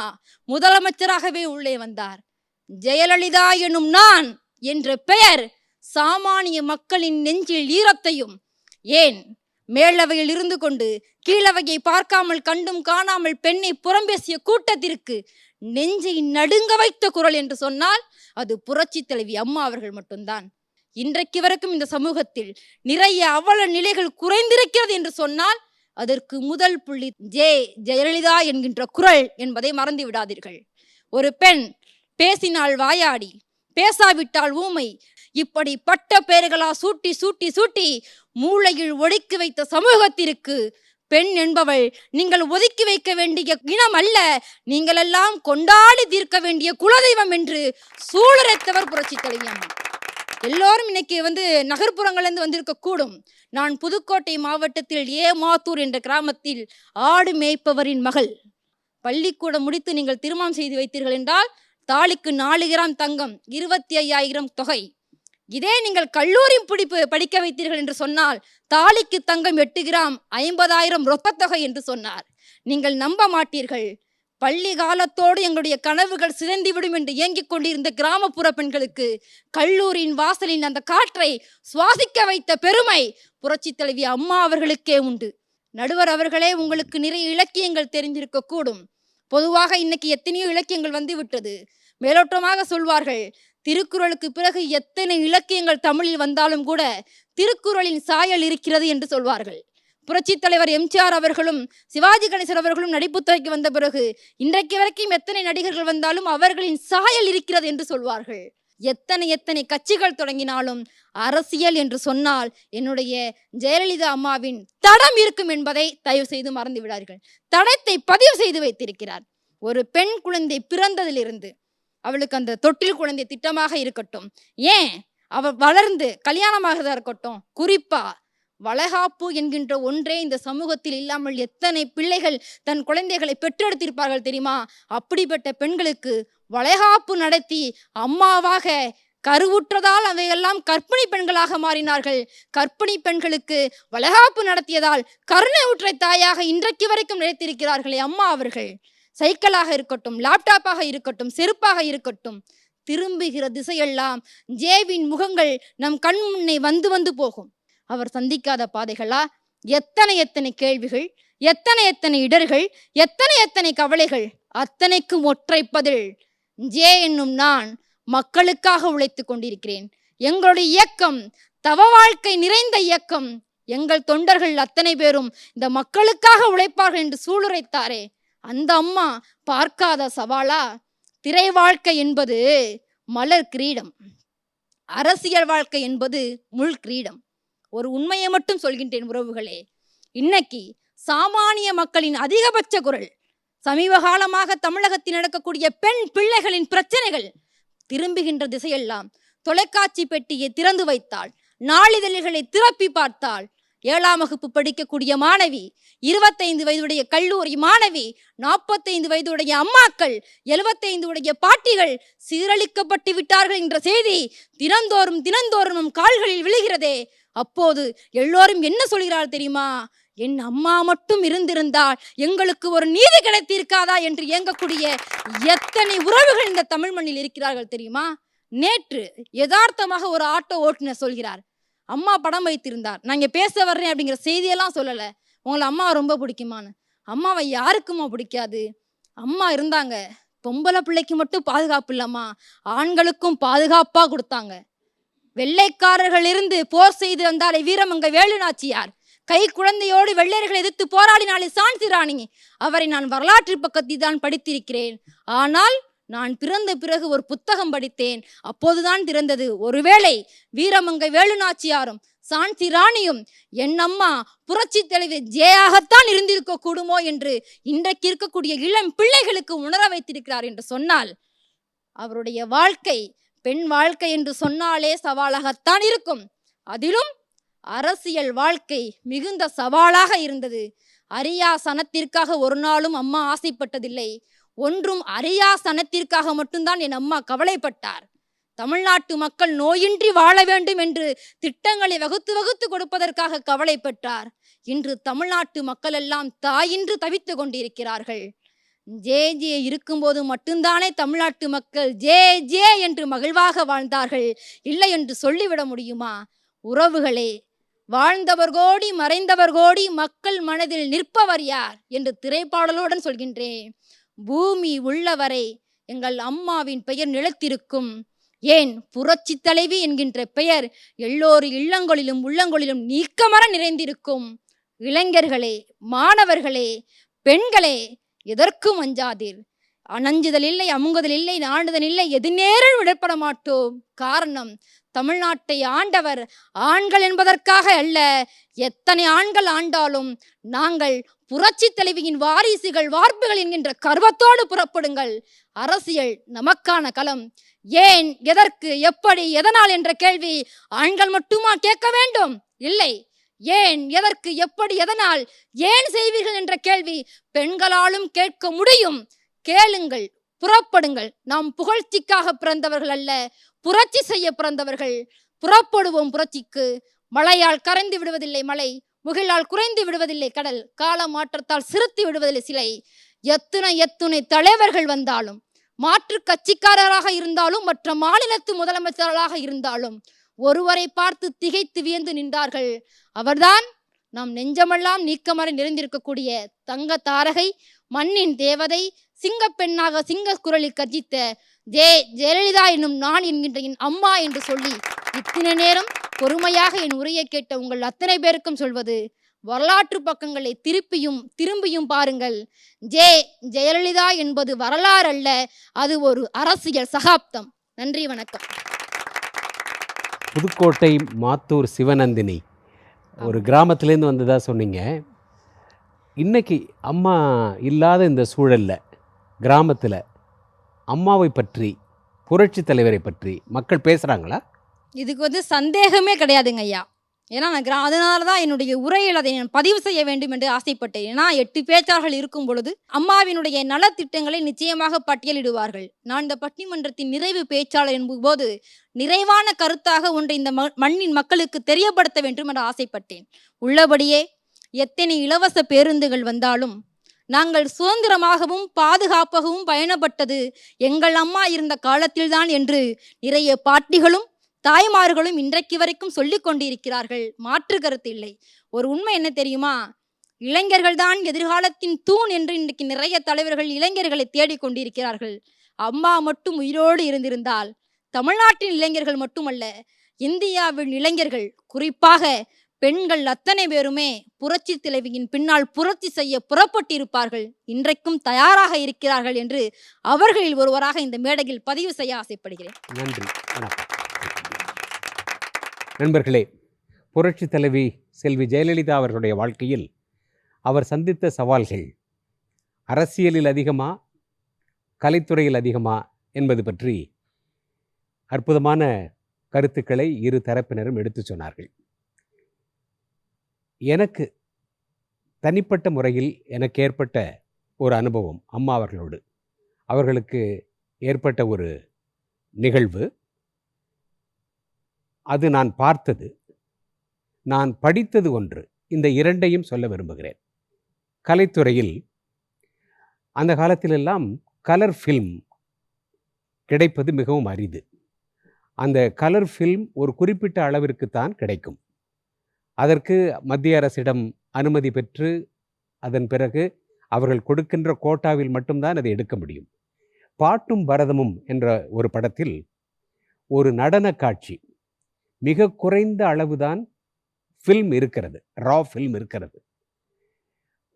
முதலமைச்சராகவே உள்ளே வந்தார். ஜெயலலிதா எனும் நான் என்ற பெயர் சாமானிய மக்களின் நெஞ்சில் ஈரத்தையும், ஏன் மேலவையில் இருந்து கொண்டு கீழவையை பார்க்காமல் கண்டும் காணாமல் பெண்ணை புறம்பேசிய கூட்டத்திற்கு நெஞ்சை நடுங்க வைத்த குரல் என்று சொன்னால் அது புரட்சி தலைவி அம்மா அவர்கள் மட்டும்தான். இன்றைக்கு வரைக்கும் இந்த சமூகத்தில் நிறைய அவல நிலைகள் குறைந்திருக்கிறது என்று சொன்னால் அதற்கு முதல் புள்ளி ஜெயலலிதா என்கின்ற குரல் என்பதை மறந்து விடாதீர்கள். ஒரு பெண் பேசினால் வாயாடி, பேசாவிட்டால் ஊமை, இப்படி பட்ட பெயர்களா சூட்டி சூட்டி சூட்டி மூளையில் ஒடுக்கி வைத்த சமூகத்திற்கு பெண் என்பவள் நீங்கள் ஒதுக்கி வைக்க வேண்டிய இனம் அல்ல, நீங்கள் எல்லாம் கொண்டாடி தீர்க்க வேண்டிய குலதெய்வம் என்று சூளுரைத்தவர் புரட்சி தலைவி அம்மா. எல்லோரும் இன்னைக்கு நகர்ப்புறங்கள்லேருந்து வந்திருக்க கூடும். நான் புதுக்கோட்டை மாவட்டத்தில் ஏமாத்தூர் என்ற கிராமத்தில் ஆடு மேய்ப்பவரின் மகள். பள்ளிக்கூடம் முடித்து நீங்கள் திருமணம் செய்து வைத்தீர்கள் என்றால் தாலிக்கு 4 கிராம் தங்கம், 25,000 தொகை. இதே நீங்கள் கல்லூரி படிக்க வைத்தீர்கள் என்று சொன்னால் தாலிக்கு தங்கம் 8 கிராம் 50,000 ரொப்பத்தொகை என்று சொன்னார். நீங்கள் நம்ப மாட்டீர்கள். பள்ளி காலத்தோடு எங்களுடைய கனவுகள் சிதைந்துவிடும் என்று ஏங்கிக் கொண்டிருந்த கிராமப்புற பெண்களுக்கு கல்லூரியின் வாசலின் அந்த காற்றை சுவாசிக்க வைத்த பெருமை புரட்சி தலைவி அம்மா அவர்களுக்கே உண்டு. நடுவர் அவர்களே, உங்களுக்கு நிறைய இலக்கியங்கள் தெரிஞ்சிருக்க கூடும். பொதுவாக இன்னைக்கு எத்தனையோ இலக்கியங்கள் வந்து விட்டது. மேலோட்டமாக சொல்வார்கள், திருக்குறளுக்கு பிறகு எத்தனை இலக்கியங்கள் தமிழில் வந்தாலும் கூட திருக்குறளின் சாயல் இருக்கிறது என்று சொல்வார்கள். புரட்சி தலைவர் எம்ஜிஆர் அவர்களும் சிவாஜி கணேசன் அவர்களும் நடிப்புத்துறைக்கு வந்த பிறகு இன்றைக்கு வரைக்கும் எத்தனை நடிகர்கள் வந்தாலும் அவர்களின் சாயல் இருக்கிறது என்று சொல்வார்கள். எத்தனை கட்சிகள் தொடங்கினாலும் அரசியல் என்று சொன்னால் என்னுடைய ஜெயலலிதா அம்மாவின் தடம் இருக்கும் என்பதை தயவு செய்து மறந்து விடார்கள். தடத்தை பதிவு செய்து வைத்திருக்கிறார். ஒரு பெண் குழந்தை பிறந்ததிலிருந்து அவளுக்கு அந்த தொட்டில் குழந்தை திட்டமாக இருக்கட்டும், ஏன் அவள் வளர்ந்து கல்யாணமாக இருக்கட்டும், குறிப்பா வளைகாப்பு என்கின்ற ஒன்றே இந்த சமூகத்தில் இல்லாமல் எத்தனை பிள்ளைகள் தன் குழந்தைகளை பெற்றெடுத்திருப்பார்கள் தெரியுமா? அப்படிப்பட்ட பெண்களுக்கு வளைகாப்பு நடத்தி அம்மாவாக கருவுற்றதால் அவையெல்லாம் கர்ப்பிணி பெண்களாக மாறினார்கள். கர்ப்பிணி பெண்களுக்கு வளைகாப்பு நடத்தியதால் கருணை ஊற்றை தாயாக இன்றைக்கு வரைக்கும் நிலைத்திருக்கிறார்களே அம்மா அவர்கள். சைக்கிளாக இருக்கட்டும், லேப்டாப்பாக இருக்கட்டும், செருப்பாக இருக்கட்டும், திரும்புகிற திசையெல்லாம் ஜேவின் முகங்கள் நம் கண் முன்னே வந்து போகும். அவர் சந்திக்காத பாதைகளா? எத்தனை கேள்விகள், எத்தனை எத்தனை இடர்கள், எத்தனை எத்தனை கவலைகள், அத்தனைக்கும் ஒற்றை பதில். ஜே என்னும் நான் மக்களுக்காக உழைத்துக் கொண்டிருக்கிறேன். எங்களுடைய இயக்கம் தவ வாழ்க்கை நிறைந்த இயக்கம். எங்கள் தொண்டர்கள் அத்தனை பேரும் இந்த மக்களுக்காக உழைப்பார்கள் என்று சூளுரைத்தாரே, அந்த அம்மா பார்க்காத சவாலா? திரை வாழ்க்கை என்பது மலர் கிரீடம், அரசியல் வாழ்க்கை என்பது முள் கிரீடம். ஒரு உண்மையை மட்டும் சொல்கின்றேன் உறவுகளே, இன்னைக்கு சாமானிய மக்களின் அதிகபட்ச குரல், சமீப காலமாக தமிழகத்தில் நடக்கக்கூடிய பெண் பிள்ளைகளின் பிரச்சனைகள் திரும்புகின்ற திசையெல்லாம் தொலைக்காட்சி பெட்டியை திறந்து வைத்தால், நாளிதழ்களை திறப்பி பார்த்தால், 7ஆம் வகுப்பு படிக்கக்கூடிய மாணவி, 25 வயதுடைய கல்லூரி மாணவி, 45 வயதுடைய அம்மாக்கள், 75 உடைய பாட்டிகள் சீரழிக்கப்பட்டு விட்டார்கள் என்ற செய்தி தினந்தோறும் தினந்தோறும் நம் கால்களில் விழுகிறதே. அப்போது எல்லோரும் என்ன சொல்கிறார்கள் தெரியுமா? என் அம்மா மட்டும் இருந்திருந்தால் எங்களுக்கு ஒரு நீதி கிடைத்திருக்காதா என்று இயங்கக்கூடிய எத்தனை உறவுகள் இந்த தமிழ் மண்ணில் இருக்கிறார்கள் தெரியுமா? நேற்று யதார்த்தமாக ஒரு ஆட்டோ ஓட்டுநர் சொல்கிறார், அம்மா படம் வைத்திருந்தார், நான் இங்கே பேச வர்றேன் அப்படிங்கிற செய்தியெல்லாம் சொல்லலை. உங்களை அம்மா ரொம்ப பிடிக்குமான்னு. அம்மாவை யாருக்குமா பிடிக்காது? அம்மா இருந்தாங்க, பொம்பளை பிள்ளைக்கு மட்டும் பாதுகாப்பு இல்லம்மா, ஆண்களுக்கும் பாதுகாப்பாக கொடுத்தாங்க. வெள்ளைக்காரர்கள் இருந்து போர் செய்து வந்தாலே வீரமங்க வேலு நாச்சியார், கை குழந்தையோடு வெள்ளையர்களை எதிர்த்து போராடினாலே சான்சி ராணி, அவரை நான் வரலாற்று பக்கத்தில் தான் படித்திருக்கிறேன். ஆனால் நான் பிறந்த பிறகு ஒரு புத்தகம் படித்தேன், அப்போதுதான் திறந்தது. ஒருவேளை வீரமங்கை வேலு நாச்சியாரும் சான்சி ராணியும் என் அம்மா புரட்சி தலைவர் ஜெயாகத்தான் இருந்திருக்க கூடுமோ என்று இன்றைக்கு இருக்கக்கூடிய இளம் பிள்ளைகளுக்கு உணர வைத்திருக்கிறார் என்று சொன்னால், அவருடைய வாழ்க்கை பெண் வாழ்க்கை என்று சொன்னாலே சவாலாகத்தான் இருக்கும். அதிலும் அரசியல் வாழ்க்கை மிகுந்த சவாலாக இருந்தது. அரியா சனத்திற்காக ஒரு நாளும் அம்மா ஆசைப்பட்டதில்லை. ஒன்றும் அரியா சனத்திற்காக மட்டும்தான் என் அம்மா கவலைப்பட்டார். தமிழ்நாட்டு மக்கள் நோயின்றி வாழ வேண்டும் என்று திட்டங்களை வகுத்து கொடுப்பதற்காக கவலைப்பட்டார். இன்று தமிழ்நாட்டு மக்கள் எல்லாம் தாயின்றி தவித்து கொண்டிருக்கிறார்கள். ஜே ஜே இருக்கும்போது மட்டும்தானே தமிழ்நாட்டு மக்கள் ஜே ஜே என்று மகிழ்வாக வாழ்ந்தார்கள், இல்லை என்று சொல்லிவிட முடியுமா? உறவுகளே, வாழ்ந்தவர் கோடி மறைந்தவர் கோடி, மக்கள் மனதில் நிற்பவர் யார் என்று திரைப்பாடலுடன் சொல்கின்றேன். பூமி உள்ளவரை எங்கள் அம்மாவின் பெயர் நிலைத்திருக்கும். ஏன் புரட்சி தலைவி என்கின்ற பெயர் எல்லோரு இல்லங்களிலும் உள்ளங்களிலும் நீக்கமர நிறைந்திருக்கும். இளைஞர்களே, மாணவர்களே, பெண்களே, எதற்கும் அஞ்சாதீர். அனஞ்சுதல் இல்லை, அமுங்குதல் இல்லை, நாண்டுதல் இல்லை, எது நேரம் விடப்பட மாட்டோம். காரணம், தமிழ்நாட்டை ஆண்டவர் ஆண்கள் என்பதற்காக அல்ல. எத்தனை ஆண்கள் ஆண்டாலும் நாங்கள் புரட்சி தலைவியின் வாரிசுகள், வார்ப்புகள் என்கின்ற கர்வத்தோடு புறப்படுங்கள். அரசியல் நமக்கான களம். ஏன், எதற்கு, எப்படி, எதனால் என்ற கேள்வி ஆண்கள் மட்டுமா கேட்க வேண்டும்? இல்லை. ஏன், எதற்கு, எப்படி, எதனால், ஏன் செய்வீர்கள் என்ற கேள்வி பெண்களாலும் கேட்க முடியும். கேளுங்கள், புறப்படுங்கள். நாம் புகழ்ச்சிக்காக பிறந்தவர்கள் அல்ல, புரட்சி செய்ய பிறந்தவர்கள். புறப்படுவோம் புரட்சிக்கு. மழையால் கரைந்து விடுவதில்லை மலை, முகிலால் குறைந்து விடுவதில்லை கடல், கால மாற்றத்தால் சிறுத்தி விடுவதில்லை சிலை. எத்துணை தலைவர்கள் வந்தாலும், மாற்று கட்சிக்காரராக இருந்தாலும், மற்ற மாநிலத்து முதலமைச்சர்களாக இருந்தாலும் ஒருவரை பார்த்து திகைத்து வியந்து நின்றார்கள். அவர்தான் நாம் நெஞ்சமெல்லாம் நீக்கமறை நிறைந்திருக்கக்கூடிய தங்க தாரகை, மண்ணின் தேவதை, சிங்கப்பெண்ணாக சிங்க குரலில் கர்ஜித்த ஜெயலலிதா என்னும் நான் என்கின்ற என் அம்மா என்று சொல்லி இத்தனை நேரம் பொறுமையாக என் உரையை கேட்ட உங்கள் அத்தனை பேருக்கும் சொல்வது, வரலாற்று பக்கங்களை திரும்பியும் பாருங்கள். ஜெயலலிதா என்பது வரலாறு அல்ல, அது ஒரு அரசியல் சகாப்தம். நன்றி, வணக்கம். புதுக்கோட்டை மாத்தூர் சிவநந்தினி ஒரு கிராமத்திலேருந்து வந்ததா சொன்னீங்க. இன்னைக்கு அம்மா இல்லாத இந்த சூழலில் கிராமத்தில் அம்மாவை பற்றி, புரட்சி தலைவரை பற்றி மக்கள் பேசுகிறாங்களா? இதுக்கு சந்தேகமே கிடையாதுங்க ஐயா. ஏன்னா நான் அதனால தான் என்னுடைய உரையில் அதை நான் பதிவு செய்ய வேண்டும் என்று ஆசைப்பட்டேன். ஏன்னா 8 பேச்சாளர்கள் இருக்கும் பொழுது அம்மாவினுடைய நலத்திட்டங்களை நிச்சயமாக பட்டியலிடுவார்கள். நான் இந்த பட்டிமன்றத்தின் நிறைவு பேச்சாளர் என்பது நிறைவான கருத்தாக ஒன்றை இந்த மண்ணின் மக்களுக்கு தெரியப்படுத்த வேண்டும் என்று ஆசைப்பட்டேன். உள்ளபடியே எத்தனை இலவச பேருந்துகள் வந்தாலும் நாங்கள் சுதந்திரமாகவும் பாதுகாப்பாகவும் பயணப்பட்டது எங்கள் அம்மா இருந்த காலத்தில்தான் என்று நிறைய பாட்டிகளும் தாய்மார்களும் இன்றைக்கு வரைக்கும் சொல்லிக் கொண்டிருக்கிறார்கள். மாற்று கருத்து இல்லை. ஒரு உண்மை என்ன தெரியுமா? இளைஞர்கள்தான் எதிர்காலத்தின் தூண் என்று இன்றைக்கு நிறைய தலைவர்கள் இளைஞர்களை தேடிக்கொண்டிருக்கிறார்கள். அம்மா மட்டும் உயிரோடு இருந்திருந்தால் தமிழ்நாட்டின் இளைஞர்கள் மட்டுமல்ல, இந்தியாவின் இளைஞர்கள், குறிப்பாக பெண்கள் அத்தனை பேருமே புரட்சி தலைவியின் பின்னால் புரட்சி செய்ய புறப்பட்டிருப்பார்கள். இன்றைக்கும் தயாராக இருக்கிறார்கள் என்று அவர்களில் ஒருவராக இந்த மேடையில் பதிவு செய்ய ஆசைப்படுகிறேன். நன்றி, வணக்கம். நண்பர்களே, புரட்சி தலைவி செல்வி ஜெயலலிதா அவர்களுடைய வாழ்க்கையில் அவர் சந்தித்த சவால்கள் அரசியலில் அதிகமா கலைத்துறையில் அதிகமா என்பது பற்றி அற்புதமான கருத்துக்களை இரு தரப்பினரும் எடுத்து சொன்னார்கள். எனக்கு தனிப்பட்ட முறையில் எனக்கு ஏற்பட்ட ஒரு அனுபவம் அம்மா அவர்களோடு, அவர்களுக்கு ஏற்பட்ட ஒரு நிகழ்வு, அது நான் பார்த்தது, நான் படித்தது ஒன்று. இந்த இரண்டையும் சொல்ல விரும்புகிறேன். கலைத்துறையில் அந்த காலத்திலெல்லாம் கலர் ஃபில்ம் கிடைப்பது மிகவும் அரிது. அந்த கலர் ஃபில்ம் ஒரு குறிப்பிட்ட அளவிற்குத்தான் கிடைக்கும். அதற்கு மத்திய அரசிடம் அனுமதி பெற்று அதன் பிறகு அவர்கள் கொடுக்கின்ற கோட்டாவில் மட்டும்தான் அதை எடுக்க முடியும். பாட்டும் பரதமும் என்ற ஒரு படத்தில் ஒரு நடன காட்சி, மிக குறைந்த அளவுதான் ஃபில்ம் இருக்கிறது, ரா ஃபில்ம் இருக்கிறது.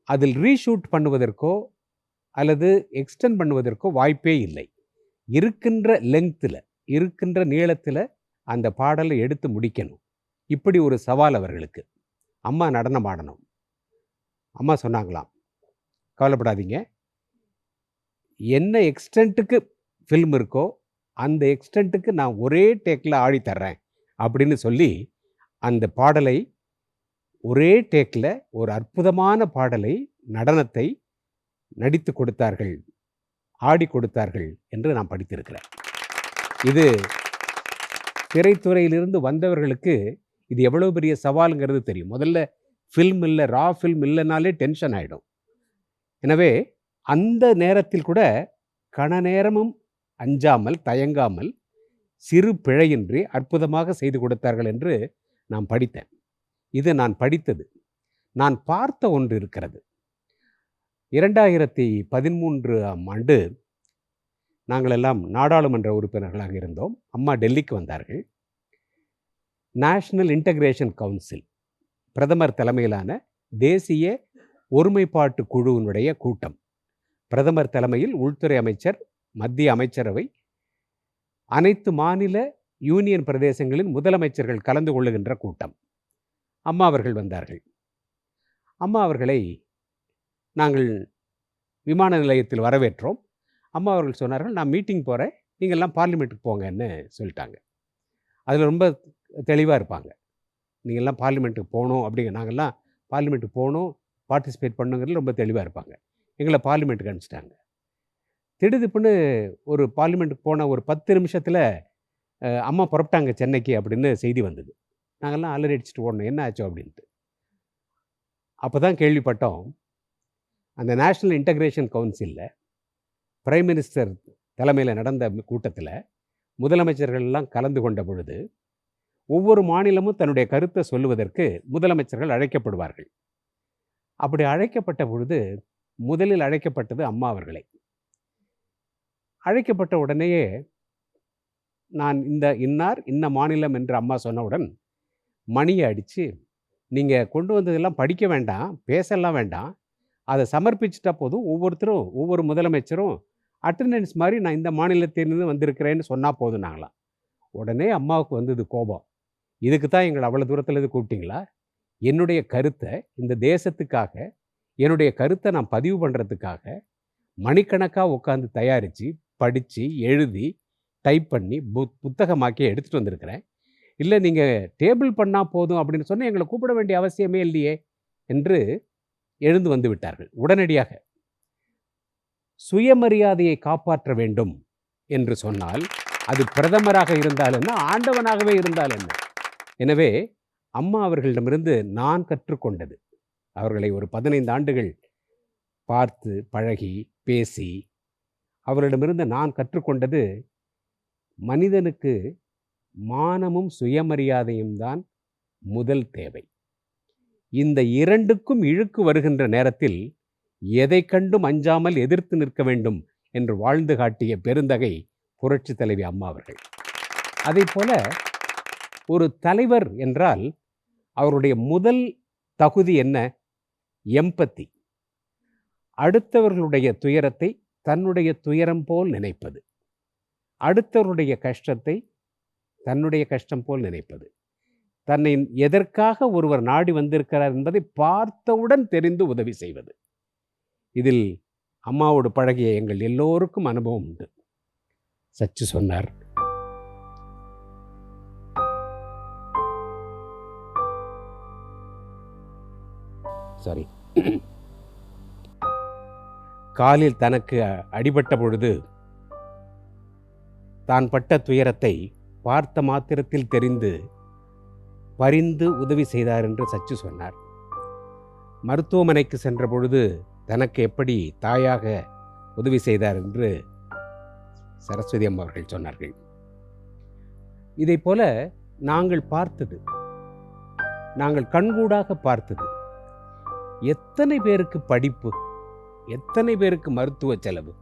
அதில் ரீஷூட் பண்ணுவதற்கோ அல்லது எக்ஸ்டெண்ட் பண்ணுவதற்கோ வாய்ப்பே இல்லை. இருக்கின்ற லெங்க்த்தில், இருக்கின்ற நீளத்தில் அந்த பாடலை எடுத்து முடிக்கணும். இப்படி ஒரு சவால் அவர்களுக்கு. அம்மா நடனம் ஆடணும். அம்மா சொன்னாங்களாம், கவலைப்படாதீங்க, என்ன எக்ஸ்டெண்ட்டுக்கு ஃபில்ம் இருக்கோ அந்த எக்ஸ்டெண்ட்டுக்கு நான் ஒரே டேக்கில் ஆடி தர்றேன் அப்படின்னு சொல்லி அந்த பாடலை ஒரே டேக்கில், ஒரு அற்புதமான பாடலை, நடனத்தை நடித்து கொடுத்தார்கள், ஆடி கொடுத்தார்கள் என்று நான் படித்திருக்கிறேன். இது திரைத்துறையிலிருந்து வந்தவர்களுக்கு இது எவ்வளோ பெரிய சவாலுங்கிறது தெரியும். முதல்ல ஃபில்ம் இல்லை, ரா ஃபில்ம் இல்லைனாலே டென்ஷன் ஆகிடும். எனவே அந்த நேரத்தில் கூட கண நேரமும் அஞ்சாமல் தயங்காமல் சிறு பிழையின்றி அற்புதமாக செய்து கொடுத்தார்கள் என்று நான் படித்தேன். இது நான் படித்தது. நான் பார்த்த ஒன்று இருக்கிறது. 2013ஆம் ஆண்டு நாங்கள் எல்லாம் நாடாளுமன்ற உறுப்பினர்களாக இருந்தோம். அம்மா டெல்லிக்கு வந்தார்கள். நேஷனல் இன்டகிரேஷன் கவுன்சில், பிரதமர் தலைமையிலான தேசிய ஒருமைப்பாட்டு குழுவினுடைய கூட்டம். பிரதமர் தலைமையில் உள்துறை அமைச்சர், மத்திய அமைச்சரவை, அனைத்து மாநில யூனியன் பிரதேசங்களின் முதலமைச்சர்கள் கலந்து கொள்ளுகின்ற கூட்டம். அம்மா அவர்கள் வந்தார்கள். அம்மா அவர்களை நாங்கள் விமான நிலையத்தில் வரவேற்றோம். அம்மா அவர்கள் சொன்னார்கள், நான் மீட்டிங் போகிறேன், நீங்கள்லாம் பார்லிமெண்ட்டுக்கு போங்கன்னு சொல்லிட்டாங்க. அதில் ரொம்ப தெளிவாக இருப்பாங்க. நீங்கள்லாம் பார்லிமெண்ட்டுக்கு போகணும் அப்படிங்க, நாங்கள்லாம் பார்லிமெண்ட்டுக்கு போகணும், பார்ட்டிசிபேட் பண்ணுங்கிறது ரொம்ப தெளிவாக இருப்பாங்க. எங்களை பார்லிமெண்ட்டுக்கு அனுப்பிச்சிட்டாங்க. திடுதிப்புன்னு ஒரு பார்லிமெண்ட்டுக்கு போன ஒரு 10 நிமிஷத்தில் அம்மா புறப்பட்டாங்க சென்னைக்கு அப்படின்னு செய்தி வந்தது. நாங்கள்லாம் அலறி அடிச்சுட்டு ஓடணும், என்ன ஆச்சோ அப்படின்ட்டு. அப்போ தான் கேள்விப்பட்டோம், அந்த நேஷ்னல் இன்டகிரேஷன் கவுன்சிலில் பிரைம் மினிஸ்டர் தலைமையில் நடந்த கூட்டத்தில் முதலமைச்சர்கள்லாம் கலந்து கொண்ட பொழுது ஒவ்வொரு மாநிலமும் தன்னுடைய கருத்தை சொல்லுவதற்கு முதலமைச்சர்கள் அழைக்கப்படுவார்கள். அப்படி அழைக்கப்பட்ட பொழுது முதலில் அழைக்கப்பட்டது அம்மா அவர்களை. அழைக்கப்பட்ட உடனேயே நான் இன்னார் இன்ன மாநிலம் என்று அம்மா சொன்னவுடன் மணியை அடித்து, நீங்கள் கொண்டு வந்ததெல்லாம் படிக்க வேண்டாம், பேசலாம் வேண்டாம், அதை சமர்ப்பிச்சிட்டா போதும், ஒவ்வொருத்தரும் ஒவ்வொரு முதலமைச்சரும் அட்டண்டன்ஸ் மாதிரி நான் இந்த மாநிலத்திலிருந்து வந்திருக்கிறேன்னு சொன்னால் போதும் நாங்களாம். உடனே அம்மாவுக்கு வந்தது கோபம். இதுக்கு தான் எங்களை அவ்வளோ தூரத்துலேருந்து கூப்பிட்டீங்களா? என்னுடைய கருத்தை, இந்த தேசத்துக்காக என்னுடைய கருத்தை நான் பதிவு பண்ணுறதுக்காக மணிக்கணக்காக உட்காந்து தயாரித்து படித்து எழுதி டைப் பண்ணி புத்தகமாக்கி எடுத்துகிட்டு வந்திருக்கிறேன். இல்லை நீங்கள் டேபிள் பண்ணால் போதும் அப்படின்னு சொன்னால் எங்களை கூப்பிட வேண்டிய அவசியமே இல்லையே என்று எழுந்து வந்து விட்டார்கள். உடனடியாக சுயமரியாதையை காப்பாற்ற வேண்டும் என்று சொன்னால் அது பிரதமராக இருந்தால் என்ன, ஆண்டவனாகவே இருந்தால் என்ன. எனவே அம்மா அவர்களிடமிருந்து நான் கற்றுக்கொண்டது, அவர்களை ஒரு 15 ஆண்டுகள் பார்த்து பழகி பேசி அவர்களிடமிருந்து நான் கற்றுக்கொண்டது, மனிதனுக்கு மானமும் சுயமரியாதையும் தான் முதல் தேவை. இந்த இரண்டுக்கும் இழுக்கு வருகின்ற நேரத்தில் எதை கண்டும் அஞ்சாமல் எதிர்த்து நிற்க வேண்டும் என்று வாழ்ந்து காட்டிய பெருந்தகை புரட்சி தலைவி அம்மா அவர்கள். அதே போல ஒரு தலைவர் என்றால் அவருடைய முதல் தகுதி என்ன? எம்பத்தி. அடுத்தவர்களுடைய துயரத்தை தன்னுடைய துயரம் போல் நினைப்பது, அடுத்தவருடைய கஷ்டத்தை தன்னுடைய கஷ்டம் போல் நினைப்பது, தன்னை எதற்காக ஒருவர் நாடி வந்திருக்கிறார் என்பதை பார்த்தவுடன் தெரிந்து உதவி செய்வது. இதில் அம்மாவோடு பழகிய எங்கள் எல்லோருக்கும் அனுபவம் உண்டு. சச்சு சொன்னார், சாரி, காலில் தனக்கு அடிபட்ட பொழுது தான் பட்ட துயரத்தை பார்த்த மாத்திரத்தில் தெரிந்து பரிந்து உதவி செய்தார் என்று சச்சு சொன்னார். மருத்துவமனைக்கு சென்ற பொழுது தனக்கு எப்படி தாயாக உதவி செய்தார் என்று சரஸ்வதி அம்மா அவர்கள் சொன்னார்கள். இதை போல நாங்கள் பார்த்தது, நாங்கள் கண்கூடாக பார்த்தது, எத்தனை பேருக்கு படிப்பு, எத்தனை பேருக்கு மருத்துவ செலவு,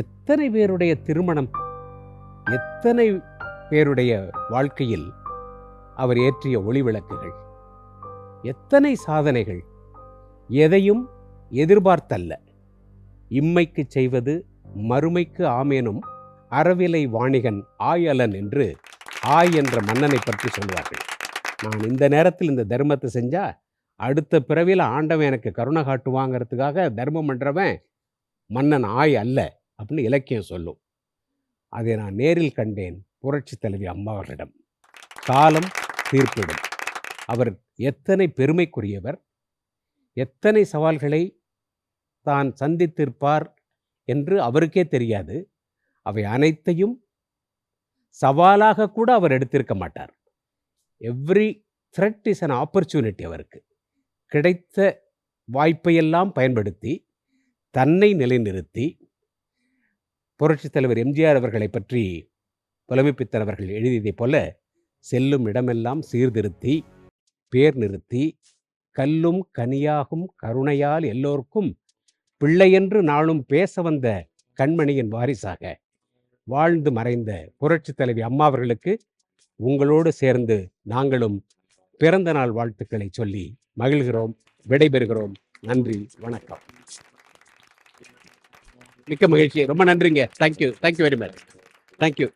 எத்தனை பேருடைய திருமணம், எத்தனை பேருடைய வாழ்க்கையில் அவர் ஏற்றிய ஒளி விளக்குகள், எத்தனை சாதனைகள். எதையும் எதிர்பார்த்தல்ல, இம்மைக்கு செய்வது மறுமைக்கு ஆமேனும் அறவிலை வாணிகன் ஆயலன் என்று ஆய் என்ற மன்னனை பற்றி சொல்வார்கள். நான் இந்த நேரத்தில் இந்த தர்மத்தை செஞ்சா அடுத்த பிறவியில் ஆண்டவன் எனக்கு கருணை காட்டுவாங்கிறதுக்காக தர்மம் பண்ணுறவன் மன்னன் ஆய் அல்ல அப்படின்னு இலக்கியம் சொல்லும். அதை நான் நேரில் கண்டேன் புரட்சி தலைவி அம்மா அவர்களிடம். காலம் தீர்ப்பிடும். அவர் எத்தனை பெருமைக்குரியவர், எத்தனை சவால்களை தான் சந்தித்திருப்பார் என்று அவருக்கே தெரியாது. அவை அனைத்தையும் சவாலாக கூட அவர் எடுத்திருக்க மாட்டார். Every thread is an opportunity. அவருக்கு கிடைத்த வாய்ப்பையெல்லாம் பயன்படுத்தி தன்னை நிலைநிறுத்தி, புரட்சித் தலைவர் எம்ஜிஆர் அவர்களை பற்றி புலமைப்பித்தன் அவர்கள் எழுதியதைப் போல செல்லும் இடமெல்லாம் சீர்திருத்தி பேர் நிறுத்தி கல்லும் கனியாகும் கருணையால் எல்லோருக்கும் பிள்ளையென்று நாளும் பேச வந்த கண்மணியின் வாரிசாக வாழ்ந்து மறைந்த புரட்சி தலைவி அம்மா அவர்களுக்கு உங்களோடு சேர்ந்து நாங்களும் பிறந்த நாள் வாழ்த்துக்களை சொல்லி மகிழ்கிறோம், விடைபெறுகிறோம். நன்றி, வணக்கம். மிக்க மகிழ்ச்சி. ரொம்ப நன்றிங்க. Thank you very much. தேங்க்யூ.